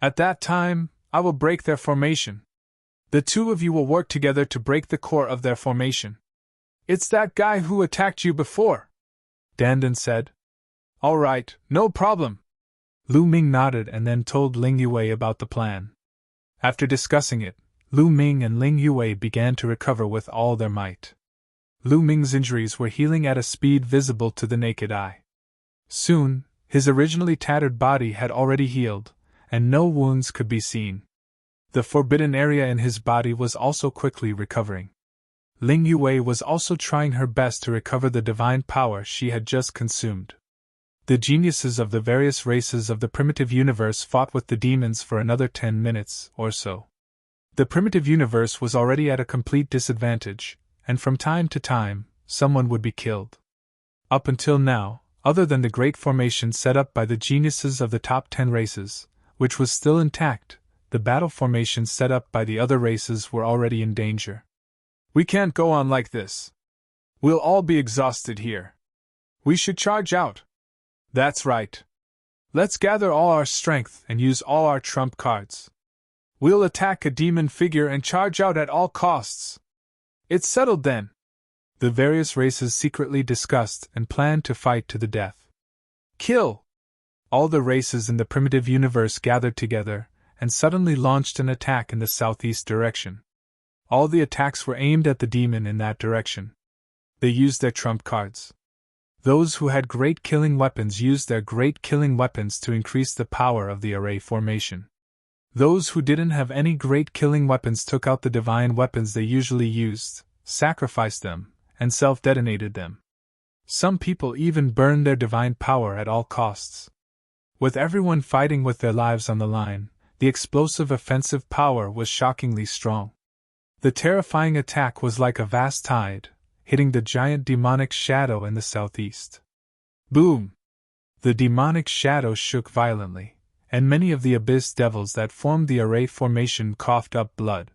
At that time, I will break their formation. The two of you will work together to break the core of their formation. It's that guy who attacked you before, Dandan said. All right, no problem. Lu Ming nodded and then told Ling Yue about the plan. After discussing it, Lu Ming and Ling Yue began to recover with all their might. Lu Ming's injuries were healing at a speed visible to the naked eye. Soon, his originally tattered body had already healed, and no wounds could be seen. The forbidden area in his body was also quickly recovering. Ling Yue was also trying her best to recover the divine power she had just consumed. The geniuses of the various races of the primitive universe fought with the demons for another 10 minutes or so. The primitive universe was already at a complete disadvantage, and from time to time, someone would be killed. Up until now, other than the great formation set up by the geniuses of the top 10 races, which was still intact, the battle formations set up by the other races were already in danger. We can't go on like this. We'll all be exhausted here. We should charge out. That's right. Let's gather all our strength and use all our trump cards. We'll attack a demon figure and charge out at all costs. It's settled then. The various races secretly discussed and planned to fight to the death. Kill! All the races in the primitive universe gathered together and suddenly launched an attack in the southeast direction. All the attacks were aimed at the demon in that direction. They used their trump cards. Those who had great killing weapons used their great killing weapons to increase the power of the array formation. Those who didn't have any great killing weapons took out the divine weapons they usually used, sacrificed them, and self-detonated them. Some people even burned their divine power at all costs. With everyone fighting with their lives on the line, the explosive offensive power was shockingly strong. The terrifying attack was like a vast tide, hitting the giant demonic shadow in the southeast. Boom! The demonic shadow shook violently, and many of the abyss devils that formed the array formation coughed up blood.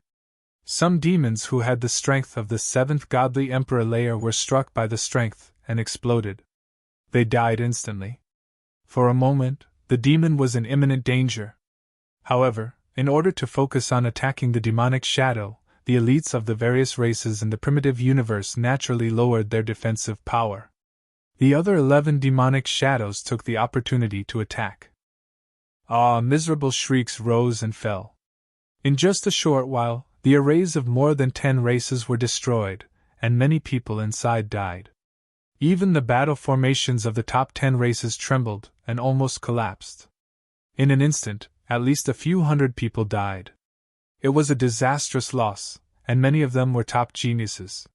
Some demons who had the strength of the seventh godly emperor layer were struck by the strength and exploded. They died instantly. For a moment, the demon was in imminent danger. However, in order to focus on attacking the demonic shadow, the elites of the various races in the primitive universe naturally lowered their defensive power. The other 11 demonic shadows took the opportunity to attack. Miserable shrieks rose and fell. In just a short while, the arrays of more than 10 races were destroyed, and many people inside died. Even the battle formations of the top 10 races trembled and almost collapsed. In an instant, at least a few hundred people died. It was a disastrous loss, and many of them were top geniuses.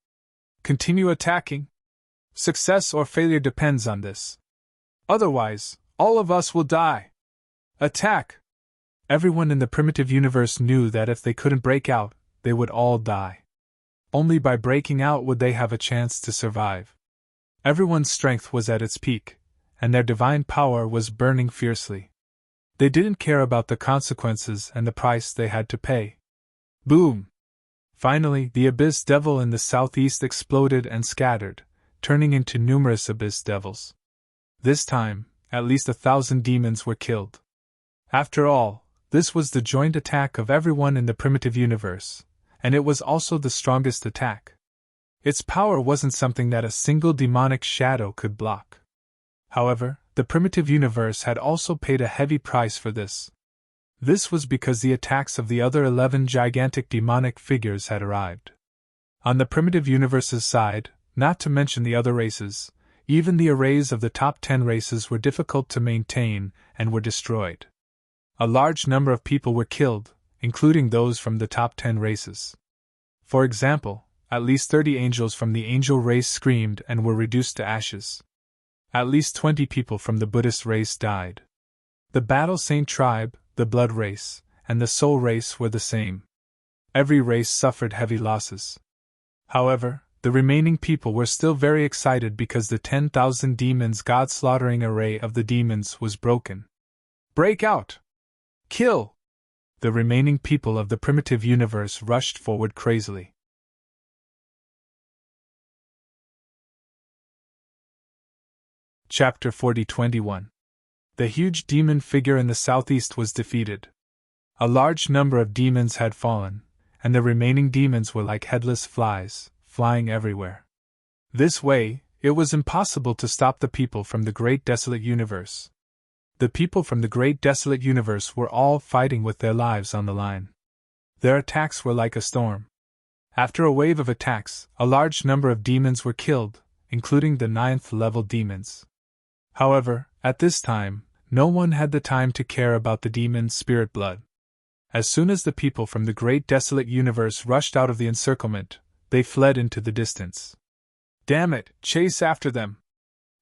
Continue attacking. Success or failure depends on this. Otherwise, all of us will die. Attack! Everyone in the primitive universe knew that if they couldn't break out, they would all die. Only by breaking out would they have a chance to survive. Everyone's strength was at its peak, and their divine power was burning fiercely. They didn't care about the consequences and the price they had to pay. Boom! Finally, the abyss devil in the southeast exploded and scattered, turning into numerous abyss devils. This time, at least 1,000 demons were killed. After all, this was the joint attack of everyone in the primitive universe, and it was also the strongest attack. Its power wasn't something that a single demonic shadow could block. However, the primitive universe had also paid a heavy price for this. This was because the attacks of the other 11 gigantic demonic figures had arrived. On the primitive universe's side, not to mention the other races, even the arrays of the top 10 races were difficult to maintain and were destroyed. A large number of people were killed, including those from the top 10 races. For example, at least 30 angels from the angel race screamed and were reduced to ashes. At least 20 people from the Buddhist race died. The Battle Saint tribe, the Blood race, and the Soul race were the same. Every race suffered heavy losses. However, the remaining people were still very excited because the 10,000 demons god-slaughtering array of the demons was broken. Break out! Kill! The remaining people of the primitive universe rushed forward crazily. Chapter 40-21. The huge demon figure in the southeast was defeated. A large number of demons had fallen, and the remaining demons were like headless flies, flying everywhere. This way, it was impossible to stop the people from the great desolate universe. The people from the great desolate universe were all fighting with their lives on the line. Their attacks were like a storm. After a wave of attacks, a large number of demons were killed, including the 9th level demons. However, at this time, no one had the time to care about the demon's spirit blood. As soon as the people from the great desolate universe rushed out of the encirclement, they fled into the distance. "Damn it, chase after them!"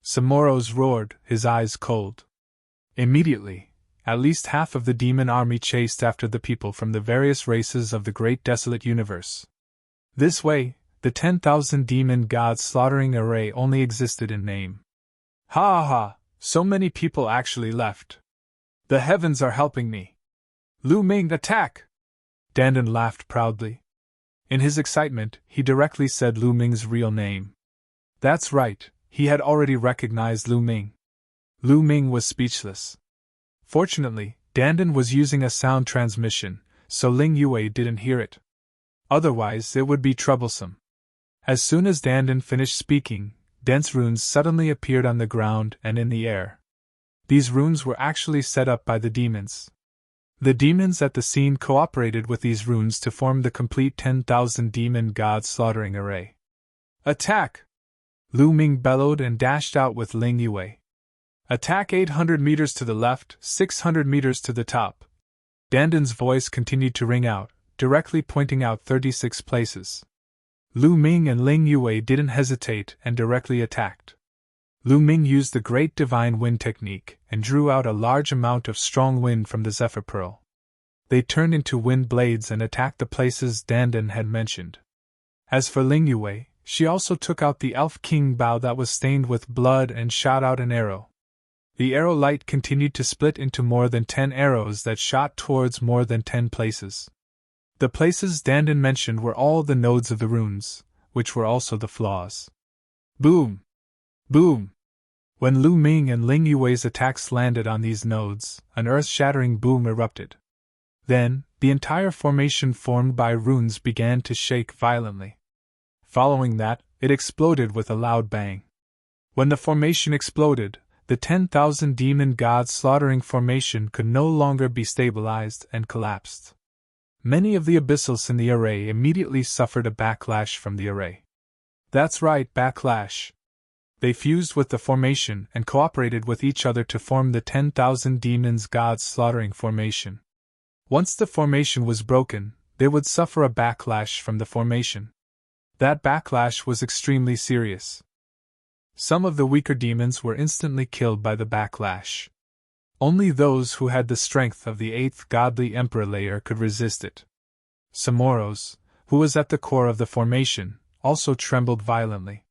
Samoros roared, his eyes cold. Immediately, at least half of the demon army chased after the people from the various races of the great desolate universe. This way, the 10,000 demon gods slaughtering array only existed in name. Ha ha ha, so many people actually left. The heavens are helping me. Lu Ming, attack! Dandan laughed proudly. In his excitement, he directly said Lu Ming's real name. That's right, he had already recognized Lu Ming. Lu Ming was speechless. Fortunately, Dandan was using a sound transmission, so Ling Yue didn't hear it. Otherwise, it would be troublesome. As soon as Dandan finished speaking, dense runes suddenly appeared on the ground and in the air. These runes were actually set up by the demons. The demons at the scene cooperated with these runes to form the complete 10,000 demon god slaughtering array. Attack! Lu Ming bellowed and dashed out with Ling Yue. Attack 800 meters to the left, 600 meters to the top. Dandan's voice continued to ring out, directly pointing out 36 places. Lu Ming and Ling Yue didn't hesitate and directly attacked. Lu Ming used the Great Divine Wind technique and drew out a large amount of strong wind from the Zephyr Pearl. They turned into wind blades and attacked the places Dandan had mentioned. As for Ling Yue, she also took out the Elf King bow that was stained with blood and shot out an arrow. The arrow light continued to split into more than 10 arrows that shot towards more than 10 places. The places Dandan mentioned were all the nodes of the runes, which were also the flaws. Boom! Boom! When Lu Ming and Ling Yue's attacks landed on these nodes, an earth-shattering boom erupted. Then, the entire formation formed by runes began to shake violently. Following that, it exploded with a loud bang. When the formation exploded, the 10,000 demon gods slaughtering formation could no longer be stabilized and collapsed. Many of the abyssals in the array immediately suffered a backlash from the array. That's right, backlash. They fused with the formation and cooperated with each other to form the 10,000 demons gods slaughtering formation. Once the formation was broken, they would suffer a backlash from the formation. That backlash was extremely serious. Some of the weaker demons were instantly killed by the backlash. Only those who had the strength of the 8th godly emperor layer could resist it. Samoros, who was at the core of the formation, also trembled violently.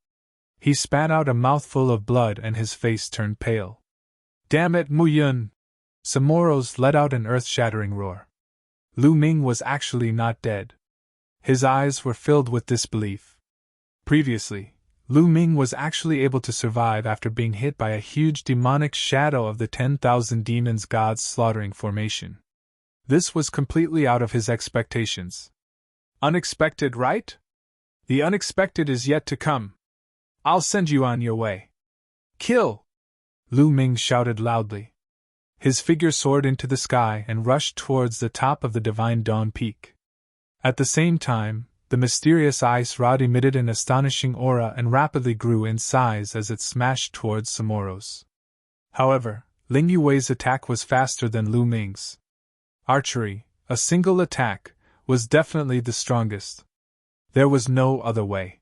He spat out a mouthful of blood and his face turned pale. Damn it, Mu Yun! Samoros let out an earth-shattering roar. Lu Ming was actually not dead. His eyes were filled with disbelief. Previously, Lu Ming was actually able to survive after being hit by a huge demonic shadow of the 10,000 demons gods slaughtering formation. This was completely out of his expectations. Unexpected, right? The unexpected is yet to come. I'll send you on your way. Kill! Lu Ming shouted loudly. His figure soared into the sky and rushed towards the top of the Divine Dawn Peak. At the same time, the mysterious ice rod emitted an astonishing aura and rapidly grew in size as it smashed towards Samoros. However, Ling Yue's attack was faster than Lu Ming's. Archery, a single attack, was definitely the strongest. There was no other way.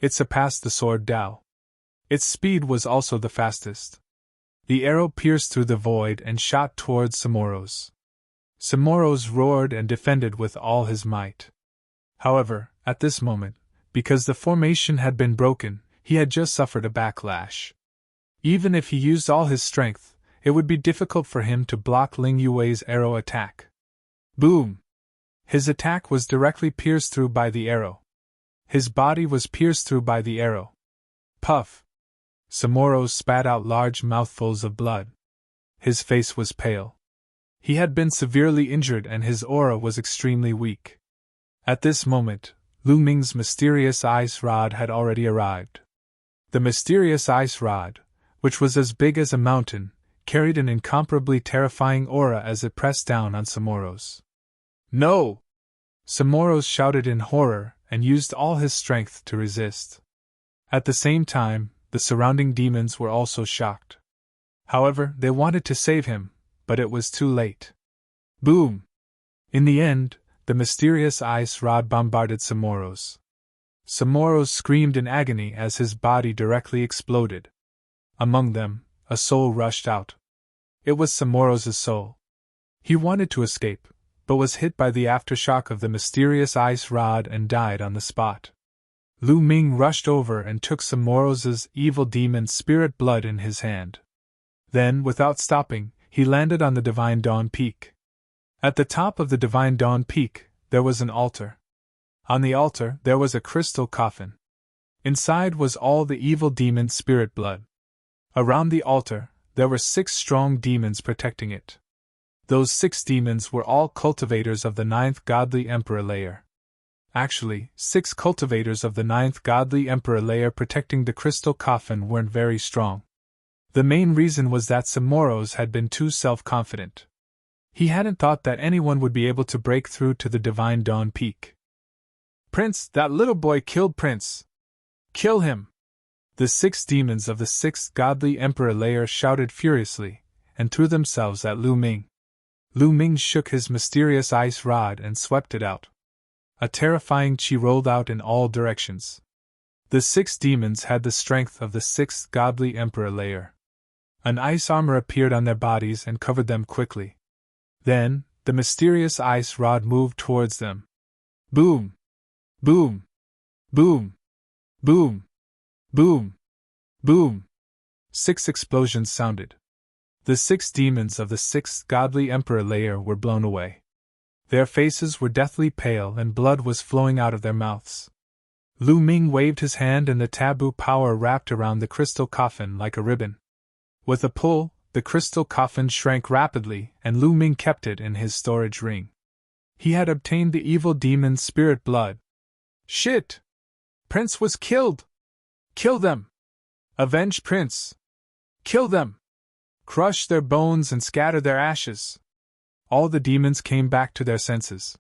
It surpassed the sword Dao. Its speed was also the fastest. The arrow pierced through the void and shot towards Samoros. Samoros roared and defended with all his might. However, at this moment, because the formation had been broken, he had just suffered a backlash. Even if he used all his strength, it would be difficult for him to block Ling Yue's arrow attack. Boom! His attack was directly pierced through by the arrow. His body was pierced through by the arrow. Puff! Samoros spat out large mouthfuls of blood. His face was pale. He had been severely injured and his aura was extremely weak. At this moment, Lu Ming's mysterious ice rod had already arrived. The mysterious ice rod, which was as big as a mountain, carried an incomparably terrifying aura as it pressed down on Samoros. "No!" Samoros shouted in horror and used all his strength to resist. At the same time, the surrounding demons were also shocked. However, they wanted to save him, but it was too late. Boom! In the end, the mysterious ice rod bombarded Samoros. Samoros screamed in agony as his body directly exploded. Among them, a soul rushed out. It was Samoros' soul. He wanted to escape, but was hit by the aftershock of the mysterious ice rod and died on the spot. Lu Ming rushed over and took Samoros' evil demon spirit blood in his hand. Then, without stopping, he landed on the Divine Dawn Peak. At the top of the Divine Dawn Peak, there was an altar. On the altar, there was a crystal coffin. Inside was all the evil demon spirit blood. Around the altar, there were 6 strong demons protecting it. Those 6 demons were all cultivators of the 9th godly emperor layer. Actually, 6 cultivators of the 9th godly emperor layer protecting the crystal coffin weren't very strong. The main reason was that Samoros had been too self-confident. He hadn't thought that anyone would be able to break through to the Divine Dawn Peak. "Prince, that little boy killed Prince! Kill him!" The 6 demons of the 6th godly emperor layer shouted furiously, and threw themselves at Lu Ming. Lu Ming shook his mysterious ice rod and swept it out. A terrifying chi rolled out in all directions. The 6 demons had the strength of the 6th godly emperor layer. An ice armor appeared on their bodies and covered them quickly. Then, the mysterious ice rod moved towards them. Boom! Boom! Boom! Boom! Boom! Boom! 6 explosions sounded. The 6 demons of the 6th godly emperor layer were blown away. Their faces were deathly pale and blood was flowing out of their mouths. Lu Ming waved his hand and the taboo power wrapped around the crystal coffin like a ribbon. With a pull, the crystal coffin shrank rapidly and Lu Ming kept it in his storage ring. He had obtained the evil demon's spirit blood. Shit! Prince was killed! Kill them! Avenge Prince! Kill them! Crush their bones and scatter their ashes! All the demons came back to their senses.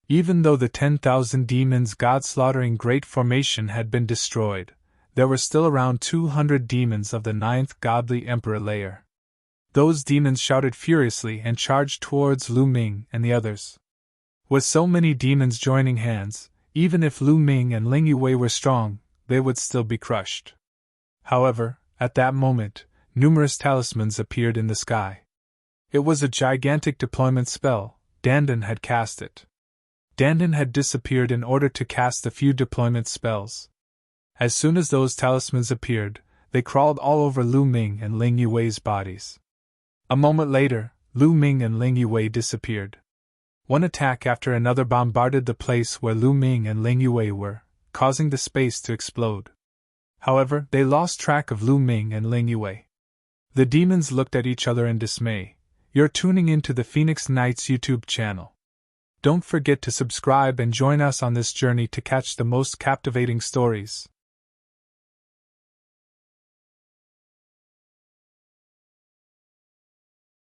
Even though the 10,000 demons god-slaughtering great formation had been destroyed, there were still around 200 demons of the 9th godly emperor layer. Those demons shouted furiously and charged towards Lu Ming and the others. With so many demons joining hands, even if Lu Ming and Ling Yue were strong, they would still be crushed. However, at that moment, numerous talismans appeared in the sky. It was a gigantic deployment spell. Dandan had cast it. Dandan had disappeared in order to cast a few deployment spells. As soon as those talismans appeared, they crawled all over Lu Ming and Ling Yue's bodies. A moment later, Lu Ming and Ling Yue disappeared. One attack after another bombarded the place where Lu Ming and Ling Yue were, causing the space to explode. However, they lost track of Lu Ming and Ling Yue. The demons looked at each other in dismay. You're tuning into the Phoenix Knights YouTube channel. Don't forget to subscribe and join us on this journey to catch the most captivating stories.